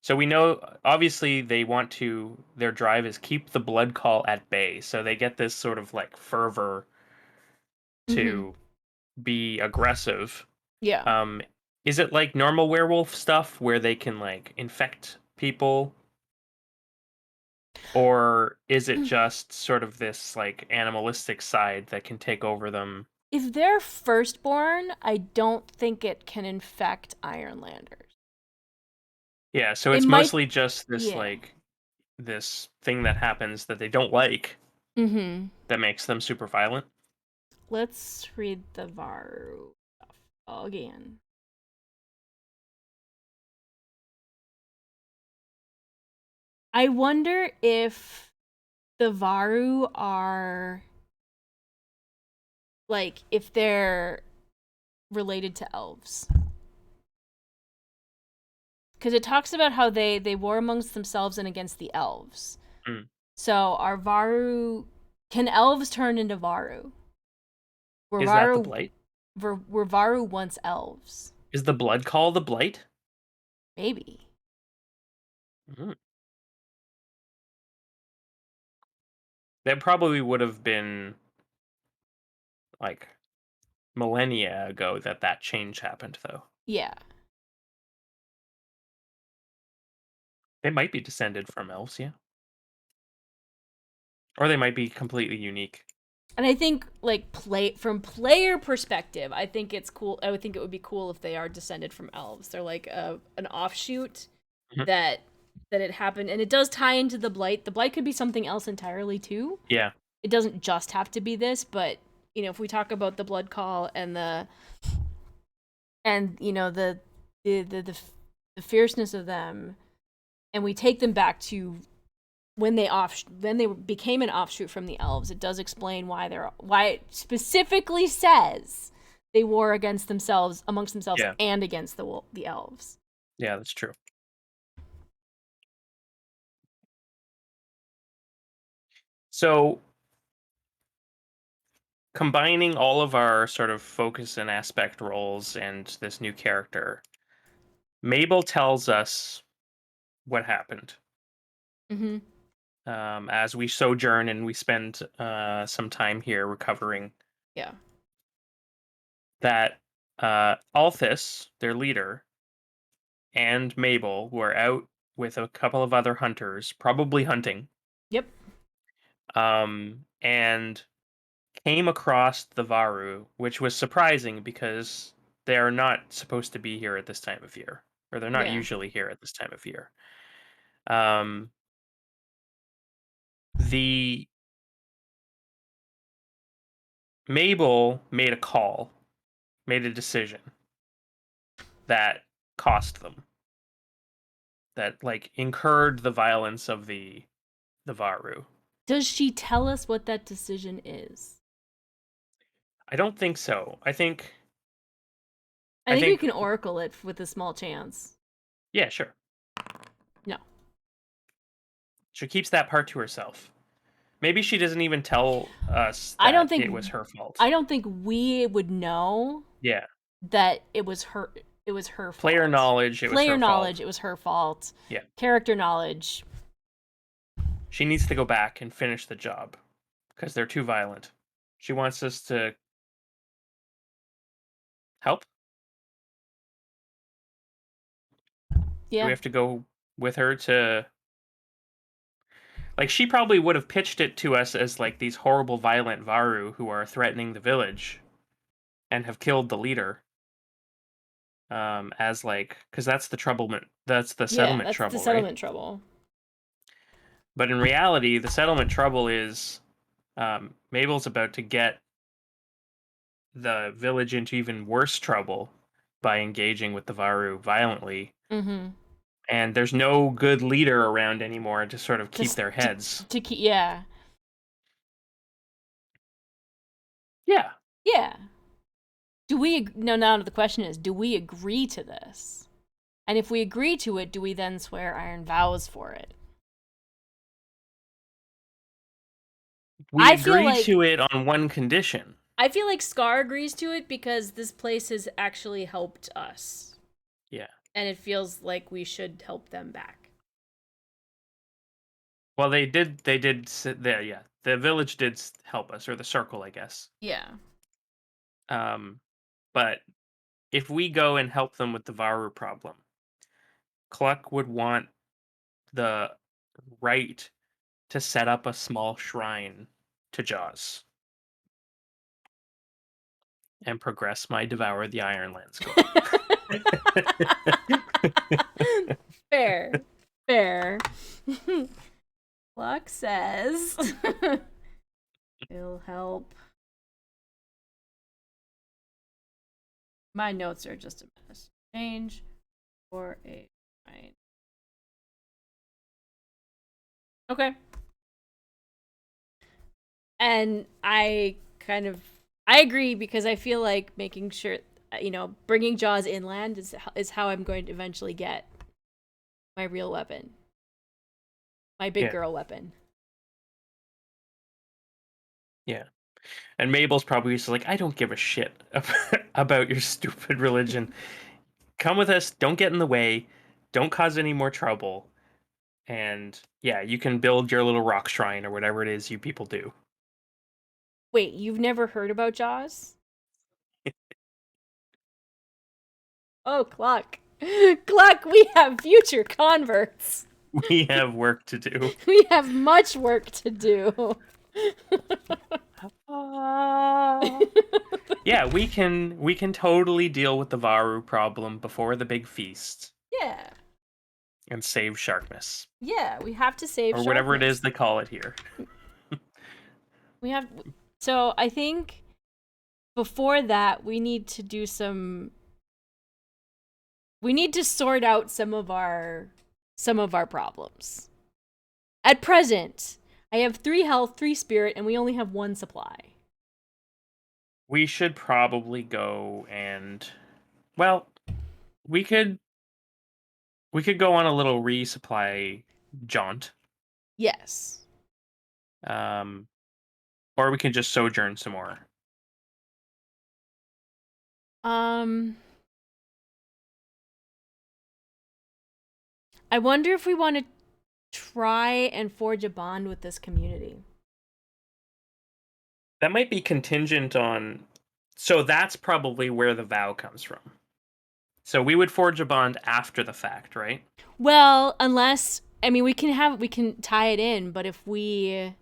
So we know, obviously, their drive is keep the blood call at bay. So they get this sort of like fervor to be aggressive. Yeah. Is it like normal werewolf stuff where they can like infect people? Or is it just sort of this like animalistic side that can take over them? If they're firstborn, I don't think it can infect Ironlanders. Yeah, so It it's might. mostly just this Yeah. like this thing that happens that they don't like Mm-hmm. that makes them super violent. Let's read the Varu stuff again. I wonder if the Varu are like if they're related to elves. Because it talks about how they war amongst themselves and against the elves. Mm. So are Varu, can elves turn into Varu? Were Is that the Varu blight? were Varu once elves? Is the blood call the blight? Maybe. Mm. That probably would have been like millennia ago that change happened, though. Yeah. They might be descended from elves, yeah, or they might be completely unique. And I think like from player perspective, I think it's cool. I would think it would be cool if they are descended from elves. They're like an offshoot Mhm. that it happened, and it does tie into the blight. The blight could be something else entirely too. Yeah, It doesn't just have to be this, but if we talk about the blood call and the fierceness of them, and we take them back to when they became an offshoot from the elves, it does explain why it specifically says they war against themselves amongst themselves yeah, and against the elves. yeah. That's true. So combining all of our sort of focus and aspect roles and this new character, Mabel tells us what happened Mm-hmm. as we sojourn and we spend some time here recovering. Yeah. That Althus, their leader, and Mabel were out with a couple of other hunters, probably hunting, Yep. and came across the Varu, which was surprising because they are not supposed to be here at this time of year, or they're not Yeah. usually here at this time of year. Um, the Mabel made a call, made a decision that cost them, that like incurred the violence of the Varu. Does she tell us what that decision is? I don't think so. I I think we think can oracle it with a small chance. yeah, sure. No. She keeps that part to herself. Maybe she doesn't even tell us I don't that think it was her fault. I don't think we would know Yeah. that it was her Player fault. knowledge, it was Player her knowledge, fault. it was her fault. Yeah. Character knowledge, She needs to go back and finish the job because they're too violent. She wants us to help. Do we yeah. have to go with her to like she probably would have pitched it to us as like these horrible violent Varu who are threatening the village and have killed the leader. As like because that's the Yeah, settlement that's the trouble, right? settlement trouble. But in reality, the settlement trouble is Mabel's about to get the village into even worse trouble by engaging with the Varu violently, Mm-hmm. and there's no good leader around anymore to sort of keep Just their heads. to keep, yeah. Yeah, Yeah. Do we no now the question is, do we agree to this? And if we agree to it, do we then swear iron vows for it? we I feel agree like to it on one condition. Scar agrees to it because this place has actually helped us. Yeah. And it feels like we should help them back. Well, they did. They did. There, yeah. The village did help us, or the circle, I guess. Yeah. Um, but if we go and help them with the Varu problem, Cluck would want the right to set up a small shrine to Jaws and progress my Devour the Ironlands goal. Fair. Fair. Cluck says it'll help. My notes are just a mess. Change for a fine. Okay. And I agree because I feel like making sure bringing Jaws inland is how I'm going to eventually get my real weapon, my big girl weapon. Yeah. And Mabel's probably just like, I don't give a shit about your stupid religion. Come with us. Don't get in the way. Don't cause any more trouble. And yeah, you can build your little rock shrine or whatever it is you people do. Wait, you've never heard about Jaws? Oh, Cluck. Cluck, we have future converts. We have work to do. We have much work to do. Yeah, we can totally deal with the Varu problem before the big feast. Yeah. And save Sharkness. Yeah, we have to save or Sharkness. whatever it is they call it here. We have so I think before that we need to do some we need to sort out some of our problems. At present, I have 3 health, 3 spirit, and we only have 1 supply. We should probably go and, well, we could go on a little resupply jaunt. Yes. Or we can just sojourn some more. I wonder if we want to try and forge a bond with this community. That might be contingent on, so that's probably where the vow comes from. So we would forge a bond after the fact, right? Well, unless we can tie it in, but if we,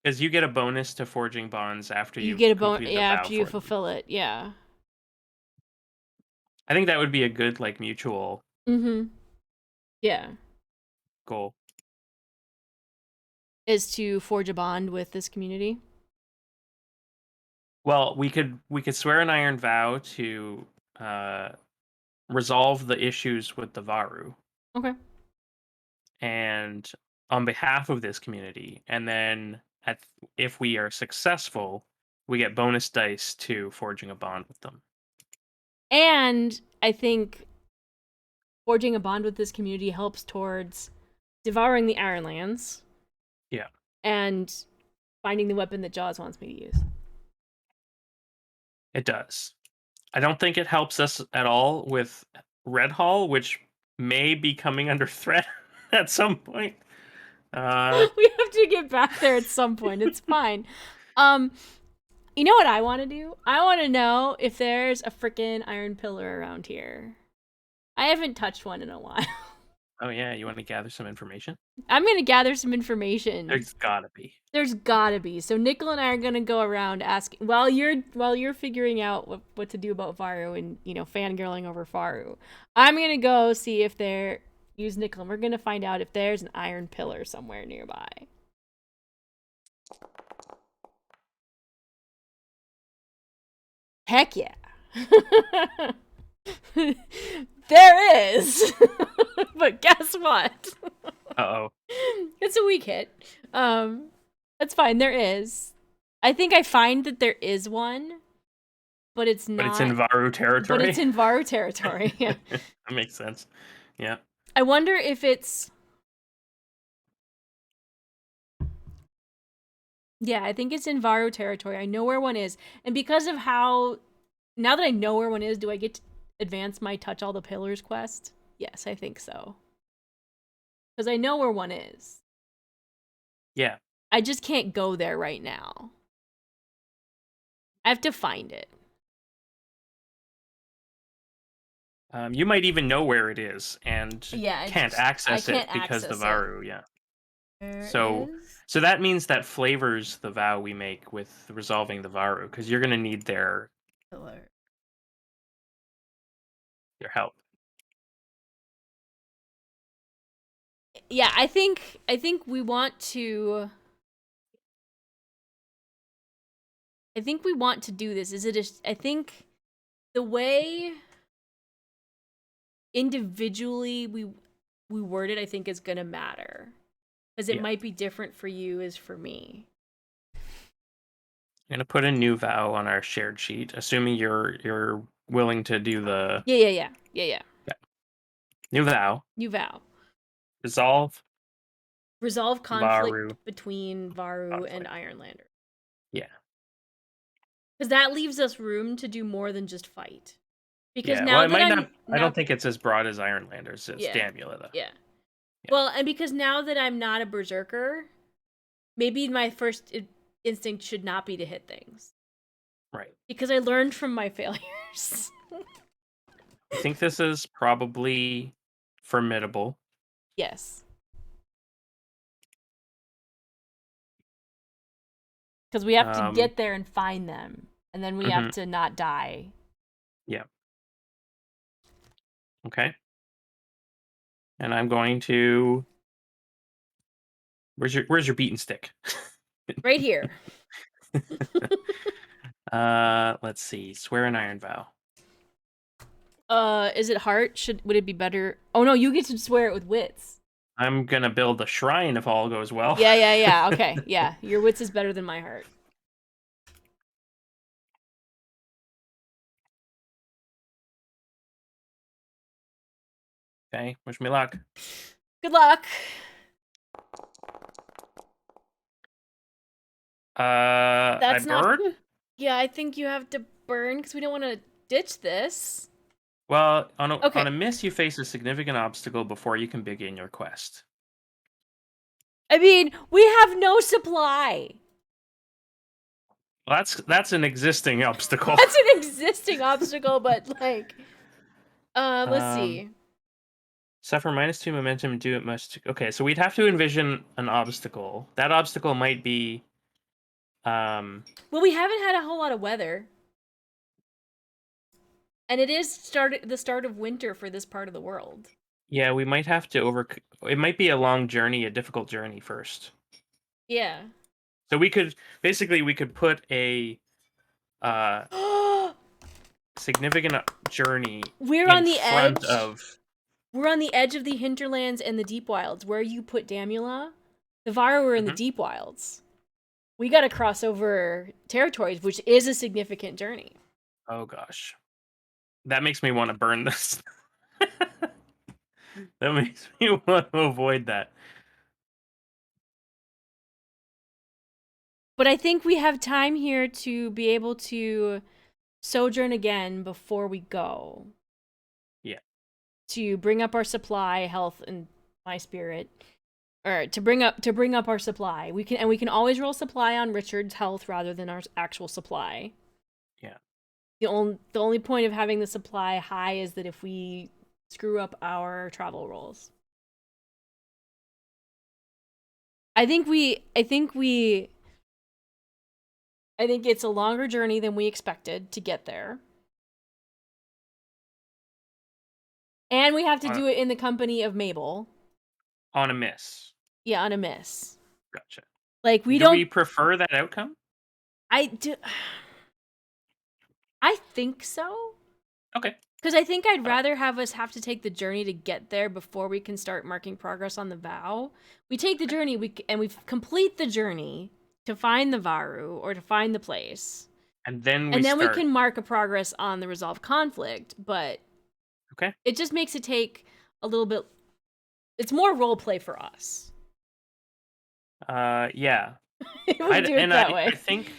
because you get a bonus to forging bonds after you get a bonus, after you fulfill it, yeah. I think that would be a good mutual. Yeah. Goal is to forge a bond with this community. Well, we could swear an iron vow to resolve the issues with the Varu. Okay. And on behalf of this community, and then if we are successful, we get bonus dice to forging a bond with them. And I think forging a bond with this community helps towards devouring the Ironlands. Yeah. And finding the weapon that Jaws wants me to use. It does. I don't think it helps us at all with Red Hall, which may be coming under threat at some point. We have to get back there at some point. It's fine. You know what I want to do? I want to know if there's a freaking iron pillar around here. I haven't touched one in a while. Oh yeah, you want to gather some information? I'm gonna gather some information. There's gotta be. There's gotta be. So Nickel and I are gonna go around asking while you're figuring out what to do about Faru and fangirling over Faru. I'm gonna go see if use Nickel and we're gonna find out if there's an iron pillar somewhere nearby. Heck yeah. There is. But guess what? Uh-oh. It's a weak hit. That's fine. There is. I think I find that there is one, but it's not. But it's in Varu territory. But it's in Varu territory. Yeah. That makes sense. Yeah. I wonder if it's. Yeah, I think it's in Varu territory. I know where one is, and because of how, now that I know where one is, do I get to advance my touch all the pillars quest? Yes, I think so. Because I know where one is. Yeah. I just can't go there right now. I have to find it. You might even know where it is and can't access it because the Varu, yeah. So that means that flavors the vow we make with resolving the Varu, because you're going to need their Your help. Yeah, I think we want to. I think we want to do this. I think the way individually we word it, I think is gonna matter because it Yeah. might be different for you as for me. I'm gonna put a new vow on our shared sheet, assuming you're willing to do the Yeah. new vow. New vow. Resolve Resolve conflict Varu between Varu and conflict. Ironlander. Yeah. Because that leaves us room to do more than just fight. Because Yeah. Well, now it that might I'm not. I now don't think it's as broad as Ironlander's. It's yeah. Damula though. Yeah. Yeah. Well, and because now that I'm not a berserker, maybe my first instinct should not be to hit things. Right. Because I learned from my failures. I think this is probably formidable. Yes. Because we have to get there and find them. And then we have to not die. Yeah. Okay. And I'm going to. Where's your beaten stick? Right here. Let's see. Swear an iron vow. Is it heart? Would it be better? Oh no, you get to swear it with wits. I'm gonna build a shrine if all goes well. Yeah. Okay, yeah. Your wits is better than my heart. Okay. Wish me luck. Good luck. I That's not. burn? Yeah, I think you have to burn because we don't want to ditch this. Well, on Okay. a miss, you face a significant obstacle before you can begin your quest. I mean, we have no supply. Well, that's an existing obstacle. That's an existing obstacle, but like, let's Um, see. Suffer -2 momentum. Do it must. Okay, so we'd have to envision an obstacle. That obstacle might be. Well, we haven't had a whole lot of weather, and it is the start of winter for this part of the world. Yeah, we might have to It might be a long journey, a difficult journey first. Yeah. So we could put a significant journey We're in on the front edge. of. We're on the edge of the hinterlands and the deep wilds. Where you put Damula, the Varu are in the deep wilds. We gotta cross over territories, which is a significant journey. Oh gosh, that makes me want to burn this. That makes me want to avoid that. But I think we have time here to be able to sojourn again before we go. Yeah. To bring up our supply, health, and my spirit. Or to bring up our supply. We can always roll supply on Richard's health rather than our actual supply. Yeah. The only point of having the supply high is that if we screw up our travel rolls. I think it's a longer journey than we expected to get there. And we have to do it in the company of Mabel. On a miss. Yeah, on a miss. Gotcha. Like Do we prefer that outcome? I think so. Okay. Because I think I'd rather have us have to take the journey to get there before we can start marking progress on the vow. We take the journey, we complete the journey to find the Varu or to find the place. And then we can mark a progress on the resolve conflict, but okay, it just makes it take a little bit. It's more role play for us. Yeah. We do it that way. I think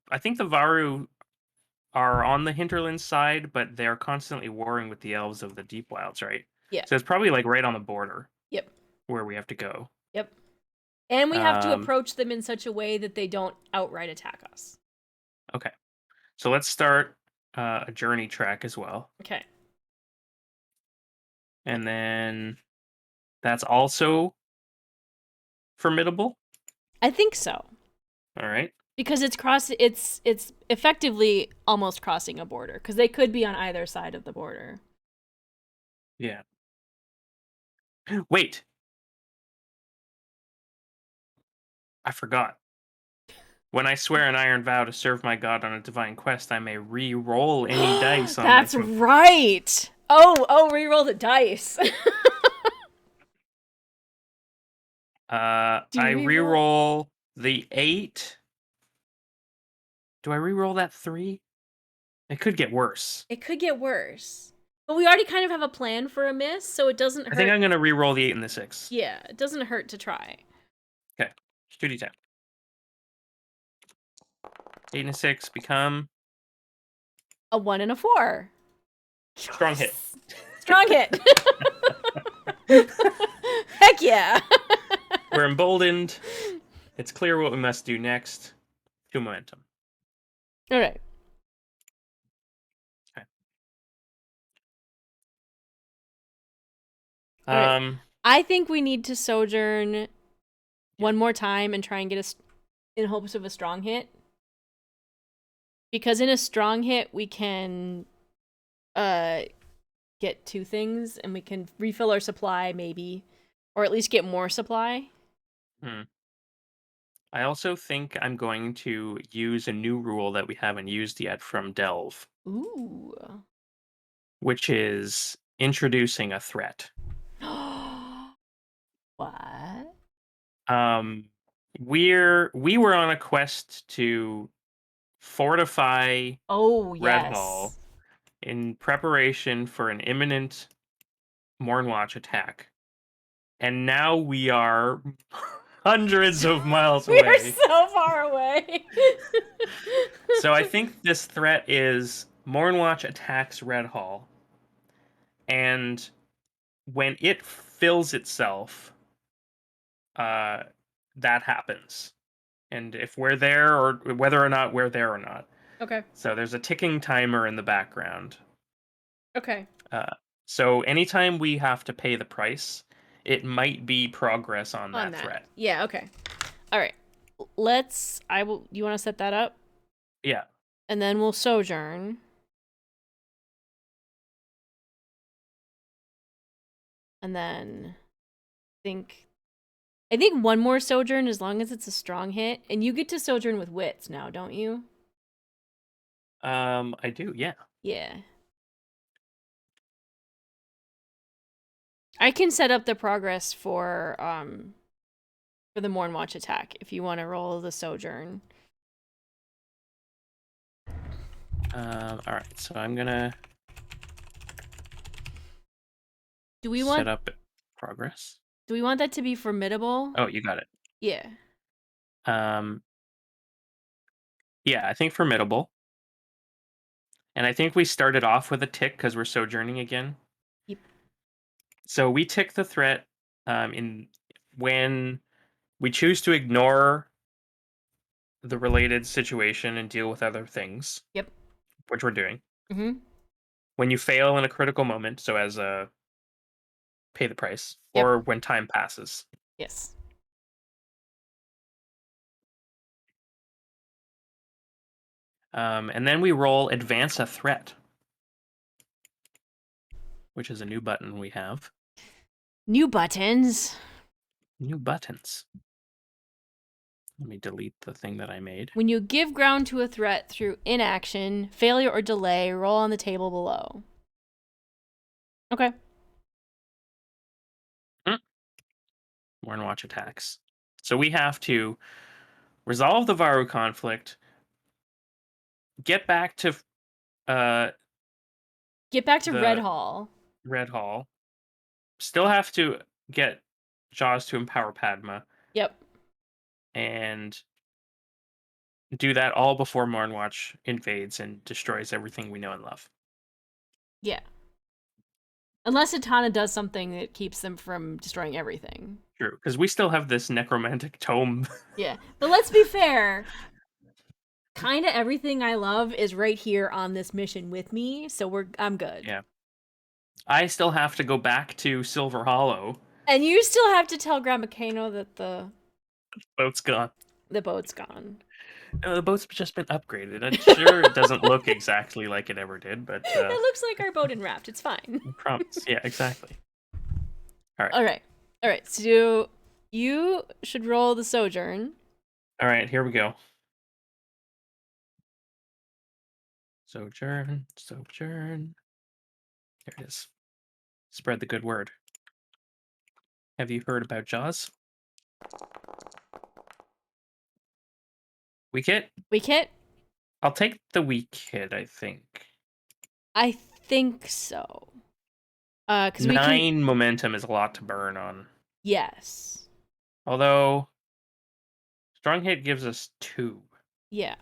I think the Varu are on the hinterland side, but they're constantly warring with the elves of the deep wilds, right? Yeah. So it's probably like right on the border. Yep. Where we have to go. Yep. And we have to approach them in such a way that they don't outright attack us. Okay. So let's start a journey track as well. Okay. And then that's also formidable? I think so. All right. Because it's effectively almost crossing a border because they could be on either side of the border. Yeah. Wait. I forgot. When I swear an iron vow to serve my god on a divine quest, I may re-roll any dice on my... That's right. Oh, re-roll the dice. Do you I re-roll? re-roll the 8. Do I re-roll that 3? It could get worse. It could get worse. But we already kind of have a plan for a miss, so it doesn't hurt. I think I'm going to re-roll the 8 and the 6. Yeah, it doesn't hurt to try. Okay. 2d10. 8 and a 6 become... A 1 and a 4. Strong hit. Strong hit. Heck yeah. We're emboldened. It's clear what we must do next. 2 momentum. All right. Okay. All right. I think we need to sojourn one more time and try and get us in hopes of a strong hit. Because in a strong hit, we can get 2 things, and we can refill our supply, maybe. Or at least get more supply. I also think I'm going to use a new rule that we haven't used yet from Delve. Ooh. Which is introducing a threat. What? We were on a quest to fortify Red Hall in preparation for an imminent Mornwatch attack. And now we are hundreds of miles away. We're so far away. So I think this threat is Mornwatch attacks Red Hall. And when it fills itself, that happens. And if we're there, or whether or not we're there or not. Okay. So there's a ticking timer in the background. Okay. So anytime we have to pay the price, it might be progress on that threat. Yeah, okay. All right. You want to set that up? Yeah. And then we'll sojourn. And then I think one more sojourn as long as it's a strong hit. And you get to sojourn with wits now, don't you? I do, yeah. Yeah. I can set up the progress for the Mornwatch attack if you want to roll the sojourn. Alright, so I'm gonna set up progress. Do we want that to be formidable? Oh, you got it. Yeah. Yeah, I think formidable. And I think we started off with a tick because we're sojourning again. Yep. So we tick the threat when we choose to ignore the related situation and deal with other things. Yep. Which we're doing. Mm-hmm. When you fail in a critical moment, so as a pay the price, or when time passes. Yes. And then we roll advance a threat, which is a new button we have. New buttons. New buttons. Let me delete the thing that I made. When you give ground to a threat through inaction, failure, or delay, roll on the table below. Okay. Mornwatch attacks. So we have to resolve the Varu conflict, get back to Red Hall. Red Hall. Still have to get Jaws to empower Padma. Yep. And do that all before Mornwatch invades and destroys everything we know and love. Yeah. Unless Atana does something that keeps them from destroying everything. True, because we still have this necromantic tome. Yeah, but let's be fair. Kind of everything I love is right here on this mission with me, so I'm good. Yeah. I still have to go back to Silver Hollow. And you still have to tell Grandma Kano that the boat's gone. The boat's gone. The boat's just been upgraded. I'm sure it doesn't look exactly like it ever did, but It looks like our boat in Raft. It's fine. I promise. Yeah, exactly. All right. All right. All right. So you should roll the sojourn. All right, here we go. Sojourn, sojourn. There it is. Spread the good word. Have you heard about Jaws? Weak hit? Weak hit? I'll take the weak hit, I think. I think so. Because we can. 9 momentum is a lot to burn on. Yes. Although, strong hit gives us 2. Yeah.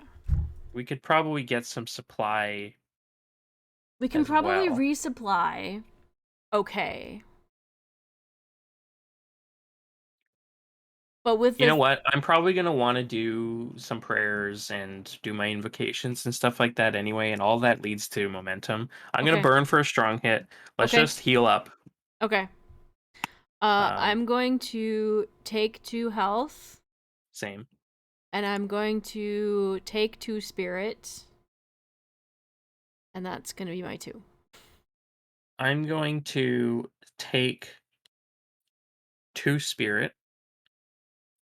We could probably get some supply We can as probably well. resupply. Okay. But with You know this. what? I'm probably going to want to do some prayers and do my invocations and stuff like that anyway, and all that leads to momentum. I'm going to Okay. burn for a strong hit. Let's Okay. just heal up. Okay. Um, I'm going to take 2 health. Same. And I'm going to take 2 spirit. And that's going to be my 2. I'm going to take 2 spirit,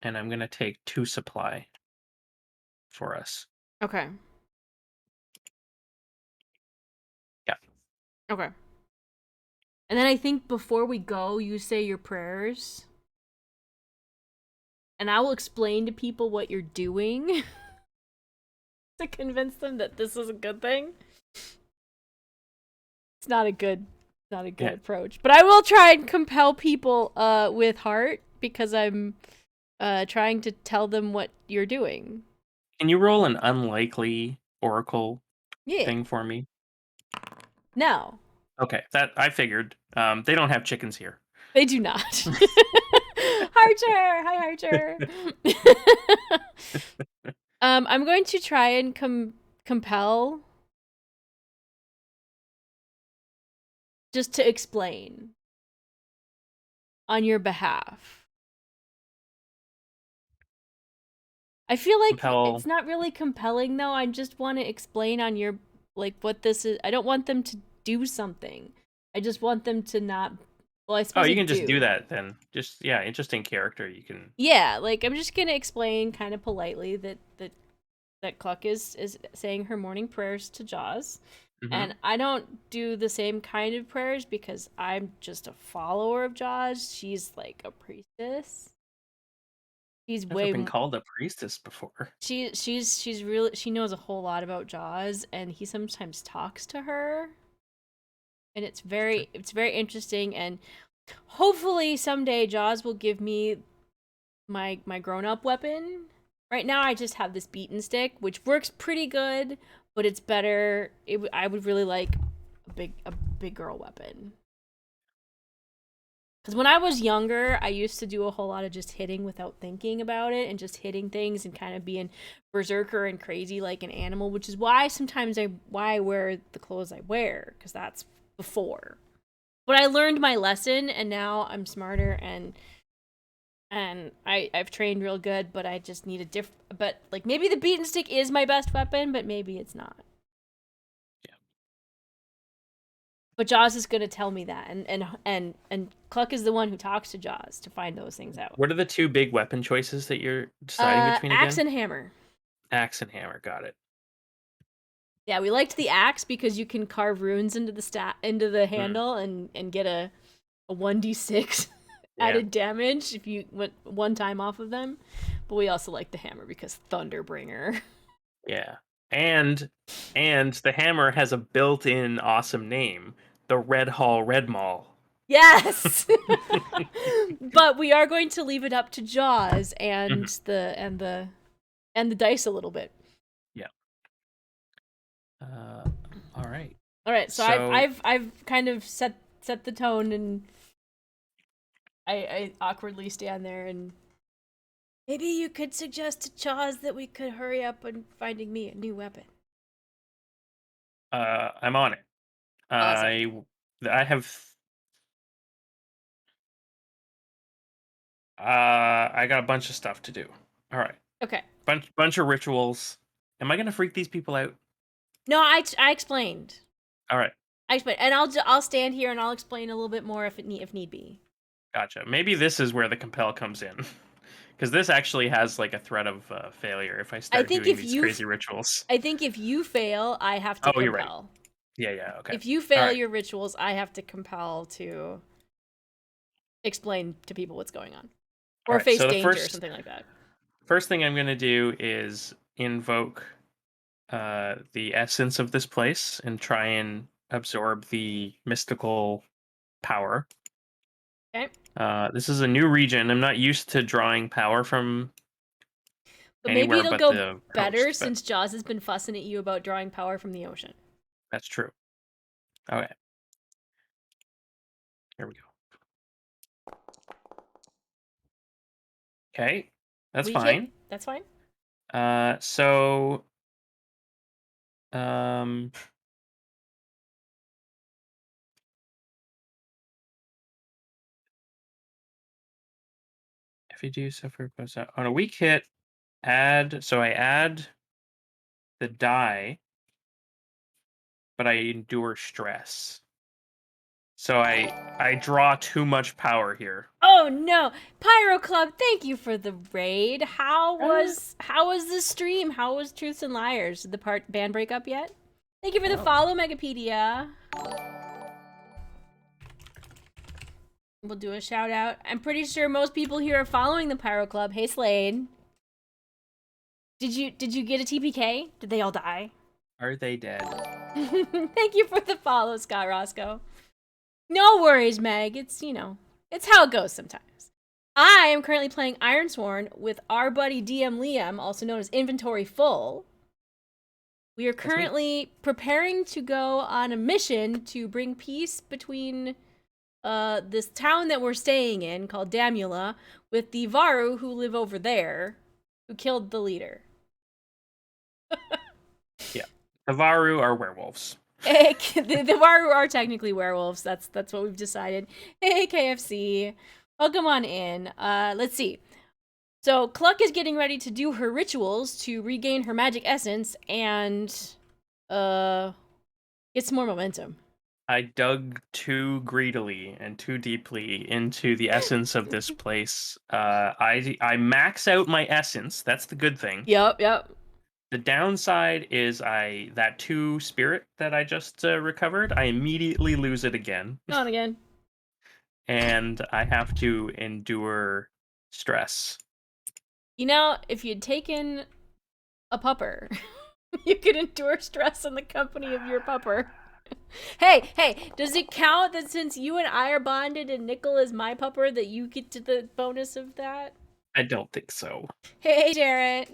and I'm going to take 2 supply for us. Okay. Yeah. Okay. And then I think before we go, you say your prayers. And I will explain to people what you're doing to convince them that this is a good thing. It's not a good Yeah. approach. But I will try and compel people with heart because I'm trying to tell them what you're doing. Can you roll an unlikely oracle Yeah. thing for me? No. Okay, that I figured. They don't have chickens here. They do not. Archer! Hi, Archer! I'm going to try and compel just to explain on your behalf. I feel like Compel. it's not really compelling though. I just want to explain on your like what this is. I don't want them to do something. I just want them to not. Well, I Oh, suppose I you can just do do. that then. Just yeah, interesting character. You can. Yeah, like I'm just gonna explain kind of politely that Cluck is saying her morning prayers to Jaws. Hmm. And I don't do the same kind of prayers because I'm just a follower of Jaws. She's like a priestess. She's Never way been called a priestess before. she's really she knows a whole lot about Jaws and he sometimes talks to her and it's very interesting and hopefully someday Jaws will give me my grown-up weapon. Right now I just have this beaten stick which works pretty good, but it's better I would really like a big girl weapon. Because when I was younger, I used to do a whole lot of just hitting without thinking about it and just hitting things and kind of being berserker and crazy like an animal, which is why sometimes I wear the clothes I wear, because that's before. But I learned my lesson and now I'm smarter and I've trained real good, but I just need a but like maybe the beaten stick is my best weapon, but maybe it's not. Yeah. But Jaws is gonna tell me that, and Cluck is the one who talks to Jaws to find those things out. What are the 2 big weapon choices that you're deciding between Axe again? and hammer. Axe and hammer. Got it. Yeah, we liked the axe because you can carve runes into into the Mm, handle and get a 1d6 yeah. added damage if you went one time off of them. But we also like the hammer because Thunderbringer. Yeah. And the hammer has a built-in awesome name, the Red Hall Red Mall. Yes. But we are going to leave it up to Jaws Mhm. and the dice a little bit. Yeah. Uh, all right. All right, so So I've kind of set the tone and I awkwardly stand there and maybe you could suggest to Jaws that we could hurry up on finding me a new weapon. I'm on it. Awesome. I have I got a bunch of stuff to do. All right. Okay. Bunch of rituals. Am I gonna freak these people out? No, I explained. All right, I explained, and I'll stand here and I'll explain a little bit more if need be. gotcha. Maybe this is where the compel comes in, because this actually has like a threat of failure if I I start think doing if these you crazy rituals. I think if you fail, I have to Oh, you're right. compel. Yeah, okay. If you All fail right, your rituals, I have to compel to explain to people what's going on. all Or right. face So the danger or something like that. first thing I'm gonna do is invoke the essence of this place and try and absorb the mystical power. Okay? This is a new region. I'm not used to drawing power from But maybe anywhere it'll but go the better coast, but since Jaws has been fussing at you about drawing power from the ocean. that's true. Okay, here we go. Okay, that's Weak hit? fine. That's fine. So um, if you do suffer on a weak hit, add. So I add the die, but I endure stress. So I draw too much power here. Oh no! Pyro Club, thank you for the raid. Uh, How was the stream? How was Truths and Liars? Did the band break up yet? Thank you for the oh, follow, Megapedia. We'll do a shout out. I'm pretty sure most people here are following the Pyro Club. Hey Slade. Did you get a TPK? Did they all die? are they dead? Thank you for the follow, Scott Roscoe. No worries, Meg. It's, it's how it goes sometimes. I am currently playing Ironsworn with our buddy DM Liam, also known as Inventory Full. We are That's me. currently preparing to go on a mission to bring peace between this town that we're staying in called Damula with the Varu who live over there, who killed the leader. Yeah, the Varu are werewolves. The Varu are technically werewolves. That's what we've decided. Hey, KFC. Welcome on in. Let's see. So Cluck is getting ready to do her rituals to regain her magic essence and get some more momentum. I dug too greedily and too deeply into the essence of this place. I max out my essence. That's the good thing. Yep. The downside is I that two spirit that I just recovered. I immediately lose it again, On again. and I have to endure stress. If you'd taken a pupper, you could endure stress in the company of your pupper. Hey, does it count that since you and I are bonded and Nickel is my pupper that you get to the bonus of that? I don't think so. Hey, Jarrett.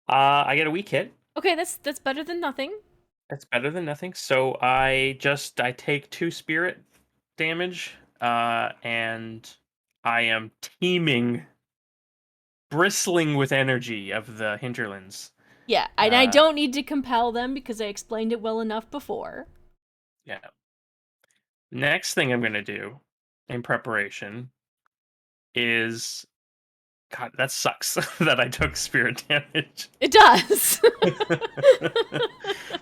I get a weak hit. Okay, that's better than nothing. That's better than nothing. So I take two spirit damage, and I am teeming, bristling with energy of the hinterlands. Yeah, and I don't need to compel them because I explained it well enough before. Yeah. Next thing I'm gonna do in preparation is God, that sucks that I took spirit damage. It does.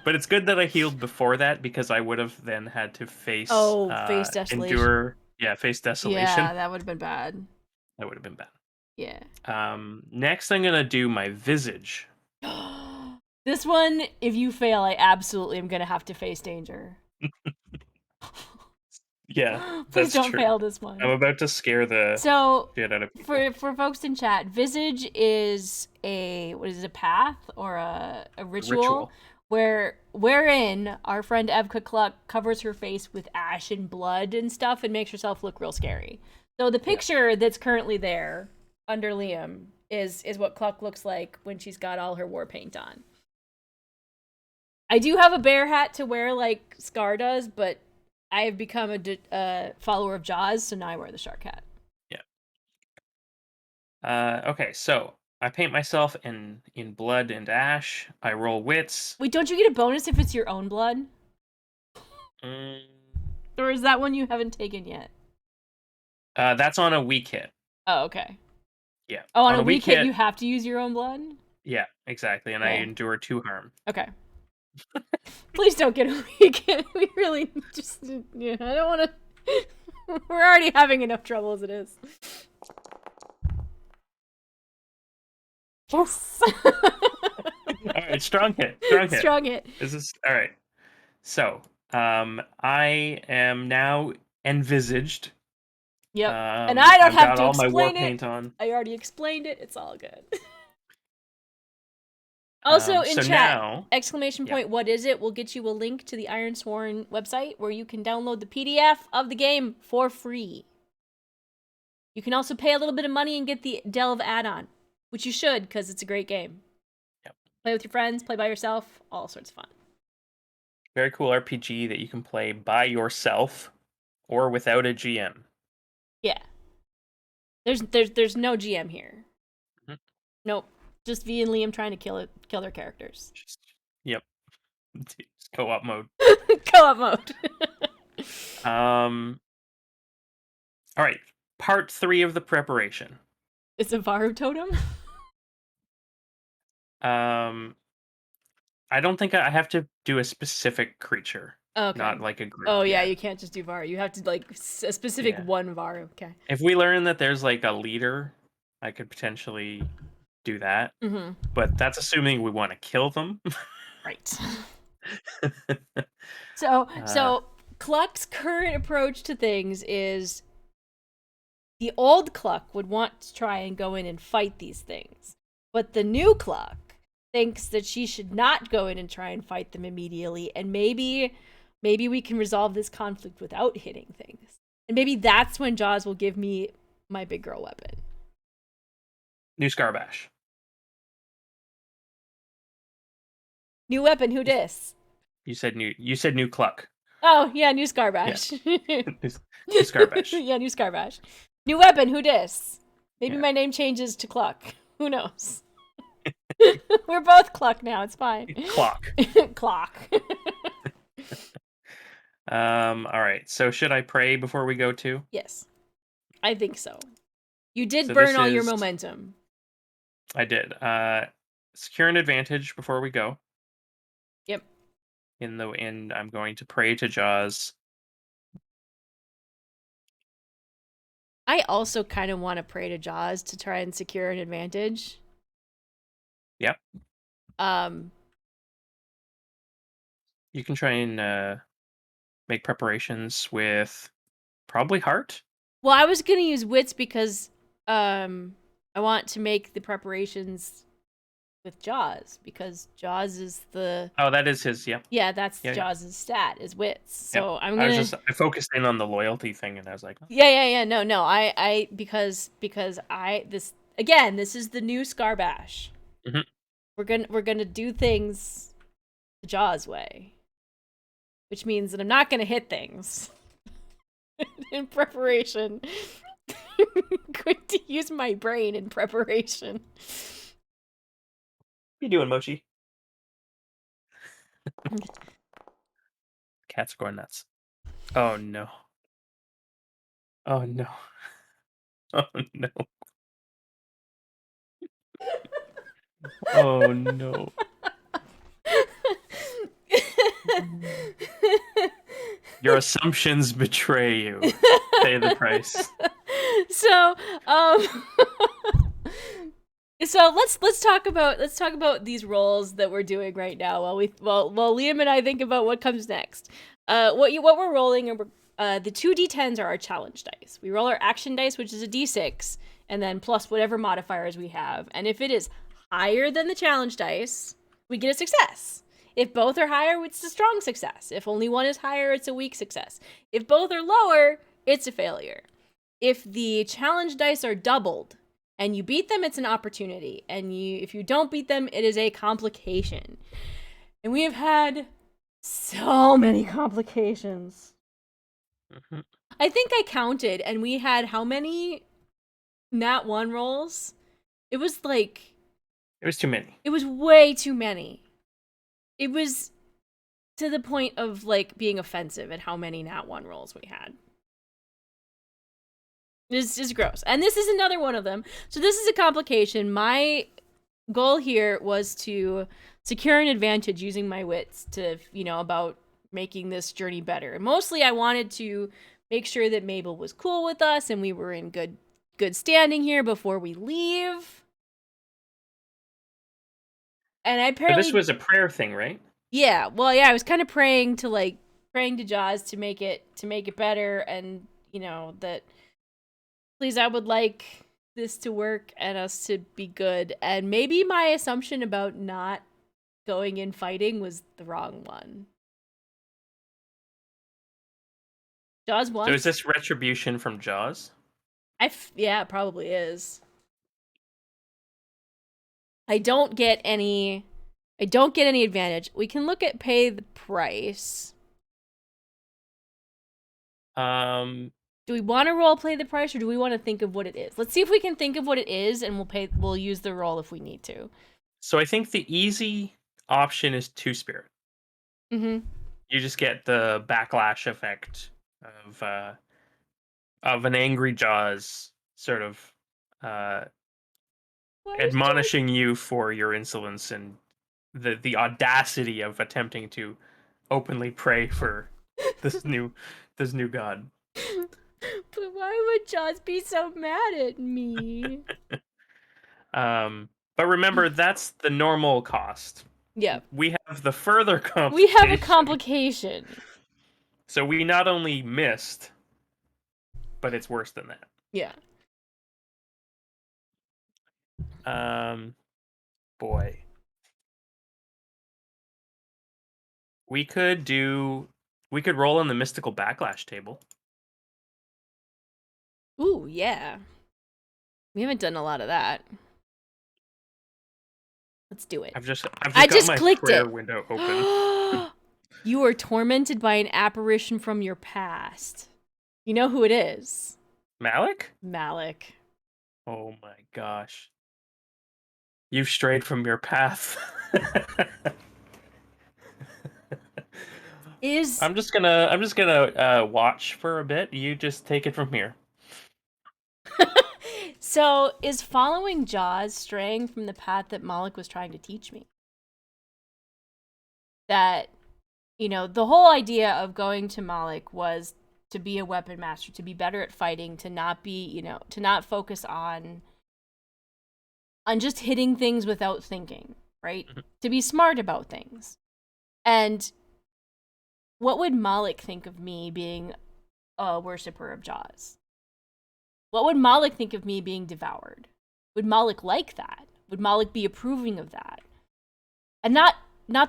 But it's good that I healed before that because I would have then had to face Face desolation. face desolation. Yeah, that would have been bad. That would have been bad. Yeah. Next I'm gonna do my visage. This one, if you fail, I absolutely am gonna have to face danger. Yeah, Please that's don't true. fail this one. I'm about to scare the shit out of people. For folks in chat, visage is a path or a ritual wherein our friend Evka Cluck covers her face with ash and blood and stuff and makes herself look real scary. So the picture that's currently there under Liam is what Cluck looks like when she's got all her war paint on. I do have a bear hat to wear like Scar does, but I have become a follower of Jaws, so now I wear the shark hat. Yeah. Okay, so I paint myself in blood and ash. I roll wits. Wait, don't you get a bonus if it's your own blood? Mm, Or is that one you haven't taken yet? that's on a weak hit. Oh, okay. Yeah. Oh, on a weak hit, you have to use your own blood? Yeah, exactly. And I Okay. endure 2 harm. Okay. Please don't get a weak hit. We really just, I don't want to. We're already having enough trouble as it is. Yes. All right, strong hit. Strong hit. Strong hit. This is all right. So, I am now envisaged. Yep. And I don't I've have got to all my war explain it. paint on. I already explained it. It's all good. Also, in So chat, now, exclamation point, what is it? We'll get you a link to the Ironsworn website where you can download the PDF of the game for free. You can also pay a little bit of money and get the Delve add-on, which you should because it's a great game. Yep. Play with your friends, play by yourself, all sorts of fun. Very cool RPG that you can play by yourself or without a GM. Yeah. There's no GM here. Mm-hmm. Nope. Just Vee and Liam trying to kill their characters. Yep. It's co-op mode. Co-op mode. All right. Part 3 of the preparation. It's a Varu totem? I don't think I have to do a specific creature. Okay. Not like a group. Oh, yeah, you can't just do Varu. You have to, like, a specific one Varu. Okay. If we learn that there's, like, a leader, I could potentially do that. Mm-hmm. But that's assuming we want to kill them. Right. So Cluck's current approach to things is the old Cluck would want to try and go in and fight these things. But the new Cluck thinks that she should not go in and try and fight them immediately, and maybe we can resolve this conflict without hitting things. And maybe that's when Jaws will give me my big girl weapon. New Scarbash. New weapon, who dis? You said new Cluck. Oh, yeah, new Scarbash. Yeah. New Scarbash. Yeah, new Scarbash. New weapon, who dis? Maybe my name changes to Cluck. Who knows? We're both Cluck now, it's fine. Clock. Clock. All right. So should I pray before we go to? Yes. I think so. You did burn all your momentum. I did. Secure an advantage before we go. Yep. In the end, I'm going to pray to Jaws. I also kind of want to pray to Jaws to try and secure an advantage. Yep. You can try and make preparations with probably heart. Well, I was gonna use wits because I want to make the preparations with Jaws because Jaws is the that is his. Yep. Yeah, that's Jaws' stat is wits. So yep. I'm gonna. I focused in on the loyalty thing, and I was like, oh. Yeah. No. I because this is the new Scarbash. Mm-hmm. We're gonna do things the Jaws way, which means that I'm not gonna hit things in preparation. I'm going to use my brain in preparation. What are you doing, Mochi? Cats are going nuts. Oh no. Oh no. Oh no. Oh no. Your assumptions betray you. Pay the price. So let's talk about these rolls that we're doing right now while Liam and I think about what comes next. What we're rolling are the 2 d10s are our challenge dice. We roll our action dice, which is a d6, and then plus whatever modifiers we have. And if it is higher than the challenge dice, we get a success. If both are higher, it's a strong success. If only one is higher, it's a weak success. If both are lower, it's a failure. If the challenge dice are doubled and you beat them, it's an opportunity. And if you don't beat them, it is a complication. And we have had so many complications. Mm-hmm. I think I counted, and we had how many nat 1 rolls? It was too many. It was way too many. It was to the point of being offensive at how many nat 1 rolls we had. This is gross. And this is another one of them. So this is a complication. My goal here was to secure an advantage using my wits to, about making this journey better. Mostly I wanted to make sure that Mabel was cool with us and we were in good standing here before we leave. And I But this apparently was a prayer thing, right? yeah, well yeah, I was kind of praying to Jaws to make it better, and that please, I would like this to work and us to be good. And maybe my assumption about not going in fighting was the wrong one. Jaws So is once? this retribution from Jaws? Yeah, it probably is. I don't get any advantage. We can look at pay the price. Do we want to role play the price, or do we want to think of what it is? Let's see if we can think of what it is, and we'll use the roll if we need to. So I think the easy option is two spirit. Mm-hmm. You just get the backlash effect of an angry Jaws sort of admonishing you for your insolence and the audacity of attempting to openly pray for this new god. But why would Jaws be so mad at me? But remember, that's the normal cost. Yeah. We have the further We have a complication. complication. So we not only missed, but it's worse than that. Yeah. Boy. We could roll on the mystical backlash table. Ooh, yeah. We haven't done a lot of that. Let's do it. I've just I got just my clicked prayer it. window open. You are tormented by an apparition from your past. You know who it is? Malik? Malik. Oh my gosh. You've strayed from your path. I'm just gonna watch for a bit. You just take it from here. So, is following Jaws straying from the path that Malik was trying to teach me? That, the whole idea of going to Malik was to be a weapon master, to be better at fighting, to not be, to not focus on just hitting things without thinking, right? Mm-hmm. To be smart about things. And what would Malik think of me being a worshiper of Jaws? What would Malik think of me being devoured? Would Malik like that? Would Malik be approving of that? And not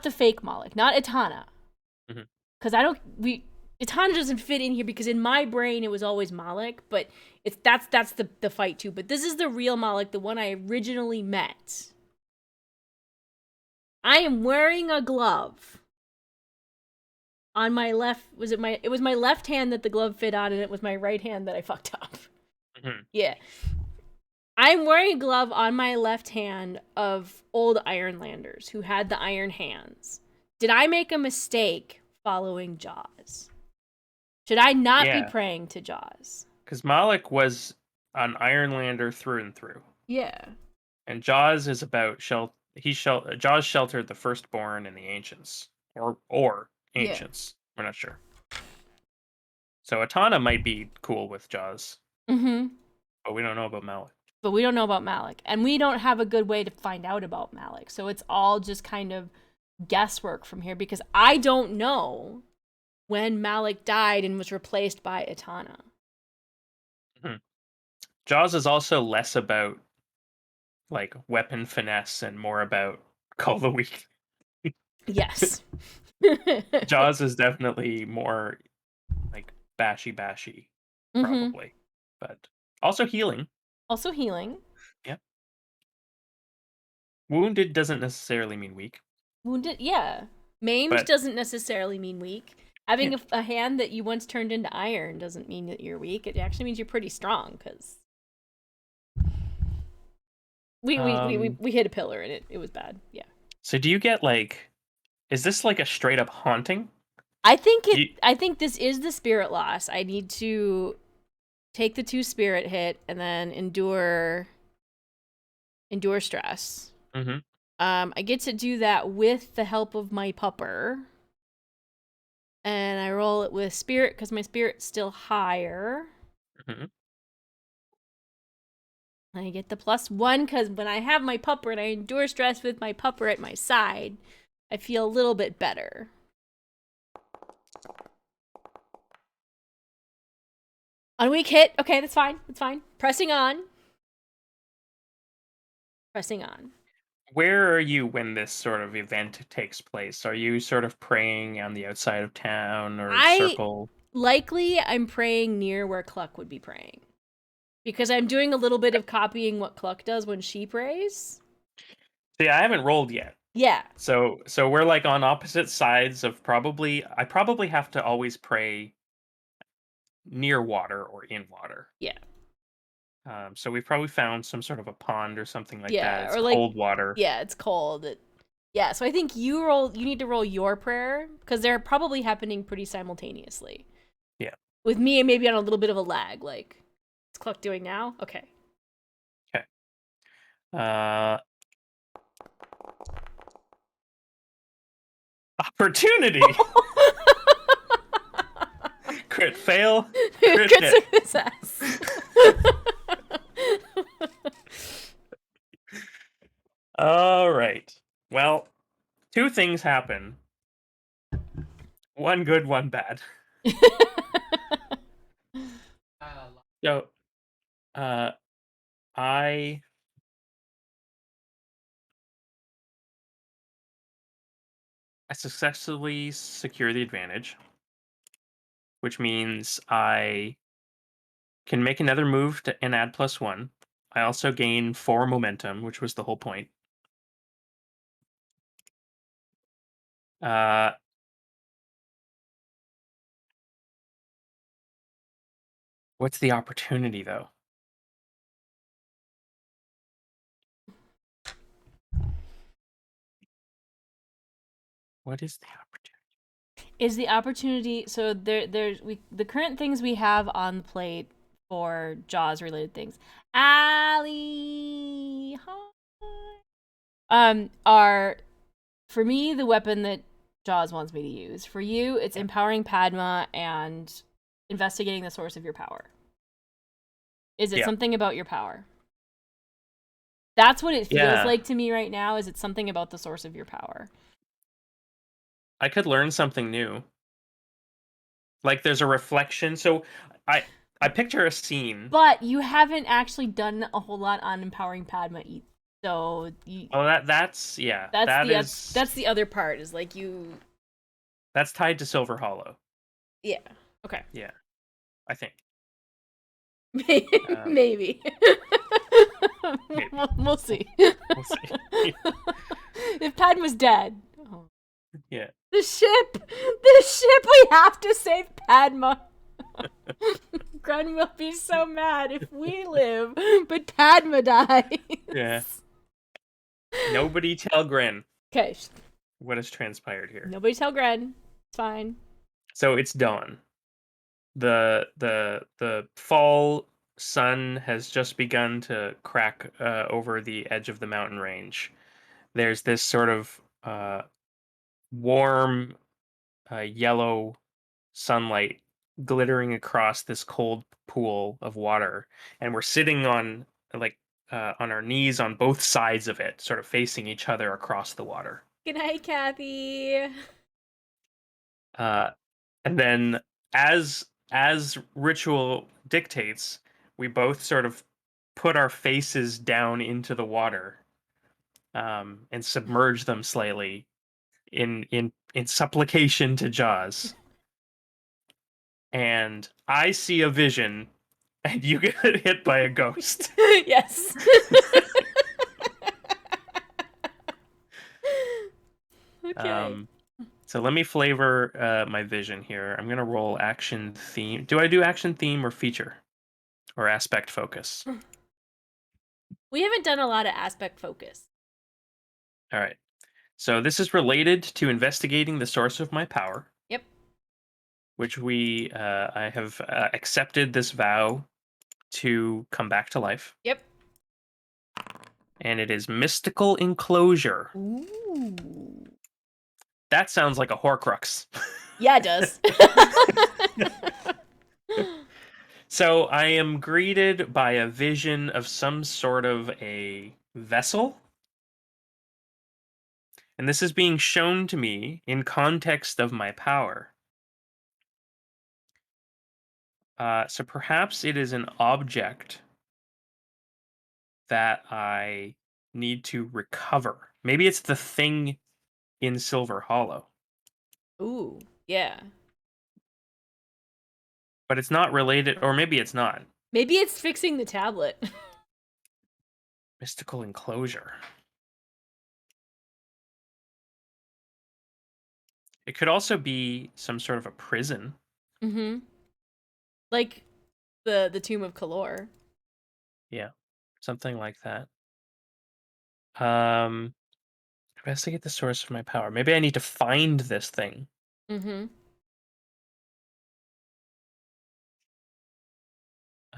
the fake Malik, not Etana. Because Etana doesn't fit in here, because in my brain it was always Malik, but that's the fight too. But this is the real Malik, the one I originally met. I am wearing a glove on my left. It was my left hand that the glove fit on, and it was my right hand that I fucked up. Mm-hmm. Yeah. I'm wearing a glove on my left hand of old Ironlanders who had the iron hands. Did I make a mistake following Jaws? Should I not be praying to Jaws? Because Malik was an Ironlander through and through. Yeah. And Jaws is about Jaws sheltered the firstborn and the ancients, or ancients. Yeah. We're not sure. So Etana might be cool with Jaws. Mm-hmm. But we don't know about Malik. And we don't have a good way to find out about Malik. So it's all just kind of guesswork from here, because I don't know when Malik died and was replaced by Etana. Mm-hmm. Jaws is also less about like weapon finesse and more about call the weak. Yes. Jaws is definitely more like bashy, probably. Mm-hmm. But also healing. Yeah. Wounded doesn't necessarily mean weak. Wounded, yeah. Maimed doesn't necessarily mean weak. Having a hand that you once turned into iron doesn't mean that you're weak. It actually means you're pretty strong, because we hit a pillar and it was bad. Yeah. So do you get is this like a straight up haunting? I think this is the spirit loss. I need to take the 2 spirit hit, and then endure stress. Mm-hmm. I get to do that with the help of my pupper. And I roll it with spirit because my spirit's still higher. Mm-hmm. I get the +1 because when I have my pupper and I endure stress with my pupper at my side, I feel a little bit better. On weak hit, okay, that's fine. That's fine. Pressing on. Pressing on. Where are you when this sort of event takes place? Are you sort of praying on the outside of town or circle? I'm praying near where Cluck would be praying. Because I'm doing a little bit of copying what Cluck does when she prays. See, I haven't rolled yet. Yeah. So we're like on opposite sides of I probably have to always pray near water or in water. Yeah. So we've probably found some sort of a pond or something like that. Yeah. It's Or like, cold water. yeah, it's cold. Yeah, so I think you need to roll your prayer because they're probably happening pretty simultaneously. Yeah. With me, maybe on a little bit of a lag. Like, what's Cluck doing now? Okay. Okay. Opportunity. Crit fail. Crit hit. Success. All right. Well, 2 things happen. One good, one bad. So, uh, I successfully secure the advantage, which means I can make another move and add +1. I also gain 4 momentum, which was the whole point. Uh, what's the opportunity, though? What is the opportunity? Is the opportunity so the current things we have on the plate for Jaws related things. Allie, hi. Are for me the weapon that Jaws wants me to use. For you, it's empowering Padma and investigating the source of your power. Is it Yeah. something about your power? That's what it feels Yeah. like to me right now. Is it something about the source of your power? I could learn something new. Like there's a reflection. So I picture a scene. But you haven't actually done a whole lot on empowering Padma either. So Oh, that's yeah. that's the other part is like you. That's tied to Silver Hollow. Yeah. Okay. Yeah, I think. Maybe. Um, Maybe. maybe We'll see. we'll see. If Padma's dead. Oh. Yeah. The ship! We have to save Padma! Grun will be so mad if we live, but Padma dies. Yeah. Nobody tell Gren Okay. what has transpired here. Nobody tell Gren. It's fine. So it's dawn. The fall sun has just begun to crack over the edge of the mountain range. There's this sort of warm yellow sunlight glittering across this cold pool of water, and we're sitting like on our knees on both sides of it, sort of facing each other across the water. Good night, Kathy. Uh, and then, as ritual dictates, we both sort of put our faces down into the water, and submerge them slightly in supplication to Jaws. And I see a vision, and you get hit by a ghost. Yes. Okay. So let me flavor my vision here. I'm gonna roll action theme. Do I do action theme or feature, or aspect focus? We haven't done a lot of aspect focus. All right. So this is related to investigating the source of my power. Yep. Which I have accepted this vow to come back to life. Yep. And it is mystical enclosure. Ooh. That sounds like a Horcrux. Yeah, it does. So I am greeted by a vision of some sort of a vessel. And this is being shown to me in context of my power. So perhaps it is an object that I need to recover. Maybe it's the thing in Silver Hollow, Ooh, yeah. but it's not related, or maybe it's not. Maybe it's fixing the tablet. Mystical enclosure. It could also be some sort of a prison. Mm-hmm. Like the Tomb of Kalor. Yeah, something like that. Um, Investigate the source of my power. Maybe I need to find this thing. Mm-hmm.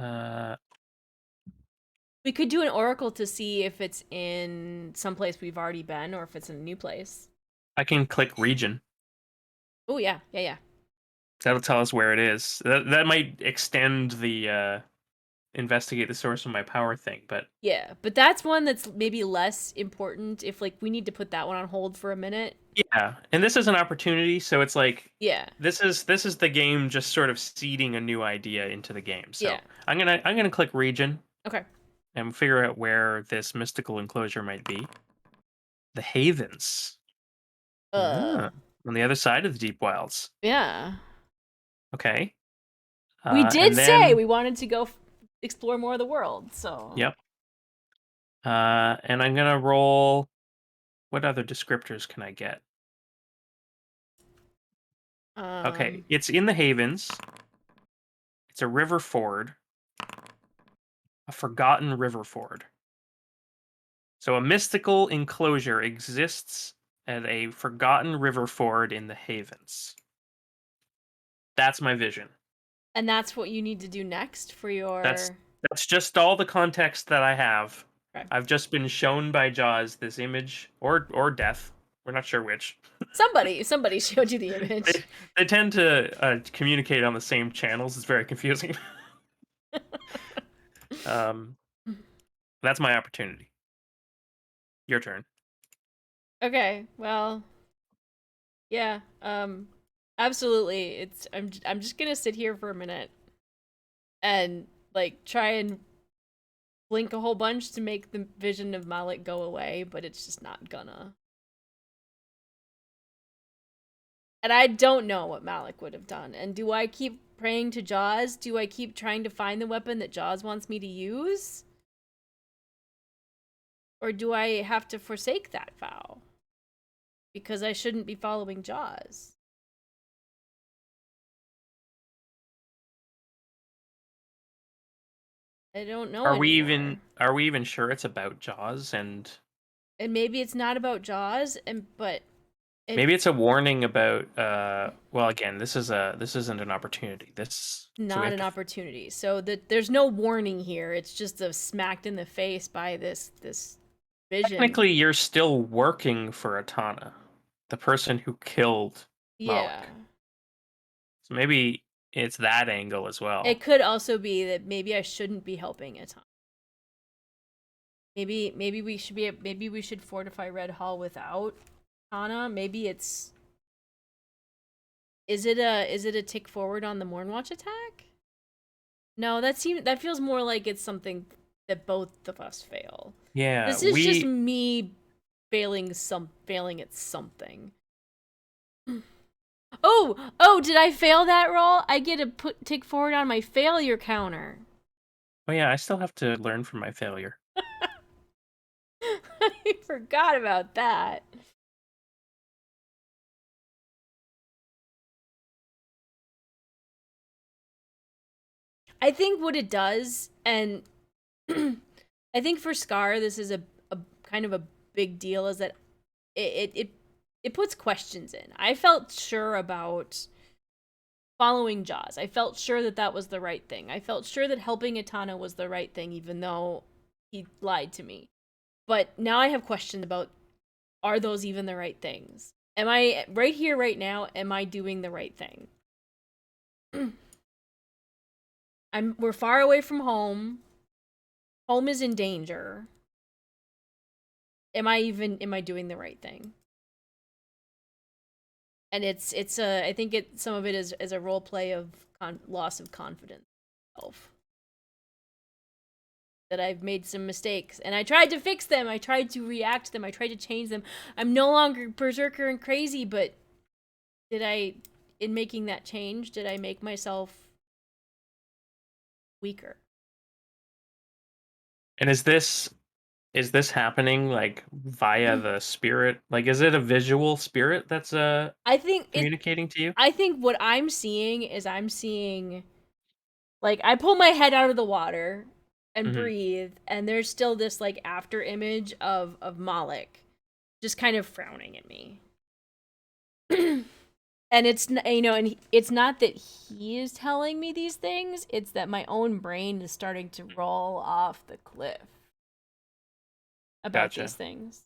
Uh, We could do an oracle to see if it's in some place we've already been or if it's in a new place. I can click region. Oh yeah, yeah, yeah. That'll tell us where it is. That might extend the investigate the source of my power thing, but Yeah, but that's one that's maybe less important if like we need to put that one on hold for a minute. yeah. And this is an opportunity, so it's like Yeah. this is the game just sort of seeding a new idea into the game. So Yeah. I'm gonna click region Okay. and figure out where this mystical enclosure might be. The Havens. Uh Ah, on the other side of the deep wilds. yeah. Okay. We did And say then we wanted to go explore more of the world, so yep. And I'm gonna roll. What other descriptors can I get? Okay, um it's in the Havens. It's a river ford, a forgotten river ford. So a mystical enclosure exists at a forgotten river ford in the Havens. That's my vision. and that's what you need to do next for That's your that's just all the context that I have. okay. I've just been shown by Jaws this image or death. We're not sure which. Somebody showed you the They, image. they tend to communicate on the same channels. It's very confusing. um, that's my opportunity. Your turn. Okay, well, yeah, absolutely. I'm just gonna sit here for a minute and like try and blink a whole bunch to make the vision of Malik go away, but it's just not gonna. And I don't know what Malik would have done. And do I keep praying to Jaws? Do I keep trying to find the weapon that Jaws wants me to use? Or do I have to forsake that vow? Because I shouldn't be following Jaws. I don't know anymore. Are we even sure it's about Jaws? And And maybe it's not about Jaws, but it maybe it's a warning about. Well, again, this isn't an opportunity. So we not have an to. opportunity. So there's no warning here. It's just a smacked in the face by this vision. Technically, you're still working for Atana, the person who killed Yeah. Malik. So maybe it's that angle as It well. could also be that maybe I shouldn't be helping it. Maybe we should fortify Red Hall without Tana. Maybe it's is it a tick forward on the Mornwatch attack? No, that feels more like it's something that both of us fail. Yeah, This is just me failing at something. Oh, did I fail that roll? I get to put tick forward on my failure counter. Oh yeah, I still have to learn from my failure. I forgot about that. I think what it does, and I think for Scar, this is a kind of a big deal, is that it puts questions in. I felt sure about following Jaws. I felt sure that that was the right thing. I felt sure that helping Itana was the right thing, even though he lied to me. But now I have questions about, are those even the right things? Am I, right here, right now, am I doing the right thing? We're far away from home. Home is in danger. Am I doing the right thing? And I think some of it is a role play of loss of confidence in myself. That I've made some mistakes and I tried to fix them. I tried to react to them. I tried to change them. I'm no longer berserker and crazy, but in making that change, did I make myself weaker? And is this happening like via the spirit? Like, is it a visual spirit that's I think communicating to you? I think what I'm seeing is like, I pull my head out of the water and Mm-hmm. breathe, and there's still this like after image of Malik just kind of frowning at me. And it's and it's not that he is telling me these things, it's that my own brain is starting to roll off the cliff about these Gotcha. things.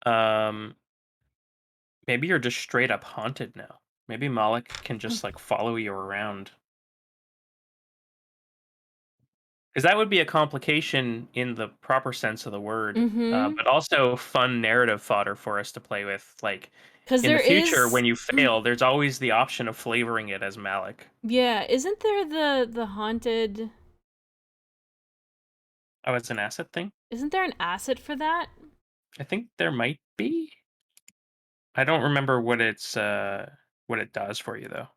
Um, maybe you're just straight up haunted now. Maybe Malik can just like follow you around. Because that would be a complication in the proper sense of the word, Mm-hmm. but also fun narrative fodder for us to play with. Like Because in the there future, is, when you fail, there's always the option of flavoring it as Malik. yeah, isn't there the haunted? Oh, it's an asset thing? Isn't there an asset for that? I think there might be. I don't remember what it does for you though.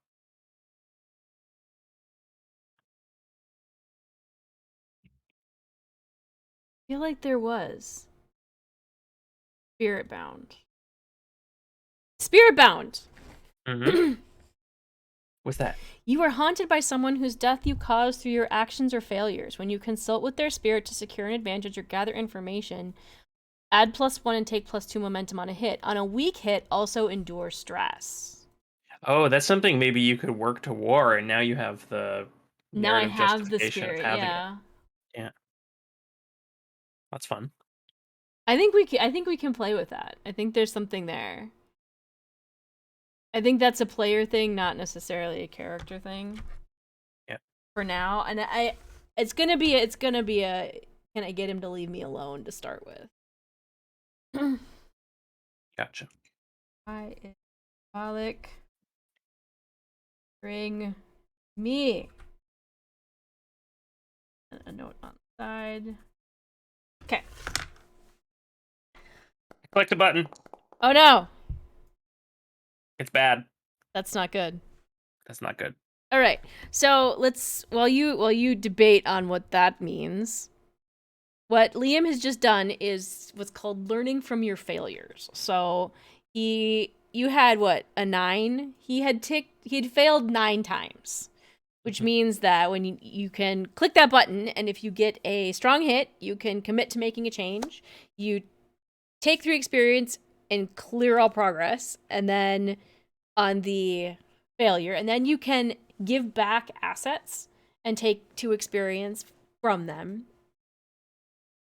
I feel like there was. Spirit bound. Spirit bound. Mm-hmm. What's that? You are haunted by someone whose death you caused through your actions or failures. When you consult with their spirit to secure an advantage or gather information, add +1 and take +2 momentum on a hit. On a weak hit, also endure stress. Oh, that's something maybe you could work to war, and now you have the Now I narrative have the justification of spirit, having it. yeah. Yeah, that's fun. I think we can play with that. I think there's something there. I think that's a player thing, not necessarily a character thing. Yeah, For now, and it's gonna be a can I get him to leave me alone to start with? gotcha. I is Alec. Bring me a note on the side. Okay. Click the button. Oh no, It's bad. that's not good. That's not good. All right. So let's while you debate on what that means. What Liam has just done is what's called learning from your failures. So you had what, a 9? He'd failed 9 times. Which Mhm. means that when you can click that button, and if you get a strong hit, you can commit to making a change. You take 3 experience and clear all progress, and then on the failure, and then you can give back assets and take 2 experience from them.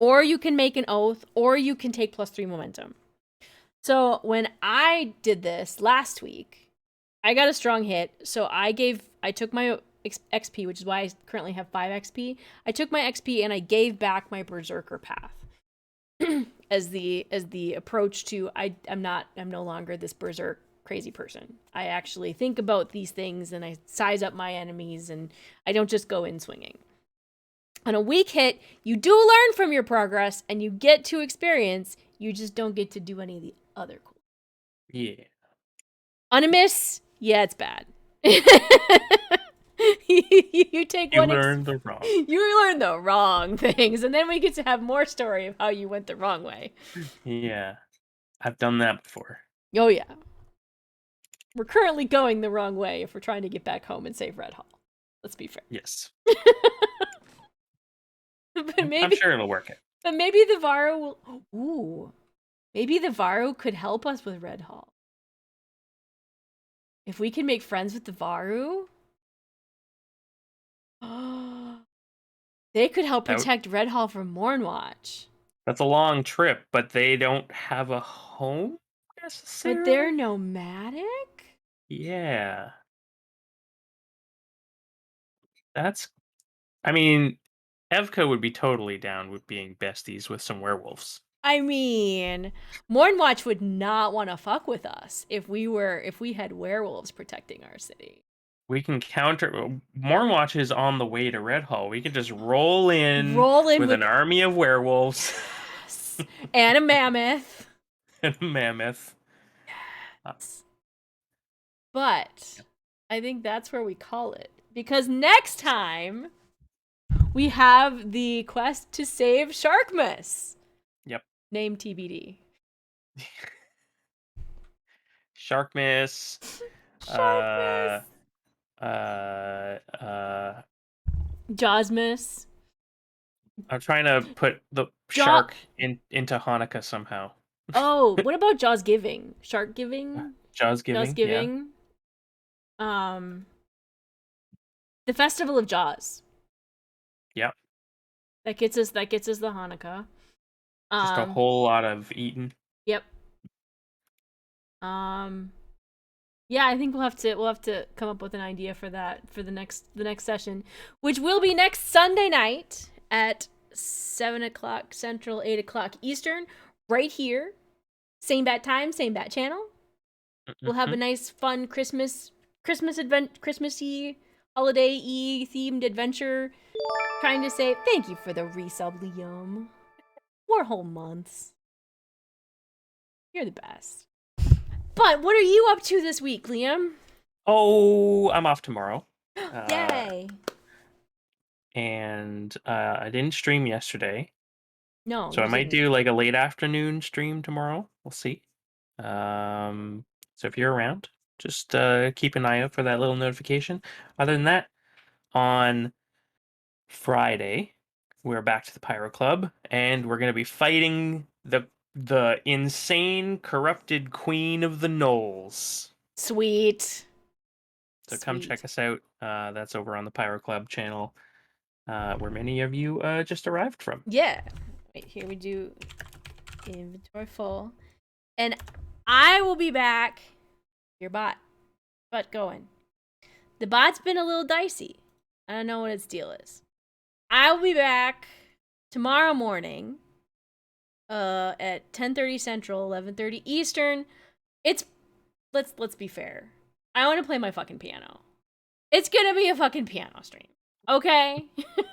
Or you can make an oath, or you can take +3 momentum. So when I did this last week, I got a strong hit, so I took my XP, which is why I currently have 5 XP. I took my XP and I gave back my berserker path as the approach to I'm no longer this berserk crazy person. I actually think about these things and I size up my enemies and I don't just go in swinging. On a weak hit, you do learn from your progress and you get to experience, you just don't get to do any of the other cool. Yeah. On a miss, yeah, it's bad. You take You one learned the wrong. you learn the wrong things, and then we get to have more story of how you went the wrong way. Yeah. I've done that before. Oh yeah. We're currently going the wrong way if we're trying to get back home and save Red Hall. Let's be fair. Yes. But I'm sure it'll work it. But maybe the Varro will. Ooh. Maybe the Varro could help us with Red Hall. If we can make friends with the Varro, they could help That, protect Red Hall from Mornwatch. that's a long trip, but they don't have a home But they're necessarily. nomadic? Yeah. That's I mean, Evka would be totally down with being besties with some werewolves. I mean, Mornwatch would not want to fuck with us if we had werewolves protecting our city. We can counter Mornwatch is on the way to Red Hall. We can just roll in Roll in with with an army of werewolves and a mammoth. and a mammoth. But I think that's where we call it. Because next time we have the quest to save Sharkmas. Yep. Name TBD. Sharkmas. Sharkmas. Uh Jawsmas. I'm trying to put the shark into Hanukkah somehow. Oh, what about Jaws Giving? Shark Giving? Jaws Jaws giving, yeah. Giving. The Festival of Jaws. Yep. That gets us the Hanukkah. Just a whole lot of eating. Yep. Yeah, I think we'll have to come up with an idea for that for the next session, which will be next Sunday night at 7:00 Central, 8:00 Eastern, right here. Same bat time, same bat channel. We'll have a nice, fun Christmassy, holiday-y themed adventure. Trying to say thank you for the resub, Liam. 4 whole months. You're the best. But what are you up to this week, Liam? Oh, I'm off tomorrow. Yay! And I didn't stream yesterday. No, So I might do like a late afternoon stream tomorrow. We'll see. So if you're around, just keep an eye out for that little notification. Other than that, on Friday, we're back to the Pyro Club, and we're gonna be fighting the insane corrupted Queen of the Knolls. Sweet. So come check us out. That's over on the Pyro Club channel, where many of you just arrived from. Yeah. Wait, here we do inventory full. And I will be back. Your bot going. The bot's been a little dicey. I don't know what its deal is. I will be back tomorrow morning at 10:30 Central, 11:30 Eastern. Let's be fair. I want to play my fucking piano. It's gonna be a fucking piano stream. Okay?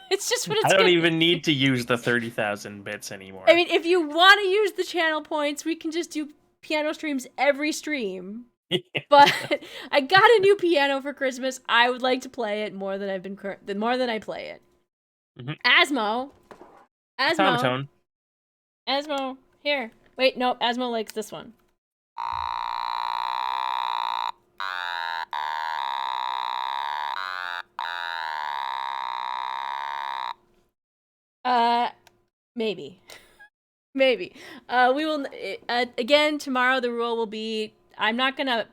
It's just what it's I don't gonna even need to use the 30,000 bits anymore. I mean, if you want to use the channel points, we can just do piano streams every stream. But I got a new piano for Christmas. I would like to play it more than I play it. Asmo. Tomatone. Asmo. Here. Wait, no, Asmo likes this one. Maybe. Maybe. We will, again, tomorrow the rule will be, I'm not gonna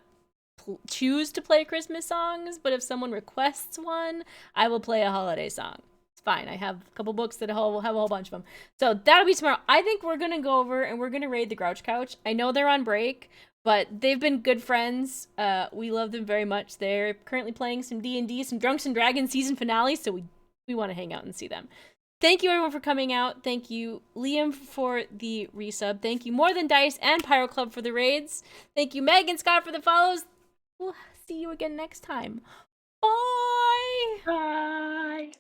choose to play Christmas songs, but if someone requests one, I will play a holiday song. It's fine. I have a couple books that have a whole bunch of them. So that'll be tomorrow. I think we're gonna go over and we're gonna raid the Grouch Couch. I know they're on break, but they've been good friends. We love them very much. They're currently playing some D&D, some Drunks and Dragons season finale, so we want to hang out and see them. Thank you everyone for coming out. Thank you Liam for the resub. Thank you More Than Dice and Pyro Club for the raids. Thank you Meg and Scott for the follows. We'll see you again next time. Bye! Bye!